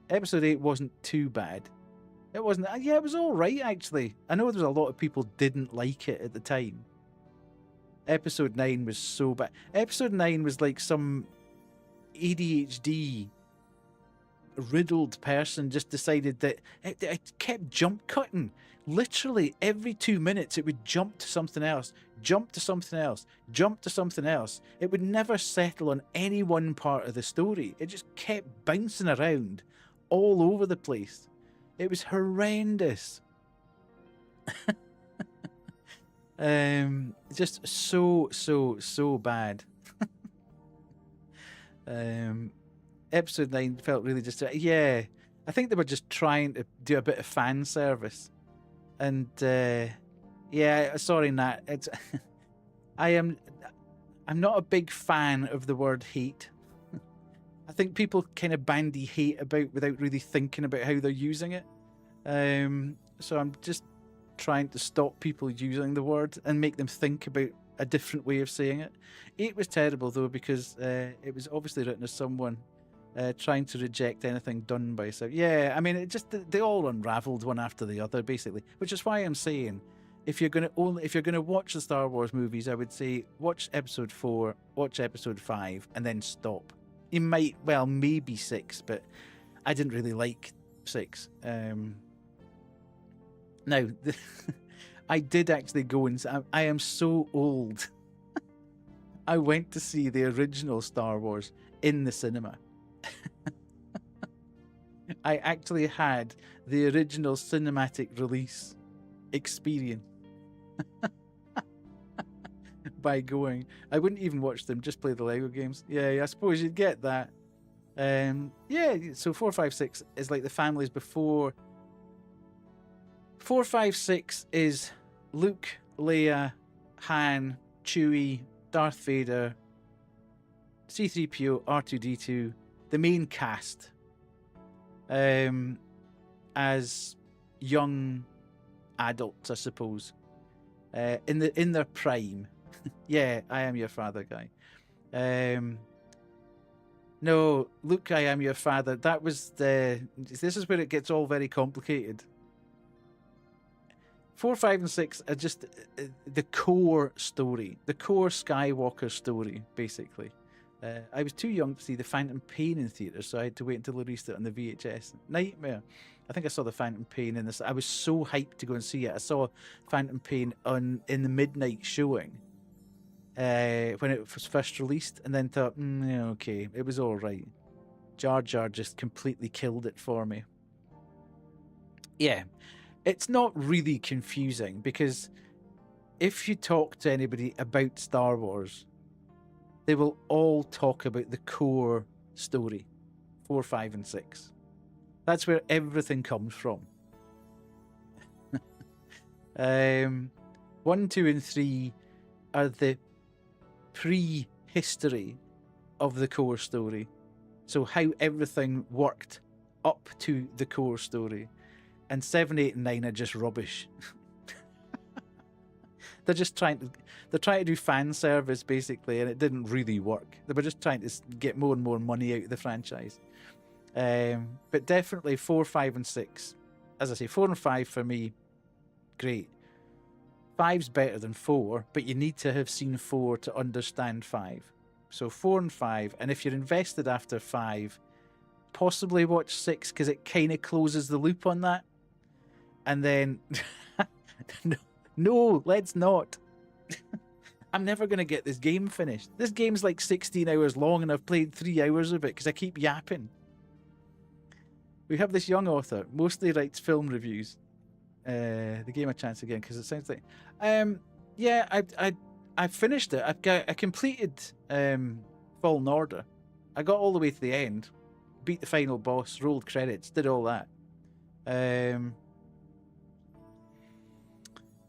Episode 8 wasn't too bad. It wasn't. Yeah, it was all right, actually. I know there's a lot of people didn't like it at the time. Episode 9 was so bad. Episode 9 was like some ADHD riddled person just decided that it kept jump cutting. Literally every 2 minutes it would jump to something else, jump to something else, jump to something else. It would never settle on any one part of the story. It just kept bouncing around all over the place. It was horrendous. Just so bad. Episode 9 felt really just, yeah, I think they were just trying to do a bit of fan service. And yeah, sorry Nat, it's I'm not a big fan of the word hate. I think people kind of bandy hate about without really thinking about how they're using it. So I'm just trying to stop people using the word and make them think about a different way of saying it. It was terrible though, because it was obviously written as someone trying to reject anything done by so. Yeah, I mean, it just, they all unraveled one after the other basically, which is why I'm saying if you're gonna watch the Star Wars movies, I would say watch episode 4, watch episode 5, and then stop. You might, well, maybe 6, but I didn't really like 6. Now, I did actually go and I am so old. I went to see the original Star Wars in the cinema. I actually had the original cinematic release experience by going. I wouldn't even watch them, just play the Lego games. Yeah, I suppose you'd get that. Yeah, so 4, 5, 6 is like the families before. 4, 5, 6 is Luke, Leia, Han, Chewie, Darth Vader, C-3PO, R2-D2, the main cast, as young adults, I suppose, in their prime. Yeah, I am your father, guy. No, Luke, I am your father. That was this is where it gets all very complicated. 4, 5, and 6 are just the core story, the core Skywalker story, basically. I was too young to see The Phantom Pain in theaters, so I had to wait until they released it on the VHS. Nightmare. I think I saw The Phantom Pain in this. I was so hyped to go and see it. I saw Phantom Pain in the midnight showing when it was first released, and then thought, yeah, okay, it was all right. Jar Jar just completely killed it for me. Yeah, it's not really confusing, because if you talk to anybody about Star Wars, they will all talk about the core story, 4, 5, and 6. That's where everything comes from. 1, 2, and 3 are the pre-history of the core story. So how everything worked up to the core story. And 7, 8, and 9 are just rubbish. They're trying to do fan service, basically, and it didn't really work. They were just trying to get more and more money out of the franchise. But definitely 4, 5, and 6. As I say, 4 and 5 for me, great. 5's better than 4, but you need to have seen 4 to understand 5. So 4 and 5, and if you're invested after 5, possibly watch 6, because it kind of closes the loop on that. And then... No, let's not. I'm never going to get this game finished. This game's like 16 hours long and I've played 3 hours of it because I keep yapping. We have this young author, mostly writes film reviews. The game a chance again, because it sounds like... yeah, I finished it. I completed Fallen Order. I got all the way to the end, beat the final boss, rolled credits, did all that.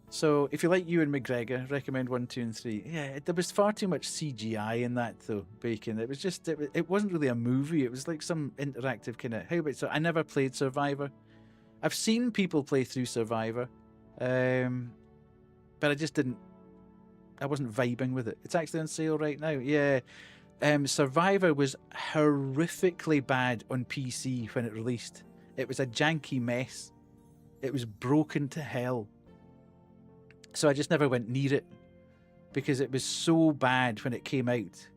So if you like Ewan McGregor, recommend 1, 2, and 3. Yeah, there was far too much CGI in that though, Bacon. It was just, it wasn't really a movie. It was like some interactive kind of... How about... So I never played Survivor. I've seen people play through Survivor, but I just didn't... I wasn't vibing with it. It's actually on sale right now. Yeah. Survivor was horrifically bad on PC when it released. It was a janky mess. It was broken to hell. So I just never went near it because it was so bad when it came out.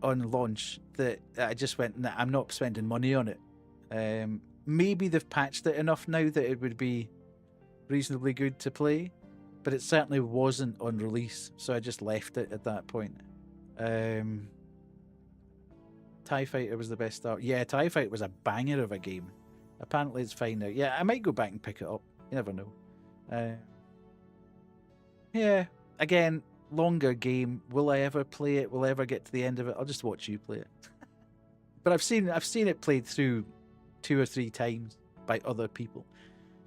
on launch that I just went, nah, I'm not spending money on it. Maybe they've patched it enough now that it would be reasonably good to play, but it certainly wasn't on release, so I just left it at that point. TIE Fighter was the best start. Yeah, TIE Fighter was a banger of a game. Apparently it's fine now. Yeah, I might go back and pick it up. You never know. Yeah, again, longer game. Will I ever play it? Will I ever get to the end of it? I'll just watch you play it. But I've seen it played through 2 or 3 times by other people.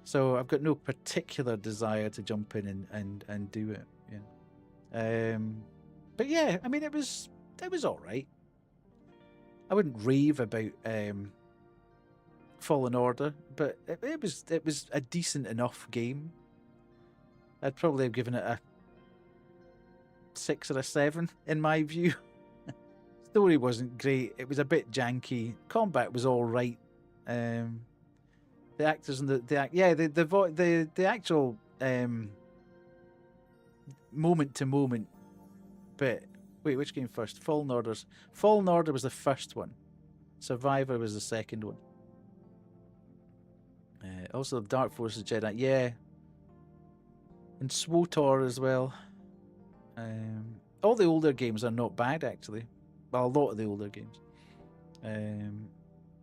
So I've got no particular desire to jump in and do it. Yeah. But yeah, I mean it was alright. I wouldn't rave about Fallen Order, but it was a decent enough game. I'd probably have given it a 6 or a 7 in my view. Story wasn't great. It was a bit janky. Combat was all right. The actors and the actual moment to moment bit. Wait, which came first? Fallen Order was the first one. Survivor was the second one. Also, Dark Forces Jedi. Yeah. And SWTOR as well. All the older games are not bad, actually. Well, a lot of the older games.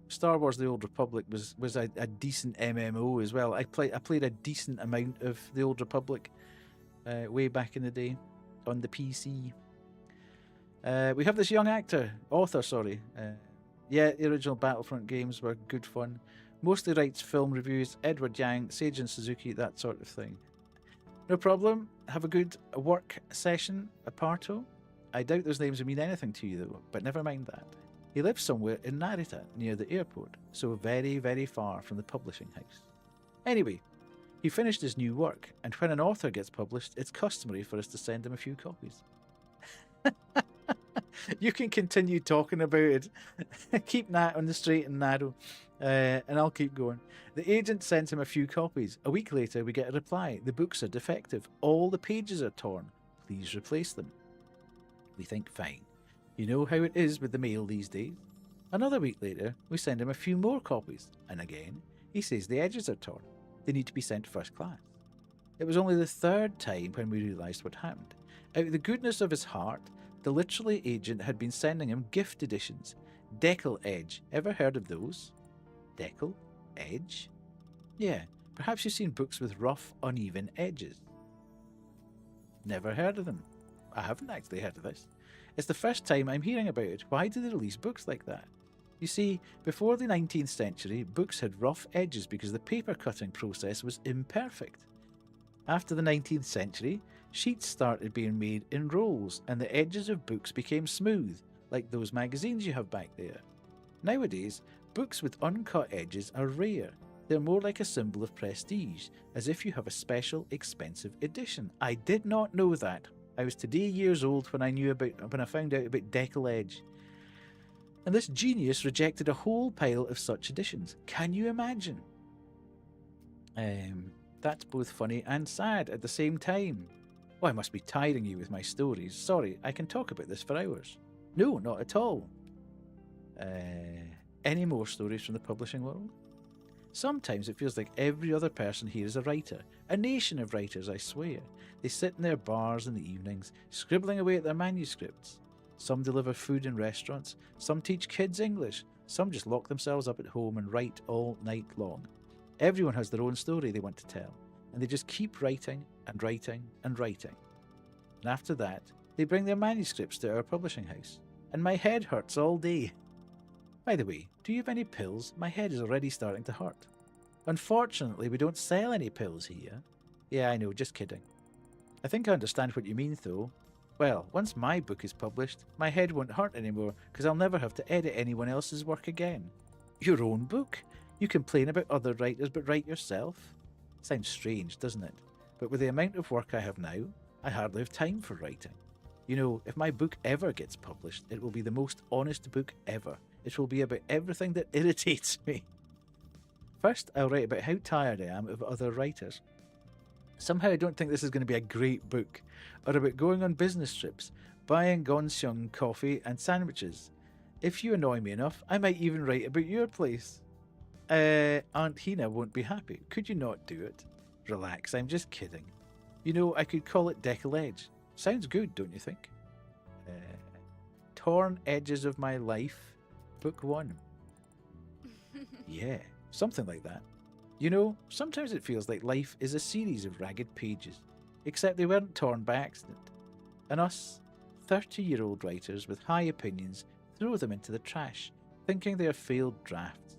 Star Wars: The Old Republic was a decent MMO as well. I played a decent amount of The Old Republic way back in the day on the PC. We have this young author. Yeah, the original Battlefront games were good fun. Mostly writes film reviews. Edward Yang, Seijun Suzuki, that sort of thing. No problem. Have a good work session, Aparto. I doubt those names will mean anything to you though, but never mind that. He lives somewhere in Narita, near the airport, so very, very far from the publishing house. Anyway, he finished his new work, and when an author gets published, it's customary for us to send him a few copies. You can continue talking about it. Keep that on the straight and narrow, and I'll keep going. The agent sent him a few copies. A week later, we get a reply. The books are defective. All the pages are torn. Please replace them. We think, fine. You know how it is with the mail these days. Another week later, we send him a few more copies, and again, he says the edges are torn. They need to be sent first class. It was only the 3rd time when we realised what happened. Out of the goodness of his heart, the literary agent had been sending him gift editions. Decal Edge. Ever heard of those? Decal Edge? Yeah, perhaps you've seen books with rough, uneven edges. Never heard of them. I haven't actually heard of this. It's the first time I'm hearing about it. Why do they release books like that? You see, before the 19th century, books had rough edges because the paper cutting process was imperfect. After the 19th century, sheets started being made in rolls and the edges of books became smooth, like those magazines you have back there. Nowadays, books with uncut edges are rare. They're more like a symbol of prestige, as if you have a special, expensive edition. I did not know that. I was today years old when I found out about Decal Edge. And this genius rejected a whole pile of such editions. Can you imagine? That's both funny and sad at the same time. Oh, I must be tiring you with my stories. Sorry, I can talk about this for hours. No, not at all. Any more stories from the publishing world? Sometimes it feels like every other person here is a writer. A nation of writers, I swear. They sit in their bars in the evenings, scribbling away at their manuscripts. Some deliver food in restaurants, some teach kids English, some just lock themselves up at home and write all night long. Everyone has their own story they want to tell, and they just keep writing and writing and writing. And after that, they bring their manuscripts to our publishing house, and my head hurts all day. By the way, do you have any pills? My head is already starting to hurt. Unfortunately, we don't sell any pills here. Yeah, I know, just kidding. I think I understand what you mean, though. Well, once my book is published, my head won't hurt anymore because I'll never have to edit anyone else's work again. Your own book? You complain about other writers but write yourself? Sounds strange, doesn't it? But with the amount of work I have now, I hardly have time for writing. You know, if my book ever gets published, it will be the most honest book ever. It will be about everything that irritates me. First, I'll write about how tired I am of other writers. Somehow I don't think this is going to be a great book, or about going on business trips, buying Gongxiong coffee and sandwiches. If you annoy me enough, I might even write about your place. Aunt Hina won't be happy. Could you not do it? Relax, I'm just kidding. You know, I could call it Decollage. Sounds good, don't you think? Torn Edges of My Life, Book 1. Yeah, something like that. You know, sometimes it feels like life is a series of ragged pages, except they weren't torn by accident. And us, 30-year-old writers with high opinions, throw them into the trash, thinking they are failed drafts.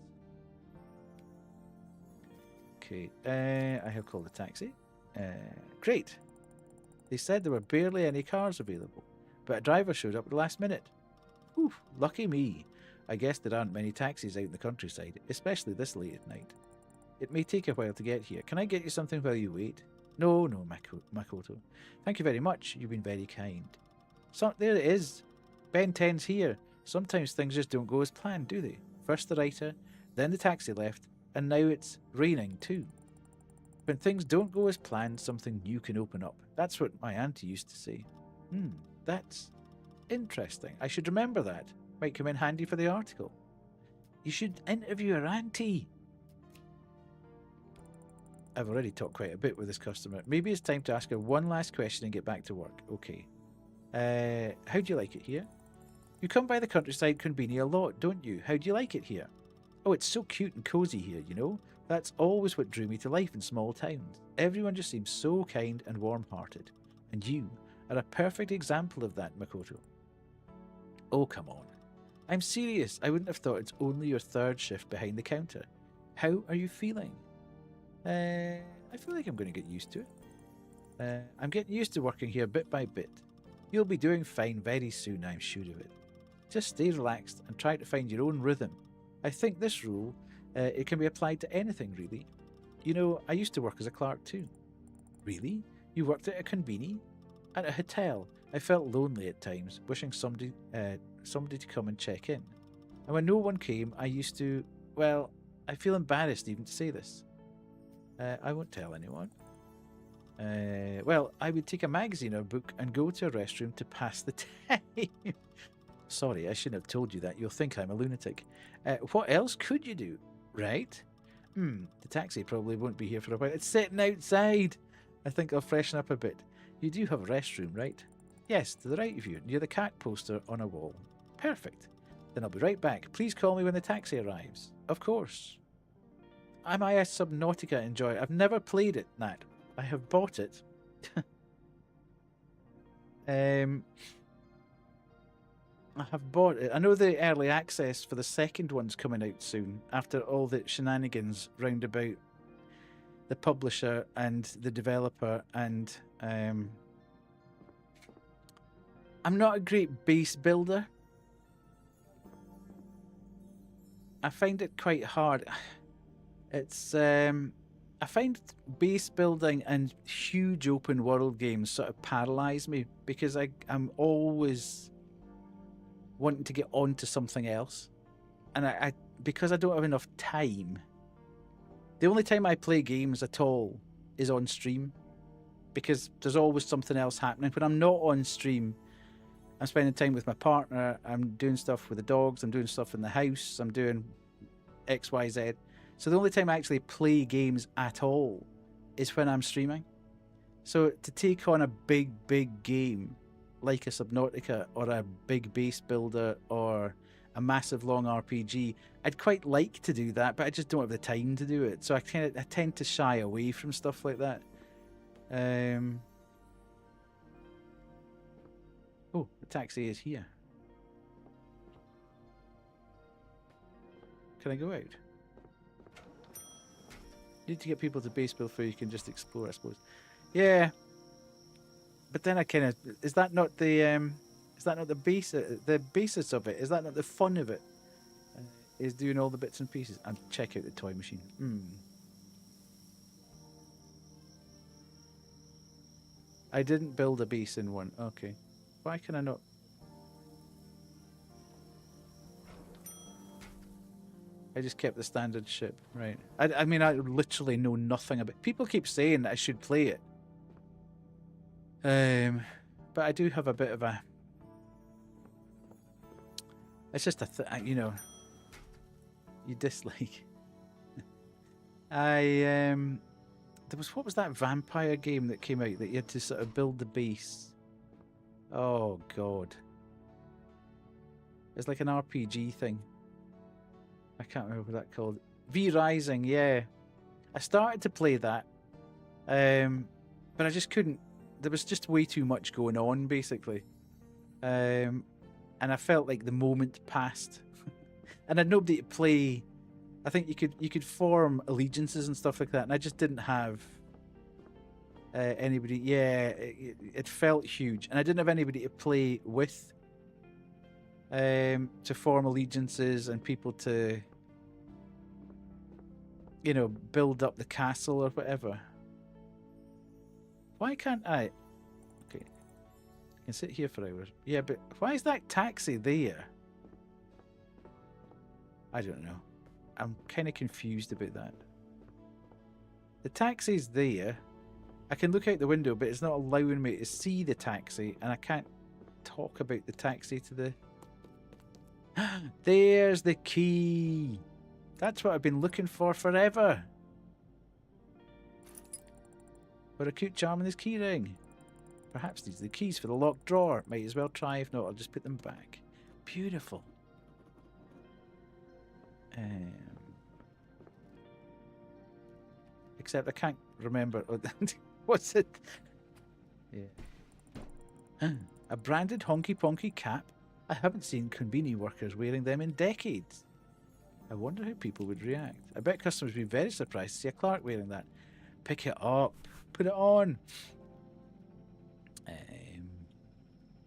Okay, I have called a taxi. Great. They said there were barely any cars available, but a driver showed up at the last minute. Whew, lucky me. I guess there aren't many taxis out in the countryside, especially this late at night. It may take a while to get here. Can I get you something while you wait? No, Makoto. Thank you very much. You've been very kind. So, there it is. Ben 10's here. Sometimes things just don't go as planned, do they? First the writer, then the taxi left, and now it's raining too. When things don't go as planned, something new can open up. That's what my auntie used to say. That's interesting. I should remember that. Might come in handy for the article. You should interview her auntie. I've already talked quite a bit with this customer. Maybe it's time to ask her one last question and get back to work. Okay. How do you like it here? You come by the countryside Konbini a lot, don't you? How do you like it here? Oh, it's so cute and cozy here, you know? That's always what drew me to life in small towns. Everyone just seems so kind and warm-hearted. And you are a perfect example of that, Makoto. Oh, come on. I'm serious. I wouldn't have thought it's only your third shift behind the counter. How are you feeling? I feel like I'm going to get used to it. I'm getting used to working here bit by bit. You'll be doing fine very soon, I'm sure of it. Just stay relaxed and try to find your own rhythm. I think this rule, it can be applied to anything, really. You know, I used to work as a clerk too. Really? You worked at a Konbini? At a hotel. I felt lonely at times, wishing somebody to come and check in. And when no one came, I used to... Well, I feel embarrassed even to say this. I won't tell anyone. Well, I would take a magazine or book and go to a restroom to pass the time. Sorry, I shouldn't have told you that. You'll think I'm a lunatic. What else could you do? Right? The taxi probably won't be here for a while. It's sitting outside. I think I'll freshen up a bit. You do have a restroom, right? Yes, to the right of you, near the cat poster on a wall. Perfect. Then I'll be right back. Please call me when the taxi arrives. Of course. Am I a Subnautica enjoyer? I've never played it, Nat. I have bought it. I have bought it. I know the early access for the second one's coming out soon, after all the shenanigans round about the publisher and the developer, and I'm not a great base builder. I find it quite hard. It's I find base building and huge open world games sort of paralyze me, because I'm always wanting to get on to something else, and I because I don't have enough time. The only time I play games at all is on stream, because there's always something else happening. When I'm not on stream, I'm spending time with my partner, I'm doing stuff with the dogs, I'm doing stuff in the house, I'm doing XYZ. So the only time I actually play games at all is when I'm streaming. So to take on a big game like a Subnautica or a big base builder or a massive long RPG, I'd quite like to do that, but I just don't have the time to do it. So I tend to shy away from stuff like that. Oh, the taxi is here. Can I go out? Need to get people to base build before you can just explore, I suppose. Yeah, but then I kind of, is that not the basis of it? Is that not the fun of it? Is doing all the bits and pieces and check out the toy machine. I didn't build a base in one. Okay, why can I not? I just kept the standard ship, right? I mean, I literally know nothing about it. People keep saying that I should play it. But I do have a bit of a It's just you know, you dislike. There was, what was that vampire game that came out that you had to sort of build the base? Oh god. It's like an RPG thing. I can't remember what that called. V Rising, yeah. I started to play that. But I just couldn't. There was just way too much going on, basically. And I felt like the moment passed. And I had nobody to play. I think you could form allegiances and stuff like that, and I just didn't have anybody. Yeah, it felt huge, and I didn't have anybody to play with, to form allegiances and people to, you know, build up the castle or whatever. Why can't I? Okay, I can sit here for hours. Yeah, but why is that taxi there? I don't know. I'm kind of confused about that. The taxi's there. I can look out the window, but it's not allowing me to see the taxi, and I can't talk about the taxi to the... There's the key. That's what I've been looking for forever. What a cute charm in this key ring. Perhaps these are the keys for the locked drawer. Might as well try. If not, I'll just put them back. Beautiful. Except I can't remember. What's it? Yeah. A branded honky ponky cap? I haven't seen inKONBINI workers wearing them in decades. I wonder how people would react. I bet customers would be very surprised to see a clerk wearing that. Pick it up. Put it on.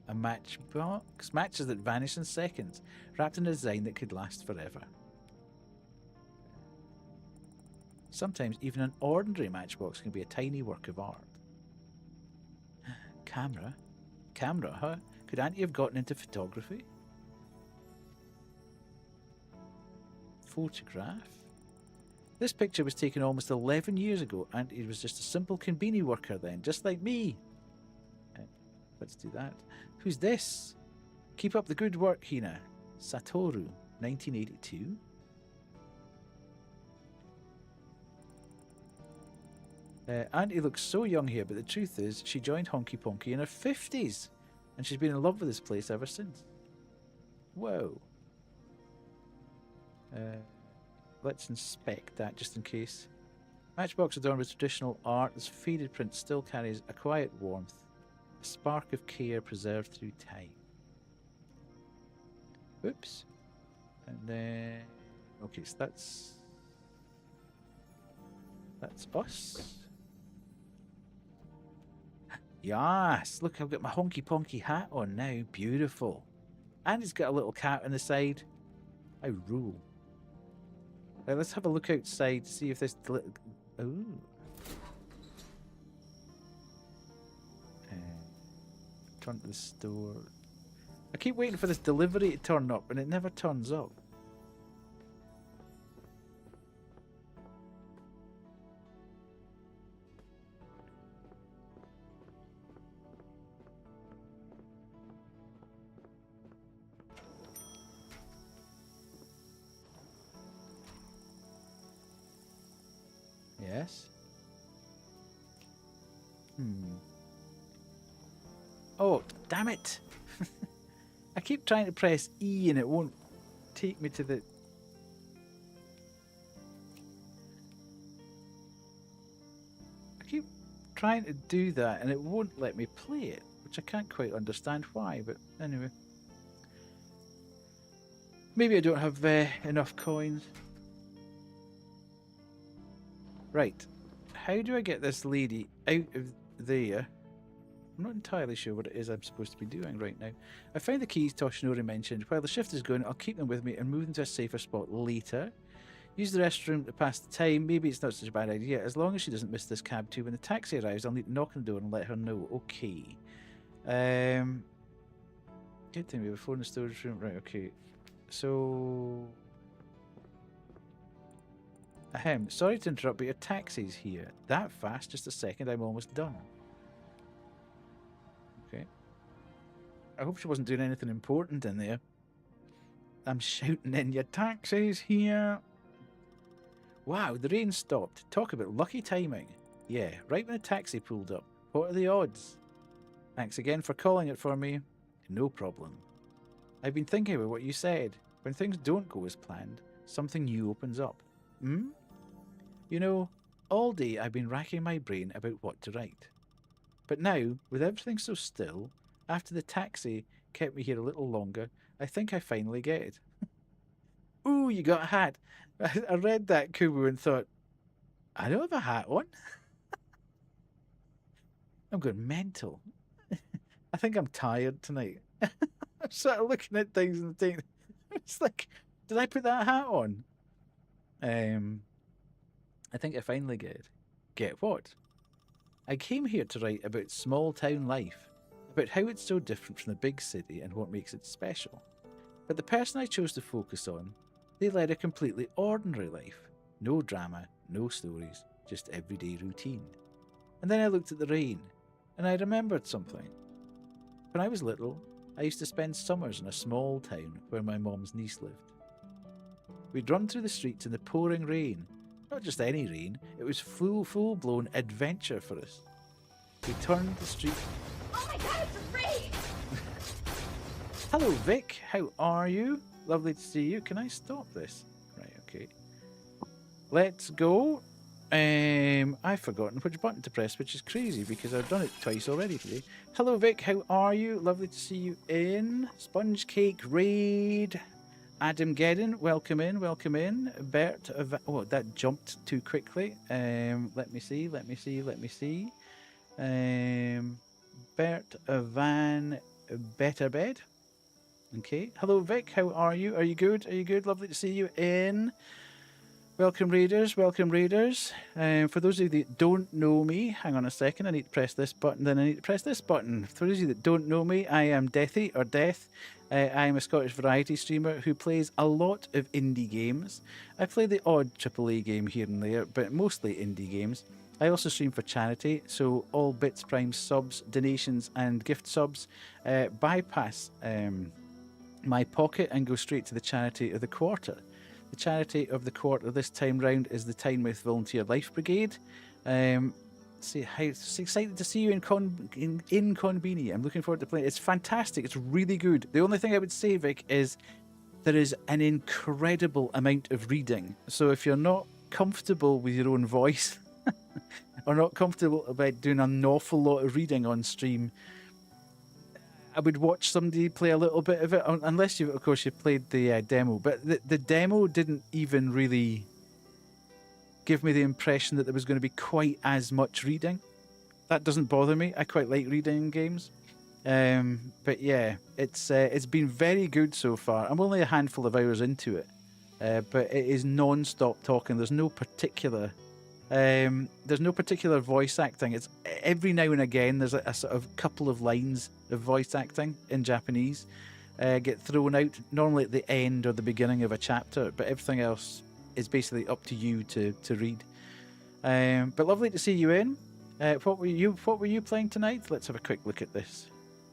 A matchbox. Matches that vanish in seconds. Wrapped in a design that could last forever. Sometimes even an ordinary matchbox can be a tiny work of art. Camera? Camera, huh? Could Auntie have gotten into photography? Photograph? This picture was taken almost 11 years ago. Auntie was just a simple inKONBINI worker then, just like me. Let's do that. Who's this? Keep up the good work, Hina. Satoru, 1982. Auntie looks so young here, but the truth is she joined Honky Ponky in her 50s, and she's been in love with this place ever since. Whoa. Let's inspect that just in case. Matchbox adorned with traditional art, this faded print still carries a quiet warmth, a spark of care preserved through time. Oops. And then... okay, so that's us. Yes, look, I've got my honky ponky hat on now. Beautiful. And it's got a little cat on the side. I rule. Right, let's have a look outside to see if this... ooh. Turn to the store. I keep waiting for this delivery to turn up, and it never turns up. Yes. Oh, damn it! I keep trying to press E and it won't take me to the... I keep trying to do that and it won't let me play it, which I can't quite understand why, but anyway. Maybe I don't have enough coins. Right, how do I get this lady out of there? I'm not entirely sure what it is I'm supposed to be doing right now. I found the keys Toshinori mentioned. While the shift is going, I'll keep them with me and move them to a safer spot later. Use the restroom to pass the time. Maybe it's not such a bad idea. As long as she doesn't miss this cab too. When the taxi arrives, I'll need to knock on the door and let her know. Okay. Good thing we have a phone in the storage room. Right, okay. So... ahem. Sorry to interrupt, but your taxi's here. That fast? Just a second, I'm almost done. Okay. I hope she wasn't doing anything important in there. I'm shouting in. Your taxi's here. Wow, the rain stopped. Talk about lucky timing. Yeah, right when the taxi pulled up. What are the odds? Thanks again for calling it for me. No problem. I've been thinking about what you said. When things don't go as planned, something new opens up. Hmm? You know, all day I've been racking my brain about what to write. But now, with everything so still, after the taxi kept me here a little longer, I think I finally get it. Ooh, you got a hat. I read that, Kubu, and thought, I don't have a hat on. I'm going mental. I think I'm tired tonight. I'm sort of looking at things and thinking, it's like, did I put that hat on? I think I finally get it. Get what? I came here to write about small town life, about how it's so different from the big city and what makes it special. But the person I chose to focus on, they led a completely ordinary life. No drama, no stories, just everyday routine. And then I looked at the rain, and I remembered something. When I was little, I used to spend summers in a small town where my mom's niece lived. We'd run through the streets in the pouring rain. Not just any rain, it was full-blown adventure for us. We turned the street... Oh my god, it's a rain! Hello, Vic. How are you? Lovely to see you. Can I stop this? Right, okay. Let's go. I've forgotten which button to press, which is crazy because I've done it twice already today. Hello, Vic. How are you? Lovely to see you in. Sponge Cake Raid. Adam Geddon, welcome in, welcome in. Bert, oh, that jumped too quickly. Let me see. Bert Van Betterbed. Okay. Hello, Vic. How are you? Are you good? Are you good? Lovely to see you in. Welcome, Raiders. Welcome, Raiders. For those of you that don't know me, hang on a second. I need to press this button, then I need to press this button. For those of you that don't know me, I am Deathy, or Death. I am a Scottish variety streamer who plays a lot of indie games. I play the odd AAA game here and there, but mostly indie games. I also stream for charity, so all bits, primes, subs, donations, and gift subs bypass my pocket and go straight to the charity of the quarter. The charity of the quarter this time round is the Tynemouth Volunteer Life Brigade. It's excited to see you in inKONBINI. I'm looking forward to playing. It's fantastic. It's really good. The only thing I would say, Vic, is there is an incredible amount of reading. So if you're not comfortable with your own voice or not comfortable about doing an awful lot of reading on stream, I would watch somebody play a little bit of it, unless you, of course, you played the demo. But the demo didn't even really give me the impression that there was going to be quite as much reading. That doesn't bother me. I quite like reading in games. But yeah, it's been very good so far. I'm only a handful of hours into it, but it is non-stop talking. There's no particular voice acting. It's every now and again there's a sort of couple of lines of voice acting in Japanese get thrown out, normally at the end or the beginning of a chapter, but everything else is basically up to you to read. But lovely to see you in. What were you playing tonight? Let's have a quick look at this.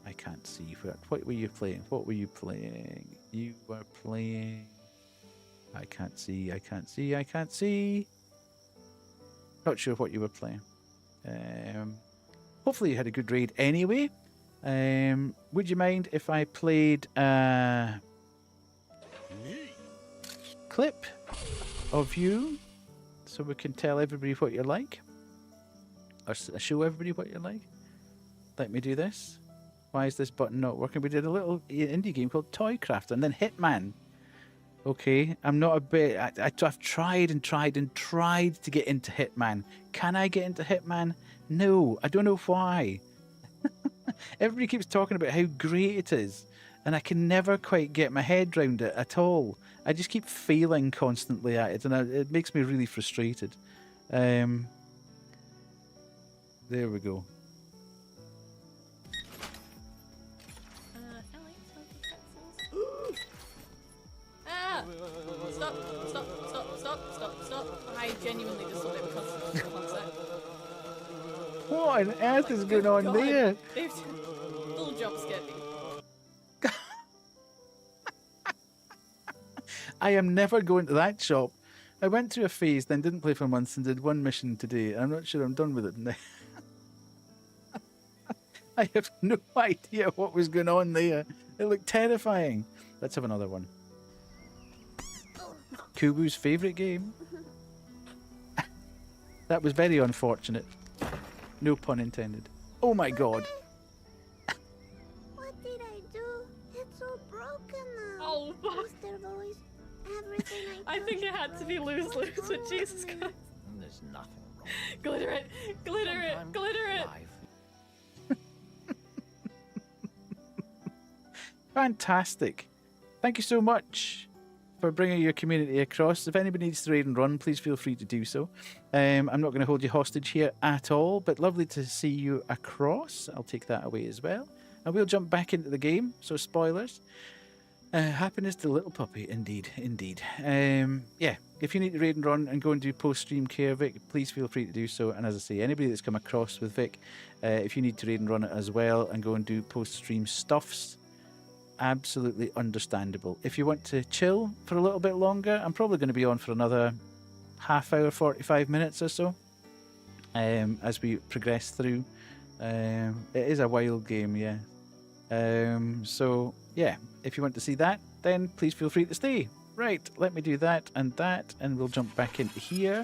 I can't see. What were you playing? What were you playing? You were playing... I can't see. Not sure what you were playing. Hopefully you had a good raid anyway. Would you mind if I played a clip of you so we can tell everybody what you're like? Or show everybody what you're like? Let me do this. Why is this button not working? We did a little indie game called Toycraft and then Hitman. Okay, I'm not a bit... I've tried to get into Hitman. Can I get into Hitman? No, I don't know why. Everybody keeps talking about how great it is, and I can never quite get my head around it at all. I just keep failing constantly at it, and it makes me really frustrated. There we go. Stop. I genuinely just thought it was one sec. What on earth is going on God. there? Little jump scared me. I am never going to that shop. I went through a phase, then didn't play for months and did one mission today. I'm not sure I'm done with it now. I have no idea what was going on there. It looked terrifying. Let's have another one. Kubu's favourite game? That was very unfortunate. No pun intended. Oh my god. What did I do? It's so broken now. Oh, fuck. Mr. Voice, everything I think it had to be lose-lose, but Jesus Christ. There's nothing wrong. Glitter it, glitter it, glitter it. Life. Fantastic. Thank you so much for bringing your community across. If anybody needs to raid and run, please feel free to do so. I'm not going to hold you hostage here at all, but lovely to see you across. I'll take that away as well. And we'll jump back into the game, so spoilers. Happiness to the little puppy, indeed, indeed. Yeah, if you need to raid and run and go and do post-stream care, Vic, please feel free to do so. And as I say, anybody that's come across with Vic, if you need to raid and run it as well and go and do post-stream stuffs, absolutely understandable. If you want to chill for a little bit longer, I'm probably going to be on for another half hour, 45 minutes or so, as we progress through. It is a wild game, yeah. So, yeah, if you want to see that, then please feel free to stay. Right, let me do that, and we'll jump back into here,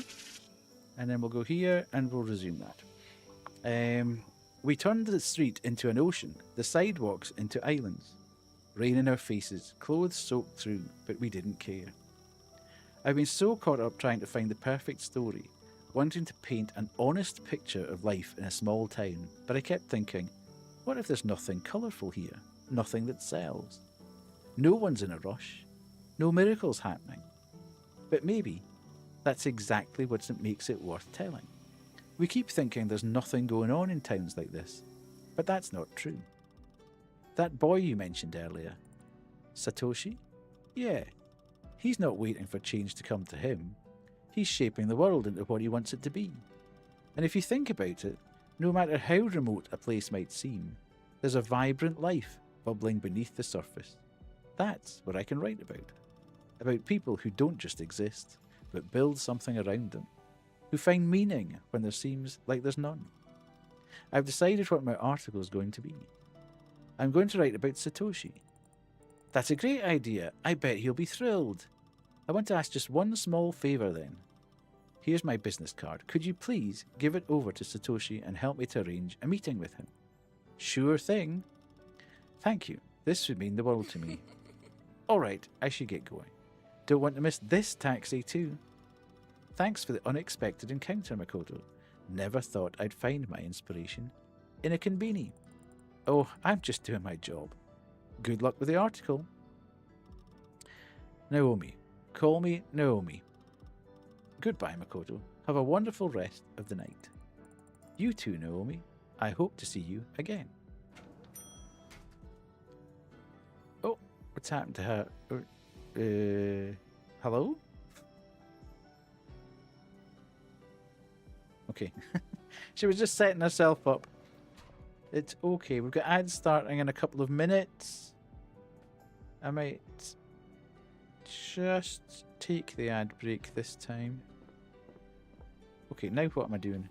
and then we'll go here, and we'll resume that. We turned the street into an ocean, the sidewalks into islands. Rain in our faces, clothes soaked through, but we didn't care. I've been so caught up trying to find the perfect story, wanting to paint an honest picture of life in a small town, but I kept thinking, what if there's nothing colourful here? Nothing that sells? No one's in a rush. No miracles happening. But maybe that's exactly what makes it worth telling. We keep thinking there's nothing going on in towns like this, but that's not true. That boy you mentioned earlier, Satoshi? Yeah, he's not waiting for change to come to him. He's shaping the world into what he wants it to be. And if you think about it, no matter how remote a place might seem, there's a vibrant life bubbling beneath the surface. That's what I can write about. About people who don't just exist, but build something around them. Who find meaning when there seems like there's none. I've decided what my article is going to be. I'm going to write about Satoshi. That's a great idea. I bet he'll be thrilled. I want to ask just one small favour then. Here's my business card. Could you please give it over to Satoshi and help me to arrange a meeting with him? Sure thing. Thank you. This would mean the world to me. All right, I should get going. Don't want to miss this taxi too. Thanks for the unexpected encounter, Makoto. Never thought I'd find my inspiration in a inKONBINI. Oh, I'm just doing my job. Good luck with the article. Naomi. Call me Naomi. Goodbye, Makoto. Have a wonderful rest of the night. You too, Naomi. I hope to see you again. Oh, what's happened to her? Hello? Okay. She was just setting herself up. It's okay. We've got ads starting in a couple of minutes. I might just take the ad break this time. Okay, now what am I doing?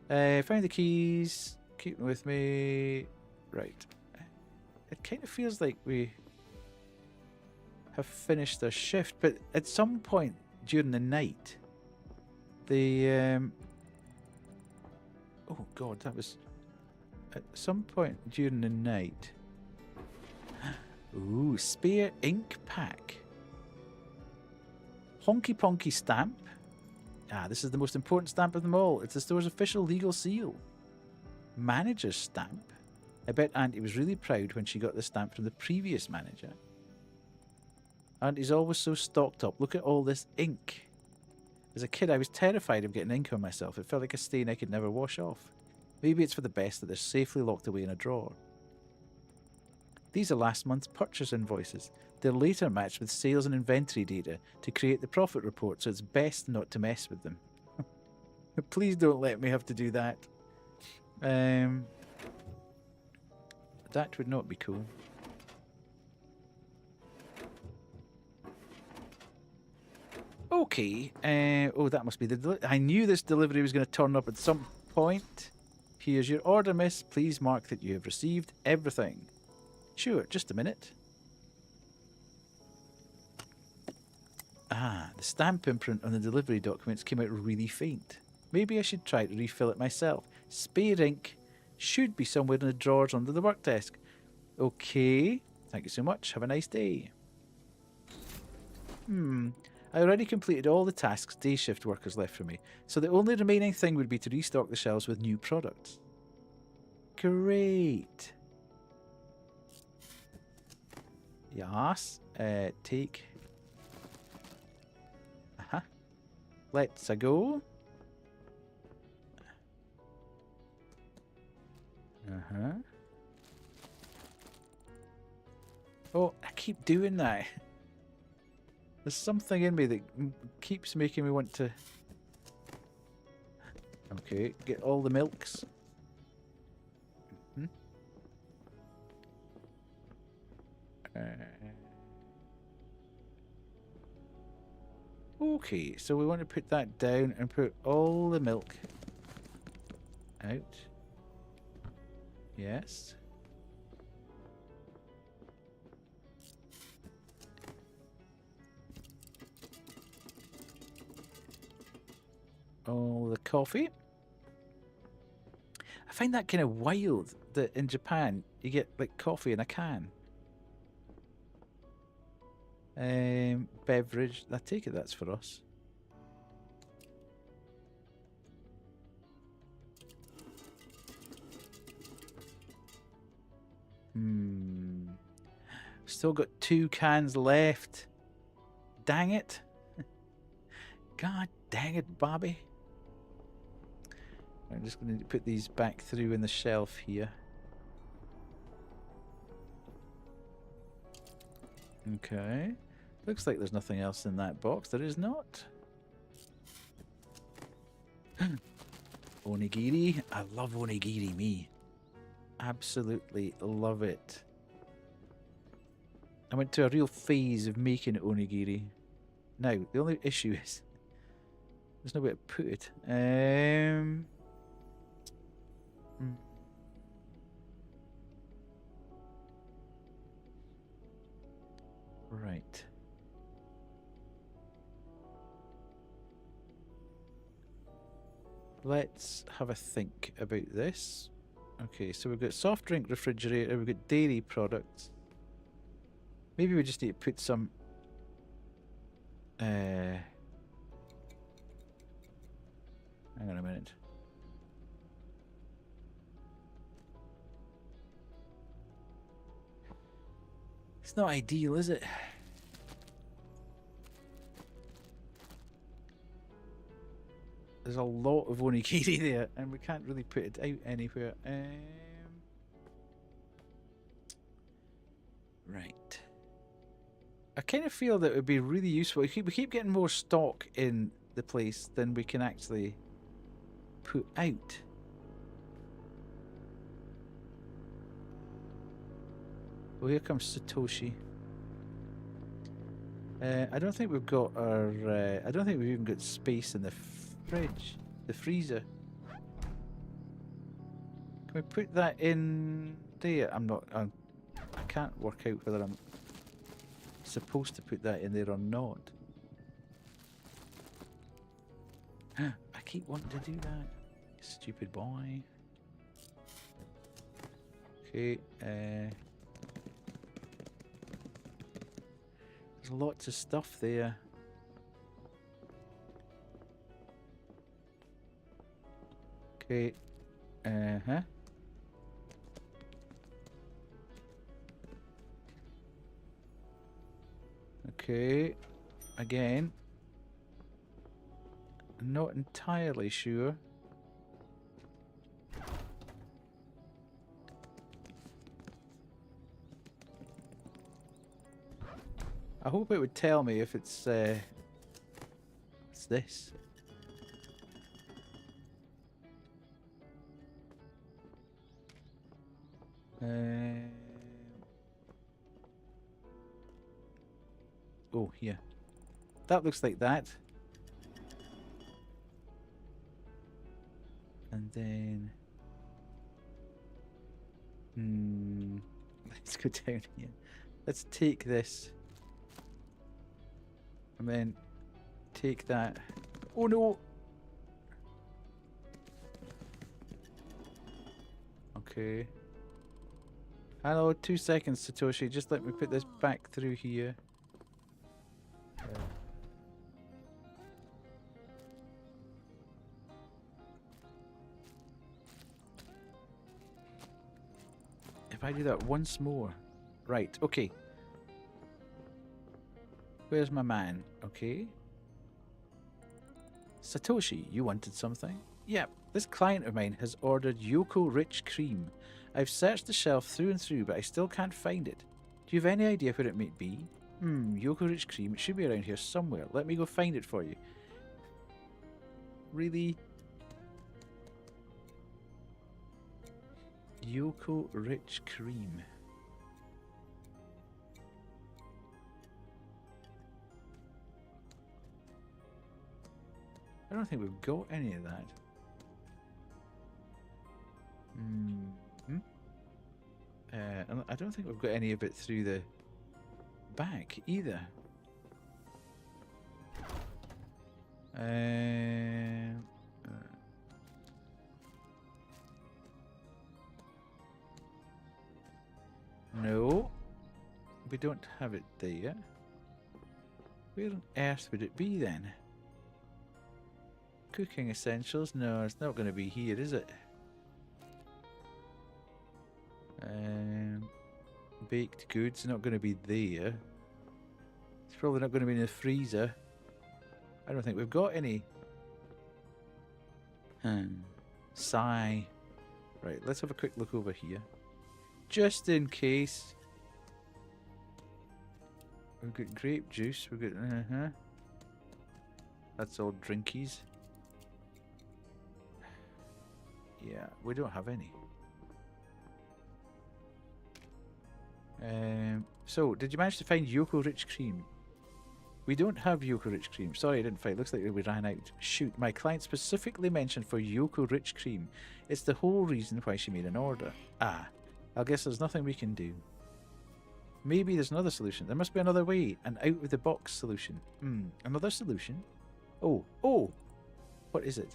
Find the keys. Keep them with me. Right. It kind of feels like we have finished our shift, but at some point during the night, the oh god, that was at some point during the night. Ooh, spare ink pack. Honky Ponky stamp. Ah, this is the most important stamp of them all. It's the store's official legal seal. Manager's stamp. I bet Auntie was really proud when she got the stamp from the previous manager. Auntie's always so stocked up. Look at all this ink. As a kid, I was terrified of getting ink on myself. It felt like a stain I could never wash off. Maybe it's for the best that they're safely locked away in a drawer. These are last month's purchase invoices. They're later matched with sales and inventory data to create the profit report, so it's best not to mess with them. Please don't let me have to do that. That would not be cool. Okay. Oh, that must be the. I knew this delivery was going to turn up at some point. Here's your order, miss. Please mark that you have received everything. Sure, just a minute. Ah, the stamp imprint on the delivery documents came out really faint. Maybe I should try to refill it myself. Spare ink should be somewhere in the drawers under the work desk. Okay, thank you so much. Have a nice day. I already completed all the tasks day shift workers left for me, so the only remaining thing would be to restock the shelves with new products. Great. Yes, take. Let's go. Oh, I keep doing that. There's something in me that keeps making me want to... Okay, get all the milks. Okay, so we want to put that down and put all the milk out. Yes. All the coffee. I find that kind of wild that in Japan you get like coffee in a can. Beverage. I take it that's for us. Still got 2 cans left. Dang it. God dang it, Bobby. I'm just going to put these back through in the shelf here. Okay. Looks like there's nothing else in that box. There is not. Onigiri. I love onigiri, me. Absolutely love it. I went to a real phase of making onigiri. Now, the only issue is there's no way to put it. Right. Let's have a think about this. Okay, so we've got soft drink refrigerator, we've got dairy products. Maybe we just need to put some hang on a minute. It's not ideal, is it? There's a lot of onigiri there, and we can't really put it out anywhere. Right. I kind of feel that it would be really useful. We keep getting more stock in the place than we can actually put out. Oh, here comes Satoshi. I don't think we've got our... I don't think we've even got space in the fridge. The freezer. Can we put that in there? I can't work out whether I'm supposed to put that in there or not. I keep wanting to do that. Stupid boy. Okay, there's lots of stuff there. Okay, Okay, again, not entirely sure. I hope it would tell me if it's this. Oh, here. That looks like that. And then... let's go down here. Let's take this. And then take that. Oh no! Okay. Hello, 2 seconds, Satoshi. Just let me put this back through here. If I do that once more. Right, okay. Where's my man? Okay. Satoshi, you wanted something? Yep, this client of mine has ordered Yoko Rich Cream. I've searched the shelf through and through, but I still can't find it. Do you have any idea where it might be? Yoko Rich Cream. It should be around here somewhere. Let me go find it for you. Really? Yoko Rich Cream. I don't think we've got any of that. I don't think we've got any of it through the back either. No, we don't have it there. Where on earth would it be then? Cooking essentials? No, it's not going to be here, is it? Baked goods, not going to be there. It's probably not going to be in the freezer. I don't think we've got any. Sigh. Right, let's have a quick look over here. Just in case. We've got grape juice. We've got... That's all drinkies. Yeah, we don't have any. So, did you manage to find Yoko Rich Cream? We don't have Yoko Rich Cream. Sorry, I didn't find. Looks like we ran out. Shoot, my client specifically mentioned for Yoko Rich Cream. It's the whole reason why she made an order. Ah, I guess there's nothing we can do. Maybe there's another solution. There must be another way. An out-of-the-box solution. Another solution? Oh, what is it?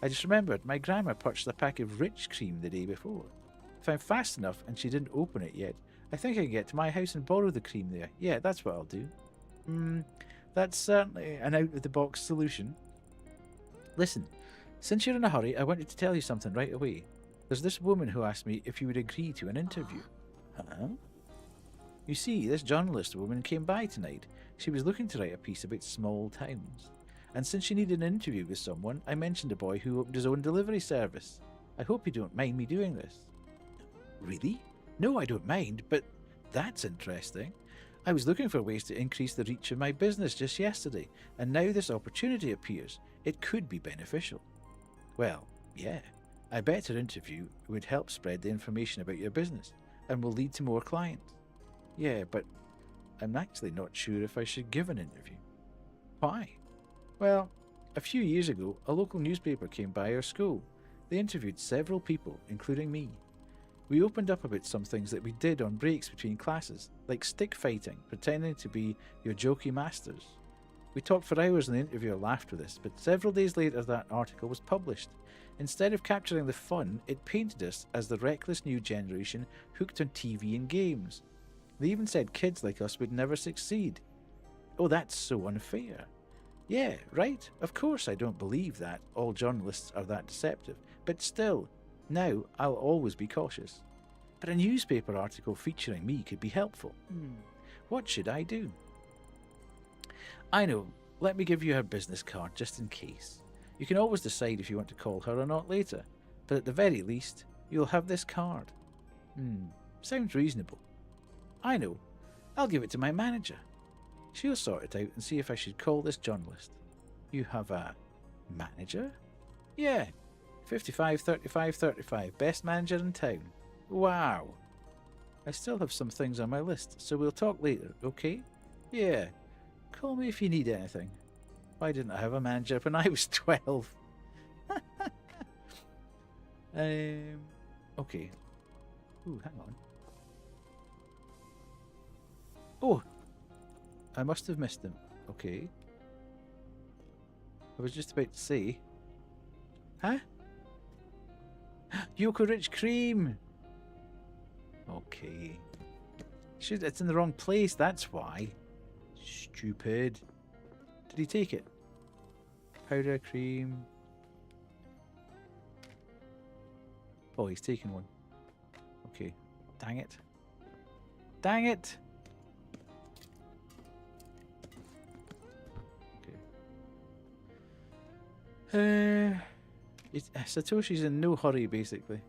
I just remembered my grandma purchased a pack of Rich Cream the day before. If I'm fast enough and she didn't open it yet, I think I can get to my house and borrow the cream there. Yeah, that's what I'll do. That's certainly an out-of-the-box solution. Listen, since you're in a hurry, I wanted to tell you something right away. There's this woman who asked me if you would agree to an interview. Huh? You see, this journalist woman came by tonight. She was looking to write a piece about small towns. And since she needed an interview with someone, I mentioned a boy who opened his own delivery service. I hope you don't mind me doing this. Really? No, I don't mind, but that's interesting. I was looking for ways to increase the reach of my business just yesterday, and now this opportunity appears. It could be beneficial. Well, yeah, I bet an interview would help spread the information about your business, and will lead to more clients. Yeah, but I'm actually not sure if I should give an interview. Why? Well, a few years ago, a local newspaper came by our school. They interviewed several people, including me. We opened up about some things that we did on breaks between classes, like stick fighting, pretending to be your jokey masters. We talked for hours and the interviewer laughed with us, but several days later that article was published. Instead of capturing the fun, it painted us as the reckless new generation hooked on TV and games. They even said kids like us would never succeed. Oh, that's so unfair. Yeah, right, of course I don't believe that all journalists are that deceptive, but still, now I'll always be cautious. But a newspaper article featuring me could be helpful. What should I do? I know, let me give you her business card just in case. You can always decide if you want to call her or not later, but at the very least, you'll have this card. Sounds reasonable. I know, I'll give it to my manager. She'll sort it out and see if I should call this journalist. You have a manager? Yeah, 55, 35, 35, best manager in town. Wow. I still have some things on my list, so we'll talk later, okay? Yeah, call me if you need anything. Why didn't I have a manager when I was 12? Okay. Ooh, hang on. Oh! I must have missed them. Okay. I was just about to say... Huh? Yoko Rich Cream! Okay. Shit, it's in the wrong place, that's why. Stupid. Did he take it? Powder cream. Oh, he's taken one. Okay. Dang it. Dang it! Okay. Satoshi's in no hurry, basically.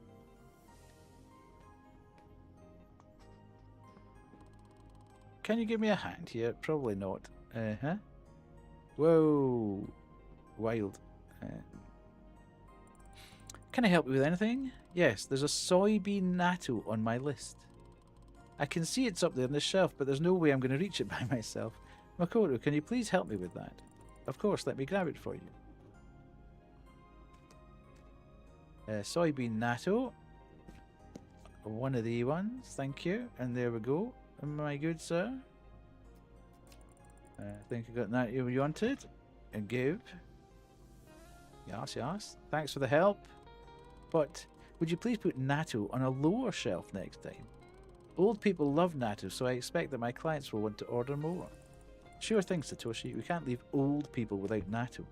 Can you give me a hand here? Probably not. Huh? Whoa. Wild. Can I help you with anything? Yes, there's a soybean natto on my list. I can see it's up there on the shelf, but there's no way I'm going to reach it by myself. Makoto, can you please help me with that? Of course, let me grab it for you. Soybean natto. One of the ones, thank you. And there we go. My good sir. I think I got that you wanted. And give. Yes, yes. Thanks for the help. But would you please put natto on a lower shelf next time? Old people love natto, so I expect that my clients will want to order more. Sure thing, Satoshi. We can't leave old people without natto.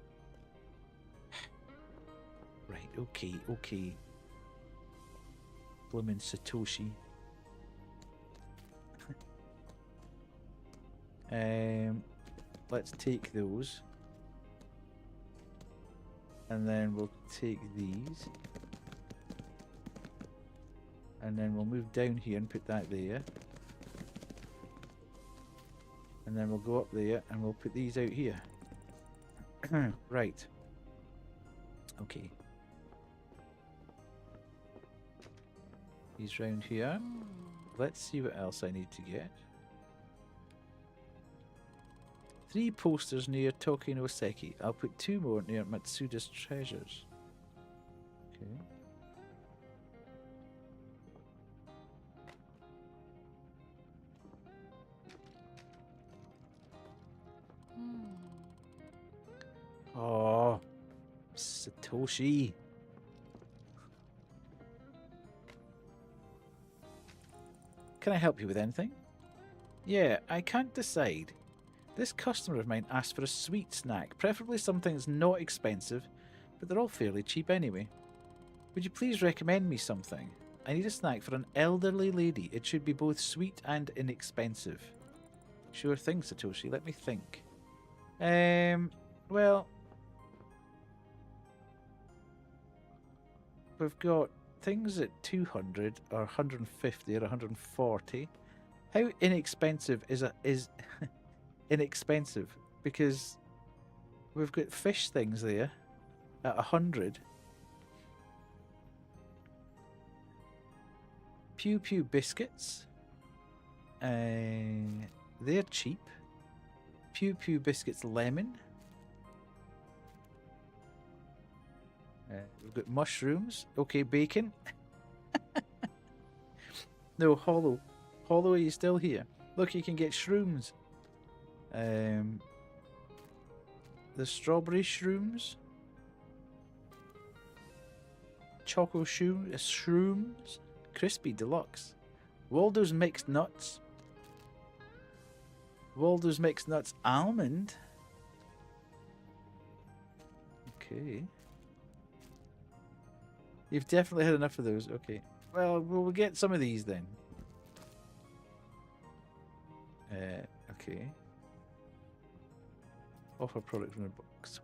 Right, okay, okay. Bloomin' Satoshi. Let's take those. And then we'll take these. And then we'll move down here and put that there. And then we'll go up there and we'll put these out here. Right. Okay. These round here. Let's see what else I need to get. 3 posters near Toki no Seki. I'll put 2 more near Matsuda's treasures. Okay. Oh, Satoshi. Can I help you with anything? Yeah, I can't decide. This customer of mine asked for a sweet snack, preferably something that's not expensive, but they're all fairly cheap anyway. Would you please recommend me something? I need a snack for an elderly lady. It should be both sweet and inexpensive. Sure thing, Satoshi. Let me think. Well, we've got things at 200 or 150 or 140. How inexpensive is inexpensive? Because we've got fish things there at 100. Pew Pew biscuits. They're cheap. Pew Pew biscuits lemon. We've got mushrooms. Okay, bacon. No, Hollow. Hollow, are you still here? Look, you can get shrooms. The strawberry shrooms. Choco shrooms. Crispy deluxe. Waldo's mixed nuts. Waldo's mixed nuts almond. Okay. You've definitely had enough of those. Okay. Well, we'll get some of these then. Okay. Offer product from the box.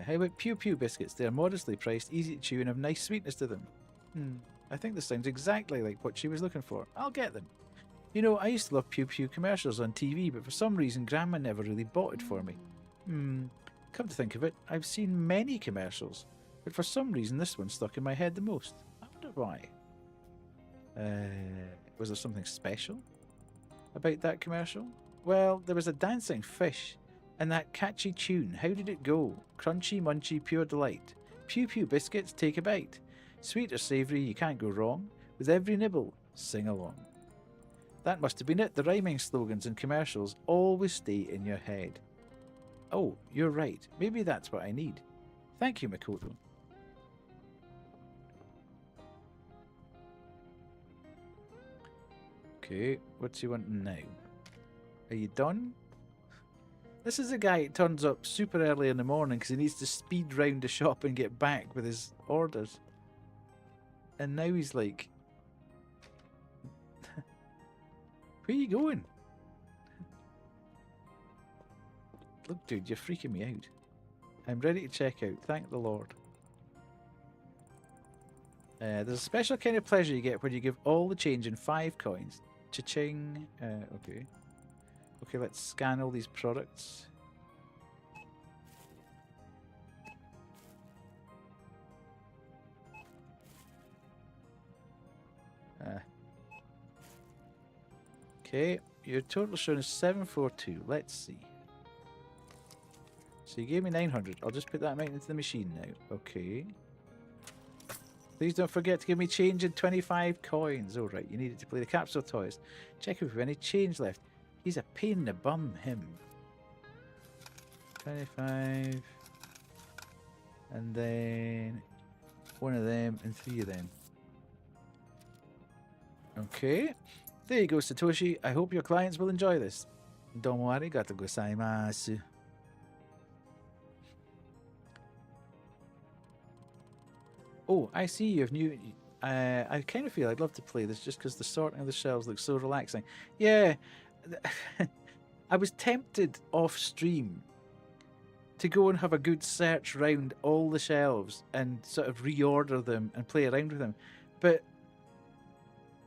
How about Pew Pew biscuits? They are modestly priced, easy to chew, and have nice sweetness to them. I think this sounds exactly like what she was looking for. I'll get them. You know, I used to love Pew Pew commercials on TV, but for some reason Grandma never really bought it for me. Come to think of it, I've seen many commercials, but for some reason this one stuck in my head the most. I wonder why. Was there something special about that commercial? Well, there was a dancing fish And that catchy tune, how did it go? Crunchy, munchy, pure delight. Pew pew biscuits, take a bite. Sweet or savoury, you can't go wrong. With every nibble, sing along. That must have been it. The rhyming slogans and commercials always stay in your head. Oh, you're right. Maybe that's what I need. Thank you, Makoto. Okay, what's he wanting now? Are you done? This is a guy who turns up super early in the morning because he needs to speed round the shop and get back with his orders. And now he's like... Where are you going? Look, dude, you're freaking me out. I'm ready to check out, thank the Lord. There's a special kind of pleasure you get when you give all the change in 5 coins. Cha-ching. Okay. Okay, let's scan all these products. Okay, your total shown is 742. Let's see. So you gave me 900. I'll just put that amount into the machine now. Okay. Please don't forget to give me change in 25 coins. Oh, right, you needed to play the capsule toys. Check if we have any change left. He's a pain in the bum, him. 25. And then 1 of them and 3 of them. Okay. There you go, Satoshi. I hope your clients will enjoy this. Domo arigatou gozaimasu. Oh, I see you have new... I kind of feel I'd love to play this just because the sorting of the shelves looks so relaxing. Yeah, I was tempted off stream to go and have a good search round all the shelves and sort of reorder them and play around with them. But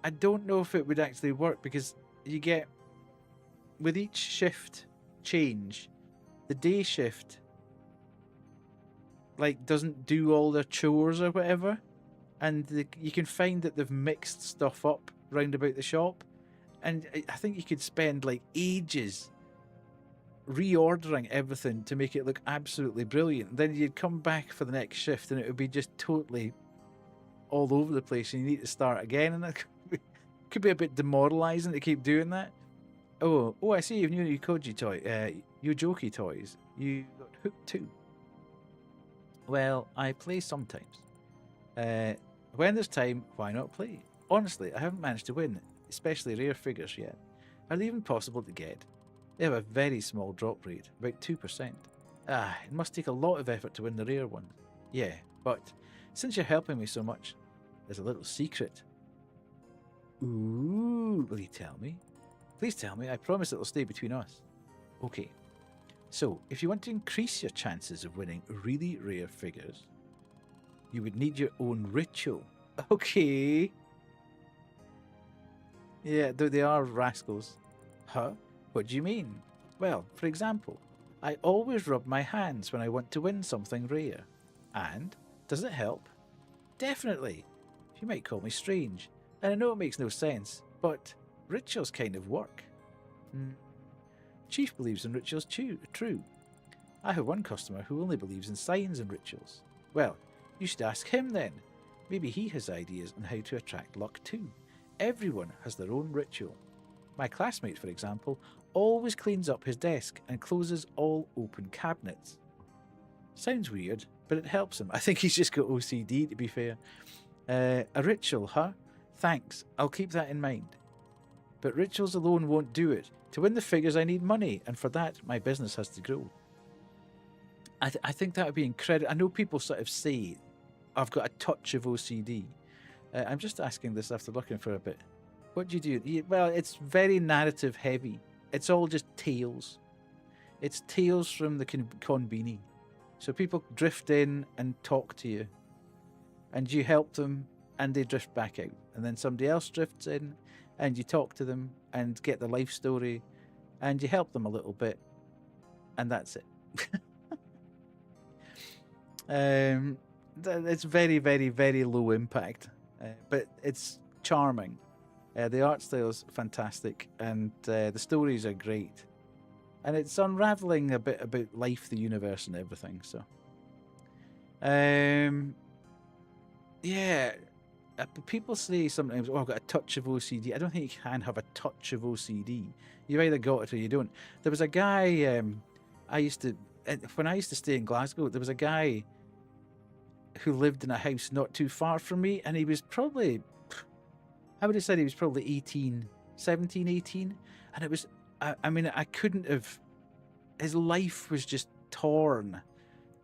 I don't know if it would actually work because you get... With each shift change, the day shift... like doesn't do all their chores or whatever, and you can find that they've mixed stuff up round about the shop, and I think you could spend like ages reordering everything to make it look absolutely brilliant. Then you'd come back for the next shift and it would be just totally all over the place and you need to start again, and it could be a bit demoralizing to keep doing that. Oh, I see you've new Koji toy, Yojoki toys. You got Hook 2. Well, I play sometimes. When there's time, why not play? Honestly, I haven't managed to win, especially rare figures yet. Are they even possible to get? They have a very small drop rate, about 2%. It must take a lot of effort to win the rare ones. Yeah, but since you're helping me so much, there's a little secret. Ooh, will you tell me? Please tell me, I promise it'll stay between us. Okay. So, if you want to increase your chances of winning really rare figures, you would need your own ritual. Okay. Yeah, though they are rascals. Huh? What do you mean? Well, for example, I always rub my hands when I want to win something rare. And, does it help? Definitely. You might call me strange, and I know it makes no sense, but rituals kind of work. Chief believes in rituals true. I have one customer who only believes in signs and rituals. Well, you should ask him then. Maybe he has ideas on how to attract luck too. Everyone has their own ritual. My classmate, for example, always cleans up his desk and closes all open cabinets. Sounds weird, but it helps him. I think he's just got OCD, to be fair. A ritual, huh? Thanks, I'll keep that in mind. But rituals alone won't do it. To win the figures, I need money, and for that, my business has to grow. I think that would be incredible. I know people sort of say, I've got a touch of OCD. I'm just asking this after looking for a bit. What do you do? Well, it's very narrative heavy. It's all just tales. It's tales from the inKONBINI. So people drift in and talk to you, and you help them, and they drift back out. And then somebody else drifts in, and you talk to them and get the life story, and you help them a little bit, and that's it. It's very, very, very low impact, but it's charming. The art style's fantastic, and the stories are great. and it's unraveling a bit about life, the universe, and everything. So, yeah, people say sometimes, "Oh, I've got a touch of OCD." I don't think you can have a touch of OCD. You either got it or you don't. There was a guy when I used to stay in Glasgow. There was a guy who lived in a house not too far from me, and he was probably, I would have said he was probably 17, 18, and it was, I mean, I couldn't have, his life was just torn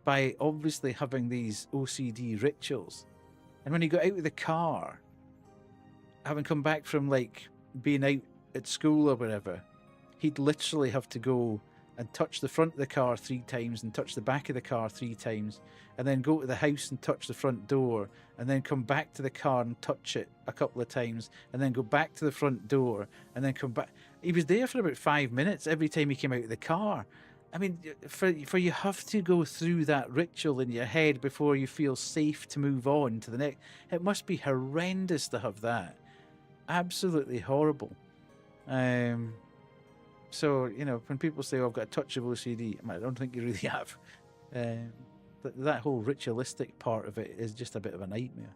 by obviously having these OCD rituals. And when he got out of the car, having come back from like being out at school or whatever, he'd literally have to go and touch the front of the car 3 times and touch the back of the car 3 times, and then go to the house and touch the front door, and then come back to the car and touch it a couple of times, and then go back to the front door, and then come back. He was there for about 5 minutes every time he came out of the car. I mean, for you have to go through that ritual in your head before you feel safe to move on to the next. It must be horrendous to have that. Absolutely horrible. So, you know, when people say, oh, I've got a touch of OCD, I don't think you really have. That whole ritualistic part of it is just a bit of a nightmare.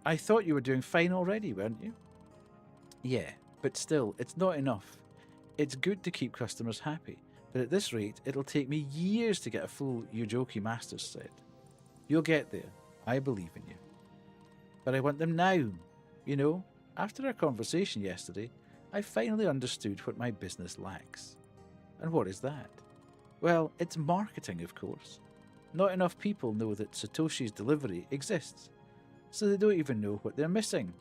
I thought you were doing fine already, weren't you? Yeah, but still, it's not enough. It's good to keep customers happy, but at this rate, it'll take me years to get a full Yujoki Masters set. You'll get there. I believe in you. But I want them now. You know, after our conversation yesterday, I finally understood what my business lacks. And what is that? Well, it's marketing, of course. Not enough people know that Satoshi's delivery exists, so they don't even know what they're missing.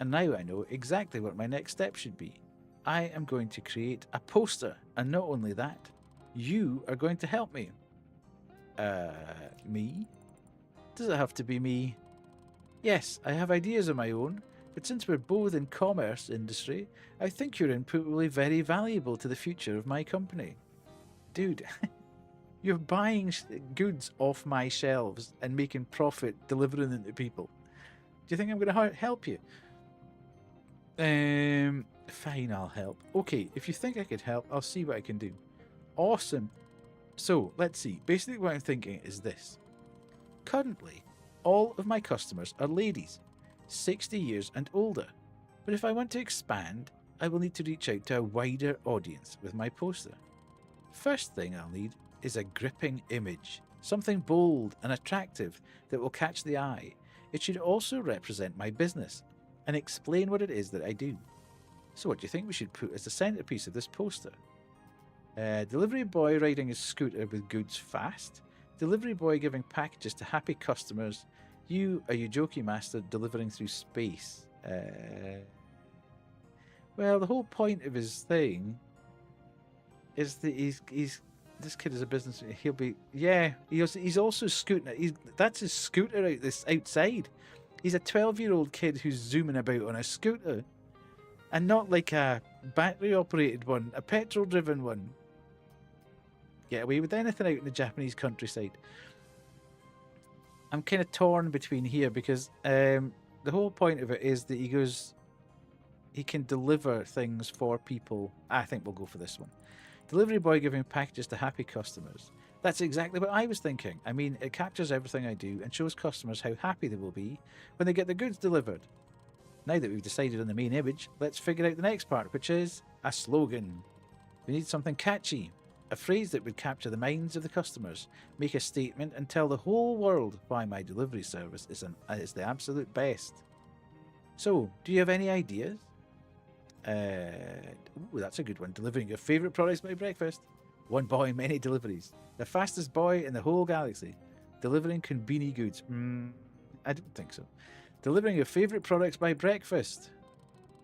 And now I know exactly what my next step should be. I am going to create a poster, and not only that, you are going to help me. Me? Does it have to be me? Yes, I have ideas of my own, but since we're both in commerce industry, I think your input will be very valuable to the future of my company. Dude, you're buying goods off my shelves and making profit delivering them to people. Do you think I'm going to help you? Fine, I'll help. Okay, if you think I could help, I'll see what I can do. Awesome. So, let's see. Basically what I'm thinking is this. Currently, all of my customers are ladies, 60 years and older. But if I want to expand, I will need to reach out to a wider audience with my poster. First thing I'll need is a gripping image, something bold and attractive that will catch the eye. It should also represent my business and explain what it is that I do. So what do you think we should put as the centerpiece of this poster? Delivery boy riding his scooter with goods fast. Delivery boy giving packages to happy customers. You, a Yujoki master, delivering through space. Well, the whole point of his thing is that he's this kid is a business. He'll be he's also scooting. That's his scooter outside. He's a 12-year-old kid who's zooming about on a scooter, and not like a battery-operated one, a petrol-driven one. Get away with anything out in the Japanese countryside. I'm kind of torn between here because the whole point of it is that he can deliver things for people. I think we'll go for this one. Delivery boy giving packages to happy customers. That's exactly what I was thinking. I mean, it captures everything I do and shows customers how happy they will be when they get the goods delivered. Now that we've decided on the main image, let's figure out the next part, which is a slogan. We need something catchy. A phrase that would capture the minds of the customers, make a statement and tell the whole world why my delivery service is the absolute best. So, do you have any ideas? Ooh, that's a good one. Delivering your favourite products by breakfast. One boy, many deliveries. The fastest boy in the whole galaxy. Delivering konbini goods. I don't think so. Delivering your favourite products by breakfast.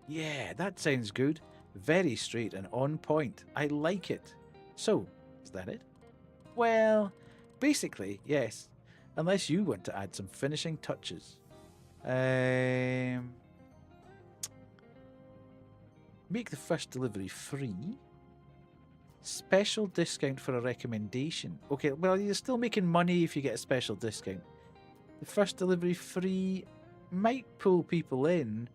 Yeah, that sounds good. Very straight and on point. I like it. So, is that it? Well, basically, yes. Unless you want to add some finishing touches. Make the first delivery free. Special discount for a recommendation. Okay, well, you're still making money if you get a special discount. The first delivery free might pull people in.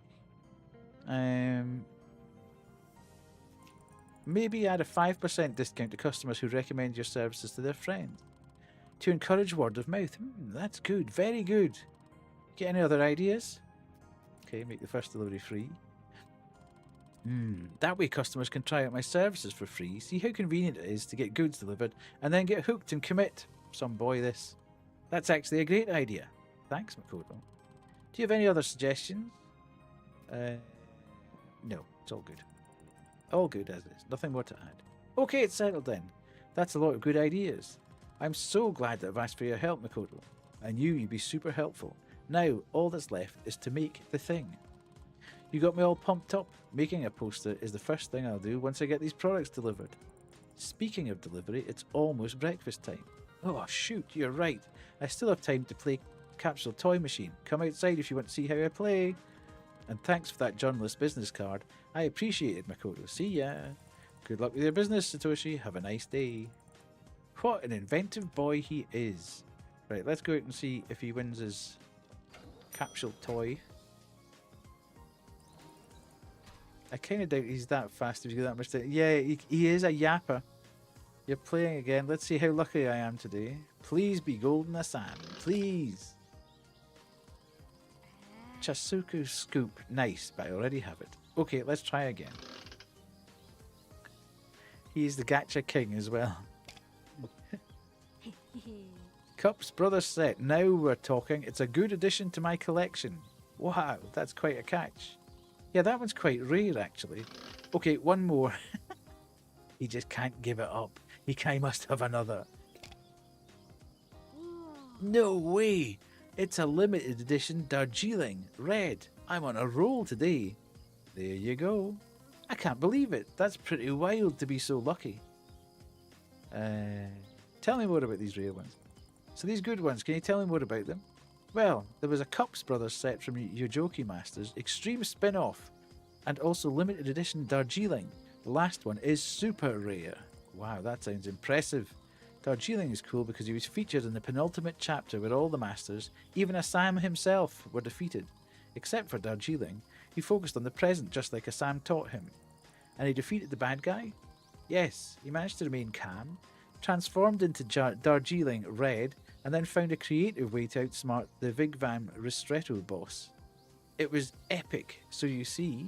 maybe add a 5% discount to customers who recommend your services to their friends. To encourage word of mouth. That's good. Very good. Get any other ideas? Okay, make the first delivery free. That way customers can try out my services for free, see how convenient it is to get goods delivered, and then get hooked and commit. Some boy this. That's actually a great idea. Thanks, Makoto. Do you have any other suggestions? No, it's all good. All good as is. Nothing more to add. Okay, it's settled then. That's a lot of good ideas. I'm so glad that I've asked for your help, Makoto. I knew you'd be super helpful. Now, all that's left is to make the thing. You got me all pumped up. Making a poster is the first thing I'll do once I get these products delivered. Speaking of delivery, it's almost breakfast time. Oh, shoot, you're right. I still have time to play Capsule Toy Machine. Come outside if you want to see how I play. And thanks for that journalist business card. I appreciate it, Makoto. See ya. Good luck with your business, Satoshi. Have a nice day. What an inventive boy he is. Right, let's go out and see if he wins his capsule toy. I kind of doubt he's that fast if he's got that much time. Yeah, he is a yapper. You're playing again. Let's see how lucky I am today. Please be Golden Assam. Please. Chasuku Scoop. Nice, but I already have it. Okay, let's try again. He's the Gacha King as well. Cups Brothers set. Now we're talking. It's a good addition to my collection. Wow, that's quite a catch. Yeah, that one's quite rare, actually. Okay, one more. He just can't give it up. He must have another. No way! It's a limited edition Darjeeling Red. I'm on a roll today. There you go. I can't believe it. That's pretty wild to be so lucky. Tell me more about these rare ones. So these good ones, can you tell me more about them? Well, there was a Cups Brothers set from Yojoki Masters, Extreme Spin-Off, and also limited edition Darjeeling. The last one is super rare. Wow, that sounds impressive. Darjeeling is cool because he was featured in the penultimate chapter where all the masters, even Assam himself, were defeated. Except for Darjeeling, he focused on the present just like Assam taught him. And he defeated the bad guy? Yes, he managed to remain calm, transformed into Darjeeling Red, and then found a creative way to outsmart the Vigvam Ristretto boss. It was epic, so you see...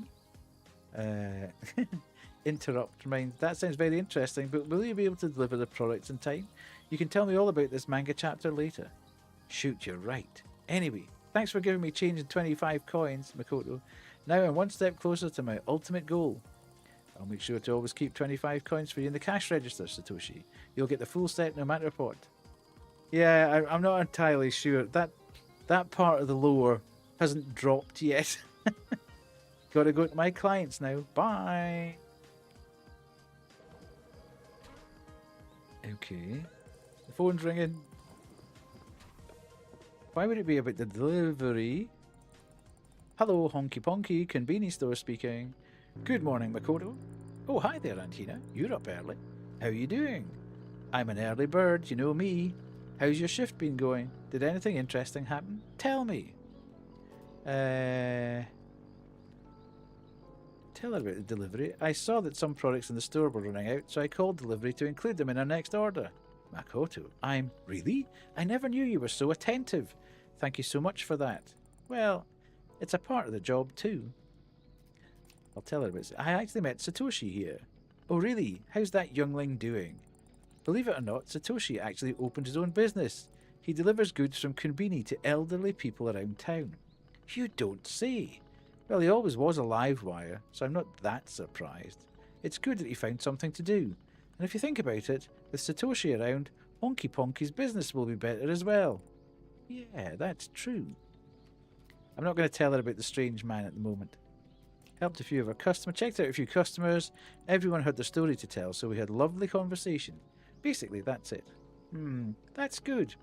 Interrupt reminds, that sounds very interesting, but will you be able to deliver the products in time? You can tell me all about this manga chapter later. Shoot, you're right. Anyway, thanks for giving me change in 25 coins, Makoto. Now I'm one step closer to my ultimate goal. I'll make sure to always keep 25 coins for you in the cash register, Satoshi. You'll get the full set no matter what. Yeah, I'm not entirely sure. That part of the lore hasn't dropped yet. Gotta go to my clients now. Bye! Okay. The phone's ringing. Why would it be about the delivery? Hello, Honky Ponky, Konbini store speaking. Good morning, Makoto. Oh, hi there, Antina. You're up early. How are you doing? I'm an early bird, you know me. How's your shift been going? Did anything interesting happen? Tell me. Tell her about the delivery. I saw that some products in the store were running out, so I called delivery to include them in our next order. Makoto, Really? I never knew you were so attentive. Thank you so much for that. Well, it's a part of the job too. I'll tell her about it. I actually met Satoshi here. Oh really? How's that youngling doing? Believe it or not, Satoshi actually opened his own business. He delivers goods from Konbini to elderly people around town. You don't say. Well, he always was a live wire, so I'm not that surprised. It's good that he found something to do. And if you think about it, with Satoshi around, Honky Ponky's business will be better as well. Yeah, that's true. I'm not going to tell her about the strange man at the moment. Helped a few of our customers, checked out a few customers. Everyone had their story to tell, so we had lovely conversation. Basically, that's it. That's good.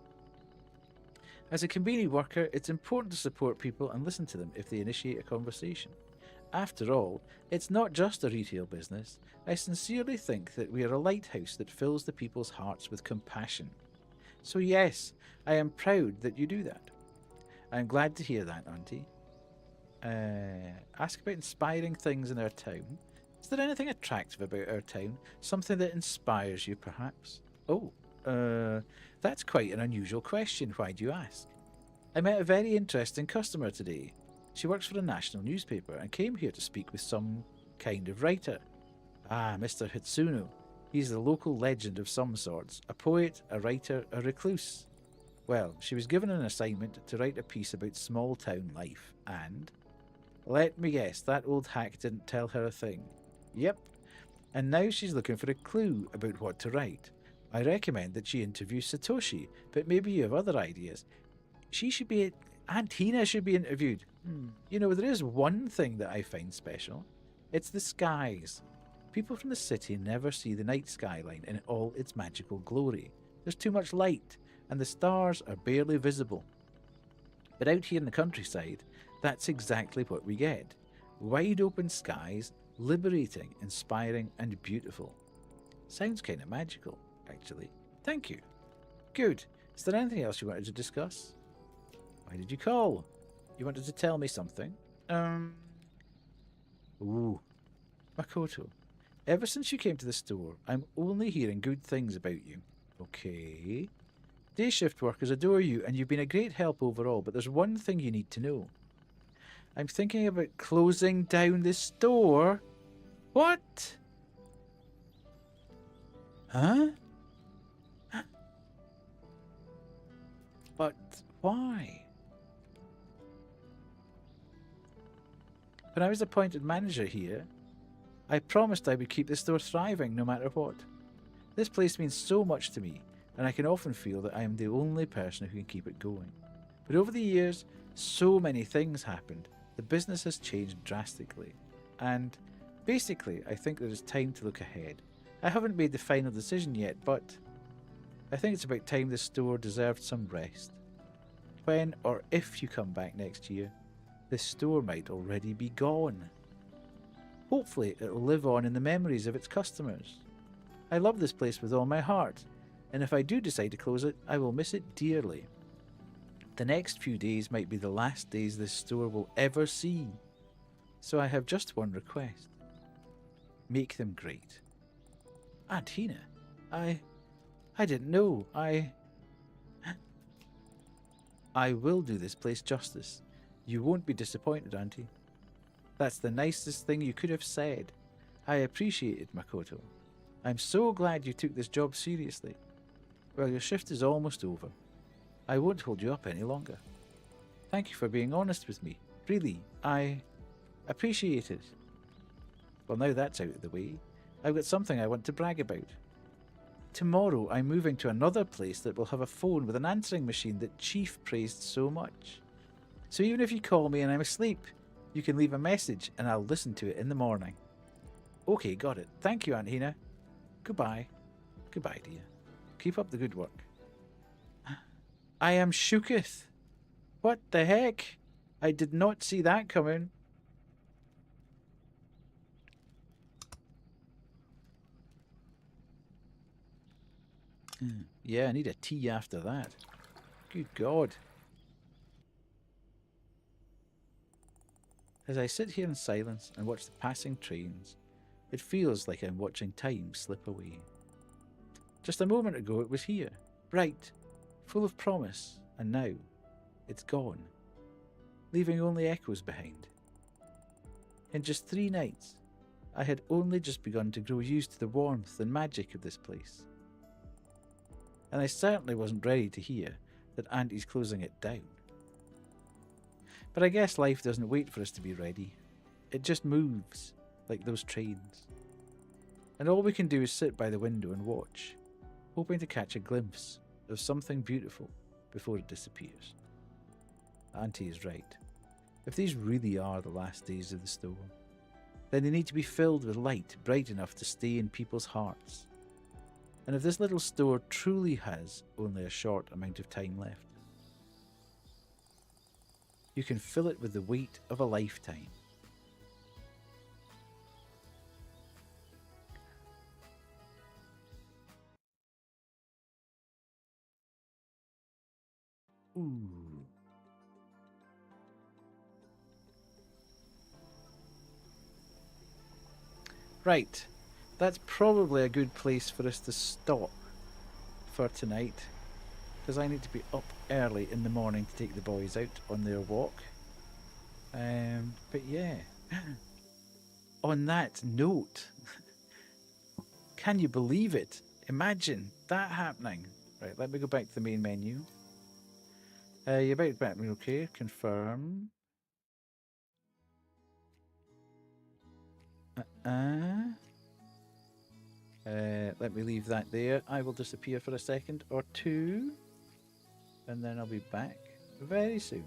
As a Konbini worker, it's important to support people and listen to them if they initiate a conversation. After all, it's not just a retail business. I sincerely think that we are a lighthouse that fills the people's hearts with compassion. So yes, I am proud that you do that. I am glad to hear that, Auntie. Ask about inspiring things in our town. Is there anything attractive about our town? Something that inspires you, perhaps? Oh, that's quite an unusual question. Why do you ask? I met a very interesting customer today. She works for a national newspaper and came here to speak with some kind of writer. Ah, Mr. Hitsuno. He's a local legend of some sorts. A poet, a writer, a recluse. Well, she was given an assignment to write a piece about small town life, and... let me guess, that old hack didn't tell her a thing. Yep. And now she's looking for a clue about what to write. I recommend that she interview Satoshi, but maybe you have other ideas. Aunt Hina should be interviewed. You know, there is one thing that I find special. It's the skies. People from the city never see the night skyline in all its magical glory. There's too much light, and the stars are barely visible. But out here in the countryside, that's exactly what we get. Wide open skies, liberating, inspiring, and beautiful. Sounds kind of magical, actually. Thank you. Good. Is there anything else you wanted to discuss? Why did you call? You wanted to tell me something? Ooh. Makoto. Ever since you came to the store, I'm only hearing good things about you. Okay. Day shift workers adore you, and you've been a great help overall, but there's one thing you need to know. I'm thinking about closing down this store. What? Huh? But why? When I was appointed manager here, I promised I would keep the store thriving no matter what. This place means so much to me, and I can often feel that I am the only person who can keep it going. But over the years, so many things happened. The business has changed drastically, and basically I think that it's time to look ahead. I haven't made the final decision yet, but I think it's about time the store deserved some rest. When or if you come back next year, this store might already be gone. Hopefully it will live on in the memories of its customers. I love this place with all my heart, and if I do decide to close it, I will miss it dearly. The next few days might be the last days this store will ever see. So I have just one request. Make them great. Aunt Hina, I didn't know. I will do this place justice. You won't be disappointed, Auntie. That's the nicest thing you could have said. I appreciate it, Makoto. I'm so glad you took this job seriously. Well, your shift is almost over. I won't hold you up any longer. Thank you for being honest with me. Really, I appreciate it. Well, now that's out of the way, I've got something I want to brag about. Tomorrow I'm moving to another place that will have a phone with an answering machine that Chief praised so much. So even if you call me and I'm asleep, you can leave a message and I'll listen to it in the morning. Okay, got it. Thank you, Aunt Hina. Goodbye. Goodbye, dear. Keep up the good work. I am shooketh. What the heck? I did not see that coming. Yeah, I need a tea after that. Good God. As I sit here in silence and watch the passing trains, it feels like I'm watching time slip away. Just a moment ago it was here, bright, full of promise, and now it's gone, leaving only echoes behind. In just 3 nights, I had only just begun to grow used to the warmth and magic of this place. And I certainly wasn't ready to hear that Auntie's closing it down. But I guess life doesn't wait for us to be ready. It just moves, like those trains. And all we can do is sit by the window and watch, hoping to catch a glimpse of something beautiful before it disappears. Auntie is right. If these really are the last days of the store, then they need to be filled with light bright enough to stay in people's hearts. And if this little store truly has only a short amount of time left, you can fill it with the weight of a lifetime. Ooh. Right. That's probably a good place for us to stop for tonight. Because I need to be up early in the morning to take the boys out on their walk. But yeah. On that note, can you believe it? Imagine that happening. Right, let me go back to the main menu. You're about back, okay, confirm. Let me leave that there. I will disappear for a second or two. And then I'll be back very soon.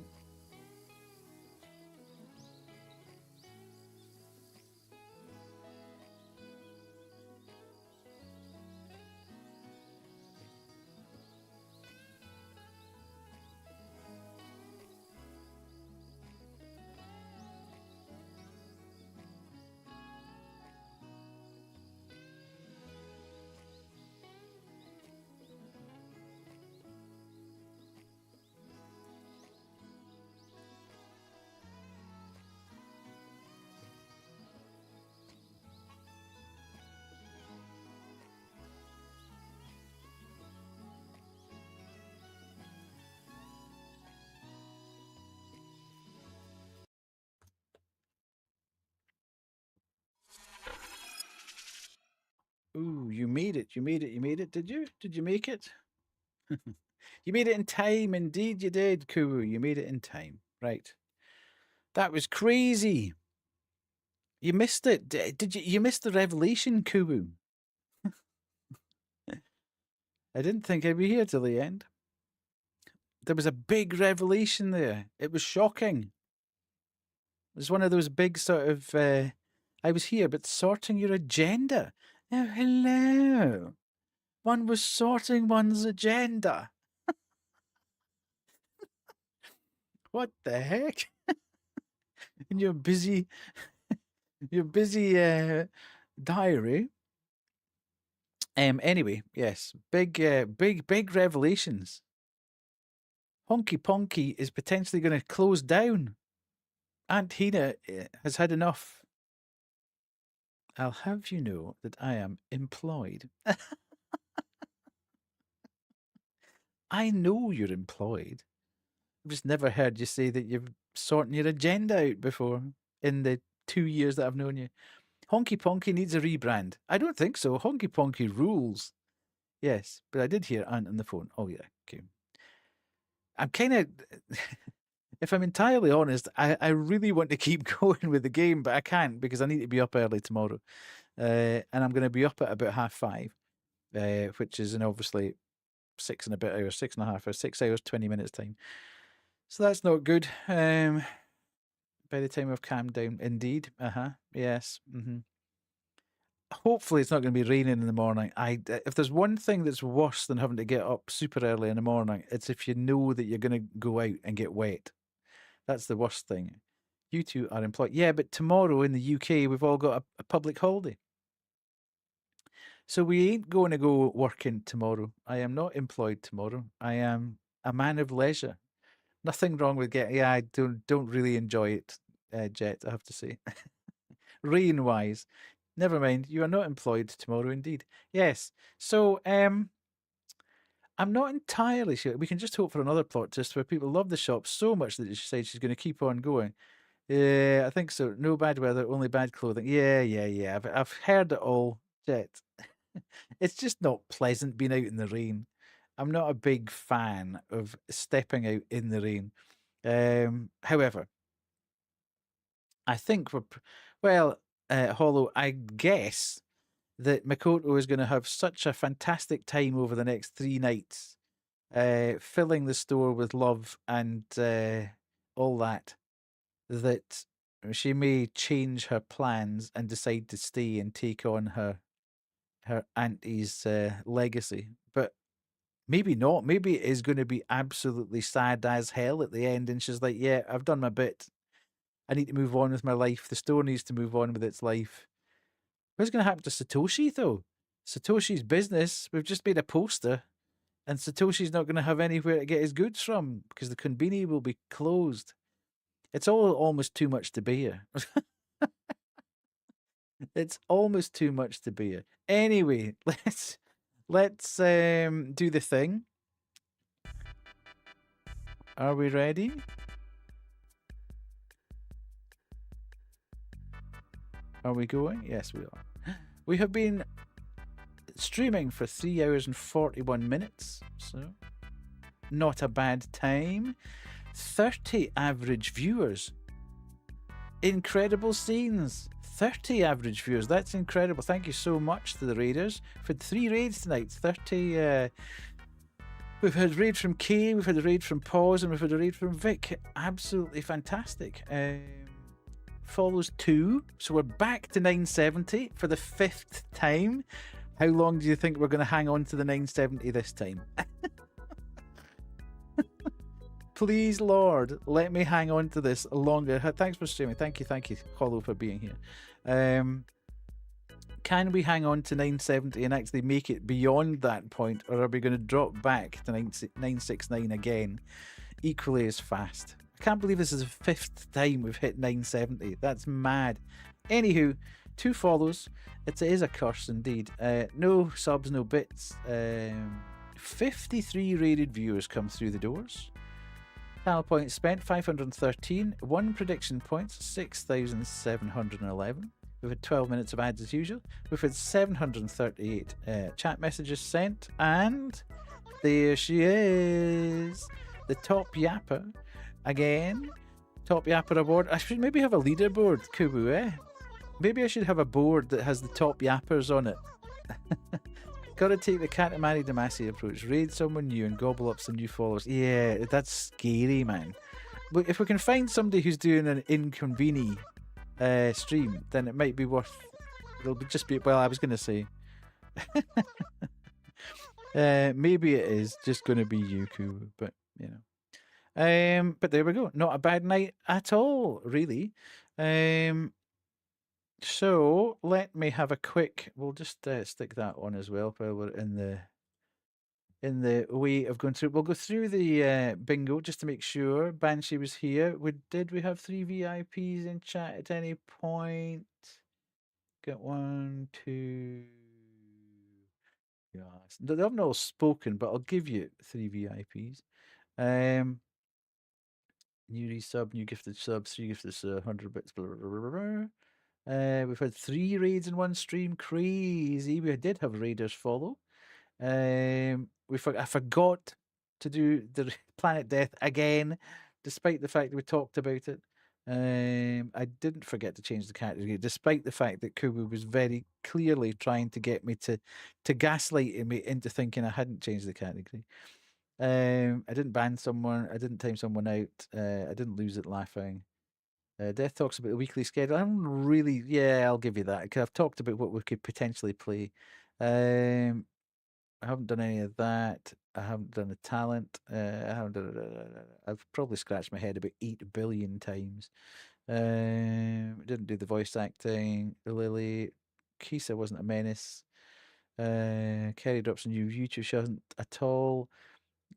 Ooh, you made it. You made it. You made it. Did you? Did you make it? You made it in time. Indeed, you did, Kuwu. You made it in time. Right. That was crazy. You missed it. Did you? You missed the revelation, Kuwu. I didn't think I'd be here till the end. There was a big revelation there. It was shocking. It was one of those big sort of, I was here, but sorting your agenda. Oh, hello. One was sorting one's agenda. What the heck? In your busy diary. Anyway, yes, big revelations. Honky Ponky is potentially going to close down. Aunt Hina has had enough. I'll have you know that I am employed. I know you're employed. I've just never heard you say that you're sorting your agenda out before in the 2 years that I've known you. Honky Ponky needs a rebrand. I don't think so. Honky Ponky rules. Yes, but I did hear Aunt on the phone. Oh, yeah. Okay. I'm kind of, if I'm entirely honest, I really want to keep going with the game, but I can't because I need to be up early tomorrow. And I'm going to be up at about 5:30, which is in obviously 6 and a bit hours, 6.5 hours, 6 hours, 20 minutes time. So that's not good. By the time I've calmed down, indeed. Yes. Hopefully it's not going to be raining in the morning. If there's one thing that's worse than having to get up super early in the morning, it's if you know that you're going to go out and get wet. That's the worst thing. You two are employed. Yeah, but tomorrow in the UK, we've all got a public holiday. So we ain't going to go working tomorrow. I am not employed tomorrow. I am a man of leisure. Nothing wrong with getting. Yeah, I don't really enjoy it, Jet. I have to say. Rain-wise, never mind. You are not employed tomorrow, indeed. Yes. So I'm not entirely sure. We can just hope for another plot twist where people love the shop so much that she said she's going to keep on going. Yeah, I think so. No bad weather, only bad clothing. Yeah. I've heard it all, Jet. It's just not pleasant being out in the rain. I'm not a big fan of stepping out in the rain. However, I think Hollow, I guess that Makoto is going to have such a fantastic time over the next 3 nights, filling the store with love and all that she may change her plans and decide to stay and take on her auntie's legacy. But maybe not. Maybe it is going to be absolutely sad as hell at the end, and she's like, yeah, I've done my bit. I need to move on with my life. The store needs to move on with its life. What's going to happen to Satoshi, though? Satoshi's business, we've just made a poster, and Satoshi's not going to have anywhere to get his goods from because the konbini will be closed. It's all almost too much to bear. It's almost too much to bear. Anyway, let's do the thing. Are we ready? Are we going? Yes, we are. We have been streaming for 3 hours and 41 minutes, so not a bad time. 30 average viewers. Incredible scenes. 30 average viewers. That's incredible. Thank you so much to the raiders. We've had 3 raids tonight. 30. We've had a raid from Kay, we've had a raid from Pause, and we've had a raid from Vic. Absolutely fantastic. Follows 2. So we're back to 970 for the 5th time. How long do you think we're going to hang on to the 970 this time? Please, Lord, let me hang on to this longer. Thanks for streaming. Thank you, Hollow, for being here. Can we hang on to 970 and actually make it beyond that point, or are we going to drop back to 969 again, equally as fast? I can't believe this is the 5th time we've hit 970. That's mad. Anywho, 2 follows. It is a curse indeed. No subs, no bits. 53 rated viewers come through the doors. Channel points spent 513. 1 prediction points 6,711. We've had 12 minutes of ads as usual. We've had 738 chat messages sent, and there she is, the top yapper again. Top yapper award. I should maybe have a leaderboard, Kubu, eh? Maybe I should have a board that has the top yappers on it. Gotta take the Katamari Damacy approach. Raid someone new and gobble up some new followers. Yeah, that's scary, man. But if we can find somebody who's doing an inKONBINI stream, then it might be worth. It'll just be. Well, I was gonna say. Maybe it is just gonna be Yuku, but you know. But there we go. Not a bad night at all, really. So let me have a quick. We'll just stick that on as well while we're in the way of going through. We'll go through the bingo just to make sure. Banshee was here. Did we have 3 VIPs in chat at any point? Got 1, 2. Yes, they haven't all spoken, but I'll give you 3 VIPs. New resub, new gifted subs, 3 gifted 100 bits. Blah, blah, blah, blah. We've had 3 raids in 1 stream. Crazy. We did have raiders follow. I forgot to do the Planet Death again, despite the fact that we talked about it. I didn't forget to change the category, despite the fact that Kubu was very clearly trying to get me to gaslight me into thinking I hadn't changed the category. I didn't ban someone. I didn't time someone out. I didn't lose it laughing. Death talks about the weekly schedule. I'm really, yeah, I'll give you that, because I've talked about what we could potentially play. I haven't done any of that. I haven't done a talent. I haven't done. I've probably scratched my head about 8 billion times. Didn't do the voice acting. Lily, Kisa wasn't a menace. Kerry drops a new YouTube show at all.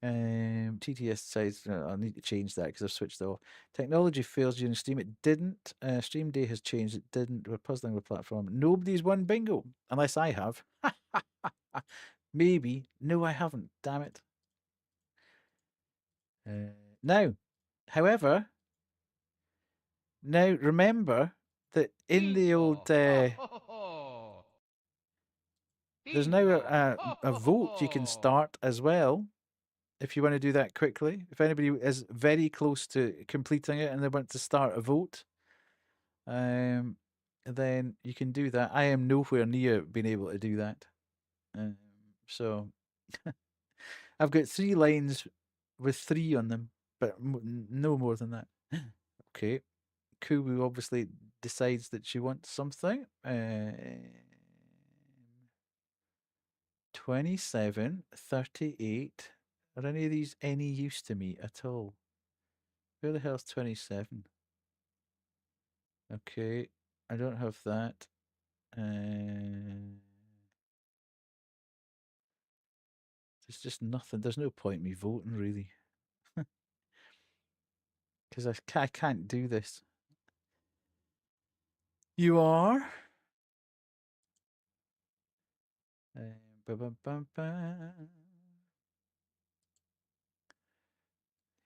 TTS says I need to change that because I've switched it off. Technology fails during stream. It didn't. Stream day has changed. It didn't. We're puzzling with platform. Nobody's won bingo unless I have. Maybe. No, I haven't. Damn it. Now, however, now remember that in the old there's now a vote you can start as well. If you want to do that quickly, if anybody is very close to completing it and they want to start a vote, then you can do that. I am nowhere near being able to do that. So I've got 3 lines with 3 on them, but no more than that. Okay. Kubu obviously decides that she wants something. 27, 38. Are any of these any use to me at all? Where the hell's 27? Okay, I don't have that. There's just nothing. There's no point me voting, really. Because I can't do this. You are? Ba-ba-ba-ba.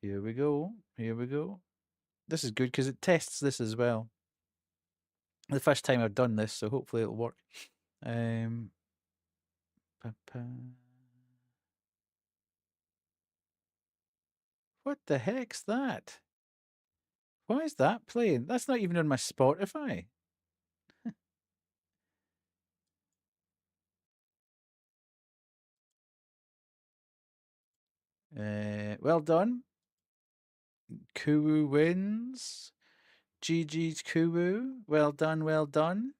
Here we go. Here we go. This is good because it tests this as well. The first time I've done this, so hopefully it'll work. Pa-pa. What the heck's that? Why is that playing? That's not even on my Spotify. Well done. Kuwu wins. GG's Kuwu. Well done, well done.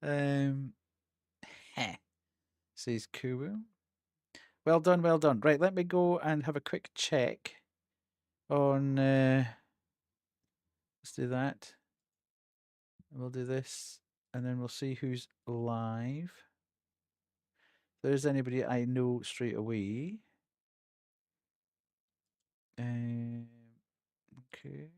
Heh, says Kuwu. Well done, well done. Right, let me go and have a quick check on... let's do that. We'll do this, and then we'll see who's live. If there's anybody I know straight away. Okay.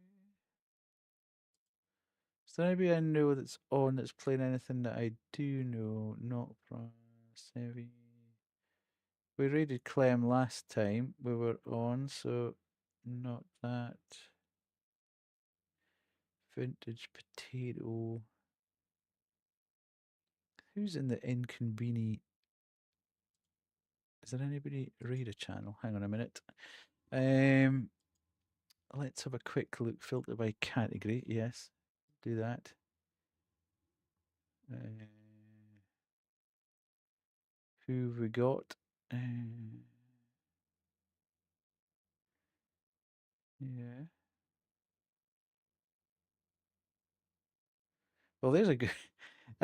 Is there anybody I know that's on that's playing anything that I do know? Not from Sevi. We raided Clem last time we were on, so not that. Vintage potato. Who's in the inKONBINI? Is there anybody raid a channel? Hang on a minute. Let's have a quick look. Filter by category. Yes, do that. Who have we got? Yeah. Well, there's a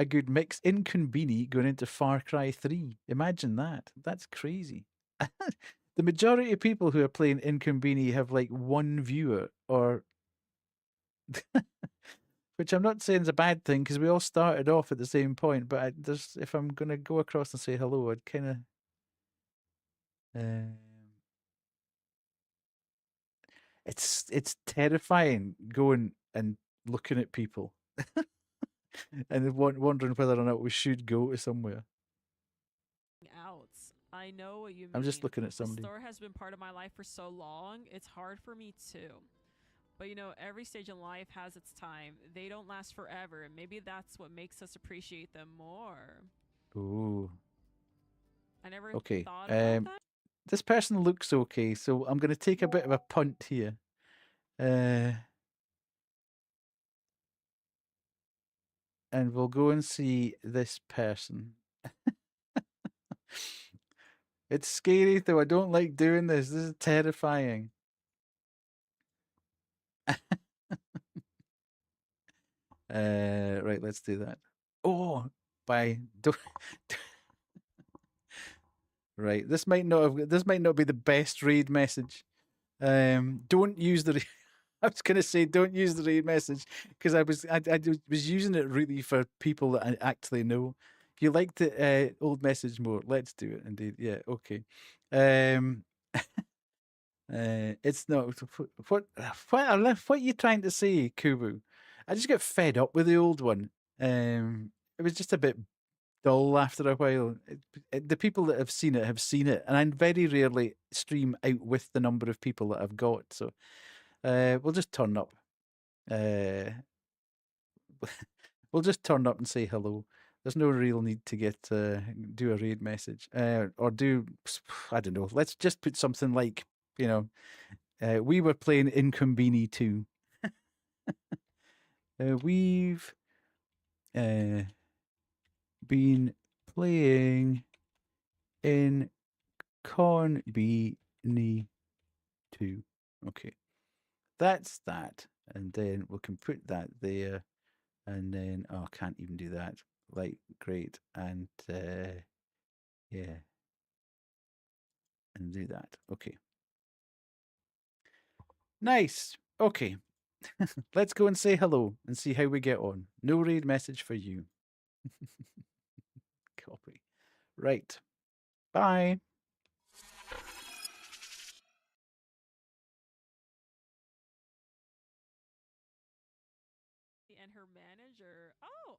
good mix. inKONBINI going into Far Cry 3. Imagine that. That's crazy. The majority of people who are playing inKONBINI have like one viewer, or which I'm not saying is a bad thing because we all started off at the same point. But if I'm gonna go across and say hello, I'd kind of. It's terrifying going and looking at people and wondering whether or not we should go to somewhere. Outs. I know what you mean. I'm just looking at somebody. The store has been part of my life for so long, it's hard for me too. But you know, every stage in life has its time. They don't last forever, and maybe that's what makes us appreciate them more. Ooh. I never Okay. thought about that. This person looks okay, so I'm going to take a bit of a punt here. And we'll go and see this person. It's scary though. I don't like doing this. This is terrifying. Right, let's do that. Oh, bye. Right, this might not be the best raid message. Don't use the. I was gonna say don't use the raid message because I was using it really for people that I actually know. If you like the old message more, let's do it. Indeed, yeah, okay. It's not what are you trying to say, Kubu? I just got fed up with the old one. It was just a bit dull after a while. The people that have seen it, and I very rarely stream out with the number of people that I've got. So we'll just turn up. We'll just turn up and say hello. There's no real need to get do a raid message or do, I don't know. Let's just put something like, we were playing inKONBINI too. We've been playing inKONBINI too. Okay, that's that, and then we can put that there, and then I can't even do that. Like, great, and yeah, and do that. Okay, nice. Okay. Let's go and say hello and see how we get on. No raid message for you. Copy. Right. Bye. And her manager. Oh,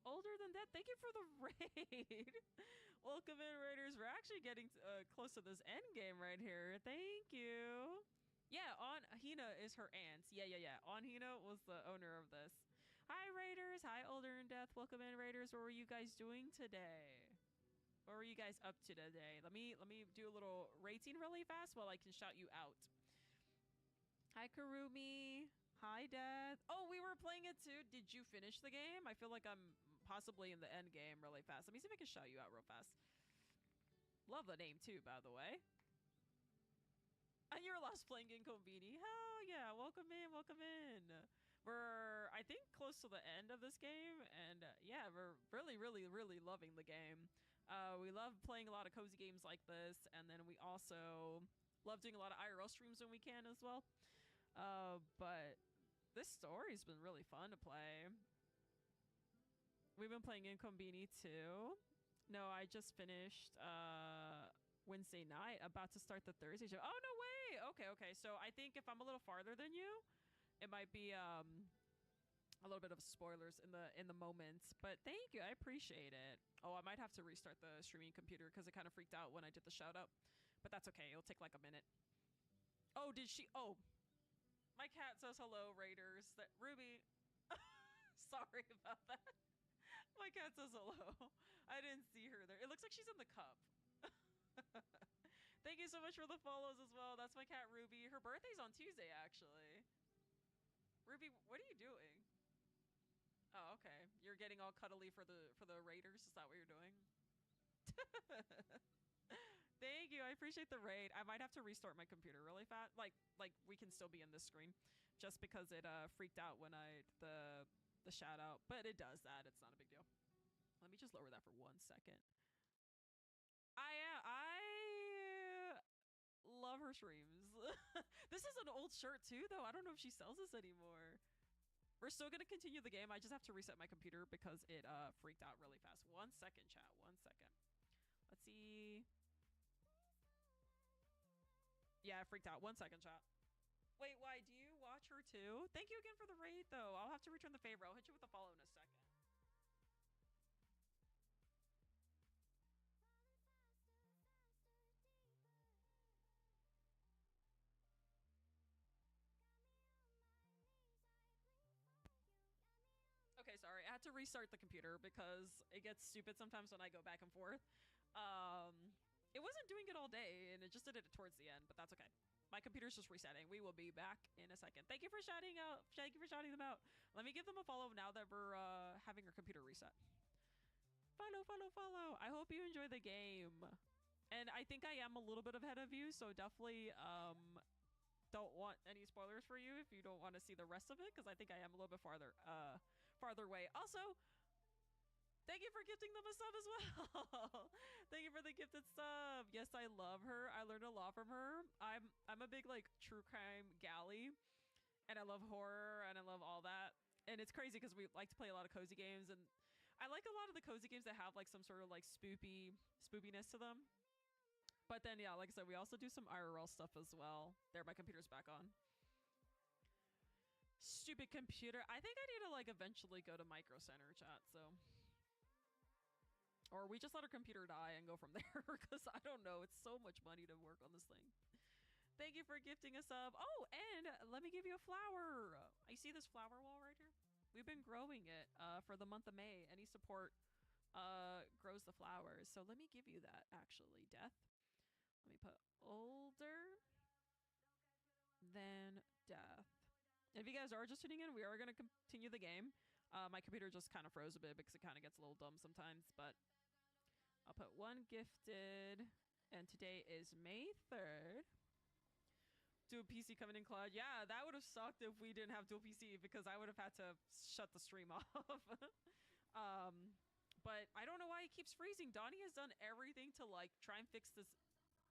Thank you for the raid. Welcome in, raiders. We're actually getting close to this end game right here. Thank you. Yeah, Hina is her aunt. Yeah. Hina was the owner of this. Hi, raiders. Hi, Older in Death. Welcome in, raiders. What were you guys doing today? What were you guys up to today? Let me do a little rating really fast while I can shout you out. Hi, Karumi. Hi, Death. Oh, we were playing it too. Did you finish the game? I feel like I'm possibly in the end game really fast. Let me see if I can shout you out real fast. Love the name too, by the way. And you're lost playing inKONBINI. Hell yeah, welcome in, welcome in. We're, I think, close to the end of this game, and yeah, we're really loving the game. We love playing a lot of cozy games like this, and then we also love doing a lot of IRL streams when we can as well. But this story's been really fun to play. We've been playing inKONBINI too. No, I just finished Wednesday night, about to start the Thursday show. Oh, no way! Okay. So I think if I'm a little farther than you, it might be a little bit of spoilers in the moments. But thank you, I appreciate it. Oh, I might have to restart the streaming computer because it kind of freaked out when I did the shout out. But that's okay, it'll take like a minute. Oh, did she? Oh, my cat says hello, raiders. That Ruby. Sorry about that. My cat says hello. I didn't see her there. It looks like she's in the cup. Thank you so much for the follows as well. That's my cat Ruby. Her birthday's on Tuesday, actually. Ruby, what are you doing? Oh, okay. You're getting all cuddly for the raiders. Is that what you're doing? Thank you. I appreciate the raid. I might have to restart my computer really fast. Like we can still be in this screen, just because it freaked out when I the shout out. But it does that. It's not a big deal. Let me just lower that for 1 second. I love her streams. This is an old shirt too, though. I don't know if she sells this anymore. We're still gonna continue the game. I just have to reset my computer because it freaked out really fast. 1 second, chat. 1 second. Let's see. Yeah, I freaked out. 1 second, chat. Wait, why? Do you watch her too? Thank you again for the raid, though. I'll have to return the favor. I'll hit you with a follow in a second. Okay, sorry. I had to restart the computer because it gets stupid sometimes when I go back and forth. It wasn't doing it all day, and it just did it towards the end, but that's okay. My computer's just resetting. We will be back in a second. Thank you for shouting out. Thank you for shouting them out. Let me give them a follow now that we're having our computer reset. Follow. I hope you enjoy the game. And I think I am a little bit ahead of you, so definitely don't want any spoilers for you if you don't want to see the rest of it, because I think I am a little bit farther away. Also, thank you for gifting them a sub as well. Thank you for the gifted sub. Yes, I love her. I learned a lot from her. I'm a big like true crime galley, and I love horror and I love all that. And it's crazy because we like to play a lot of cozy games, and I like a lot of the cozy games that have like some sort of like spoopiness to them. But then, yeah, like I said, we also do some IRL stuff as well. There, my computer's back on. Stupid computer. I think I need to, like, eventually go to Micro Center, chat, so. Or we just let our computer die and go from there, because I don't know. It's so much money to work on this thing. Thank you for gifting a sub. Oh, and let me give you a flower. I see this flower wall right here. We've been growing it for the month of May. Any support grows the flowers. So let me give you that, actually, Death. Let me put older than death. And if you guys are just tuning in, we are going to continue the game. My computer just kind of froze a bit because it kind of gets a little dumb sometimes, but I'll put one gifted, and today is May 3rd. Dual PC coming in, Claude. Yeah, that would have sucked if we didn't have dual PC, because I would have had to shut the stream off. But I don't know why it keeps freezing. Donnie has done everything to like try and fix this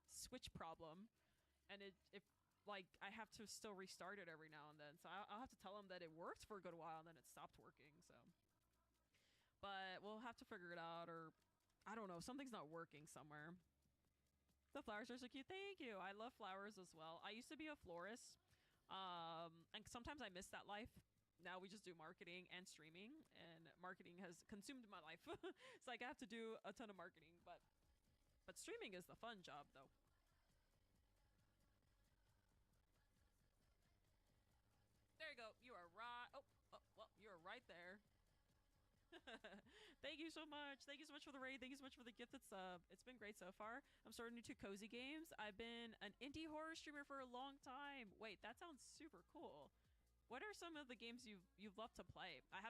Switch problem, and if like I have to still restart it every now and then, so I'll have to tell him that it worked for a good while and then it stopped working. So, but we'll have to figure it out, or I don't know, something's not working somewhere. The flowers are so cute. Thank you. I love flowers as well. I used to be a florist, and sometimes I miss that life now we just do marketing and streaming, and marketing has consumed my life. It's like I have to do a ton of marketing, but streaming is the fun job though. There you go. You are right. Oh, well, you are right there. Thank you so much. Thank you so much for the raid. Thank you so much for the gifted sub. It's been great so far. I'm starting to do cozy games. I've been an indie horror streamer for a long time. Wait, that sounds super cool. What are some of the games you've loved to play? I have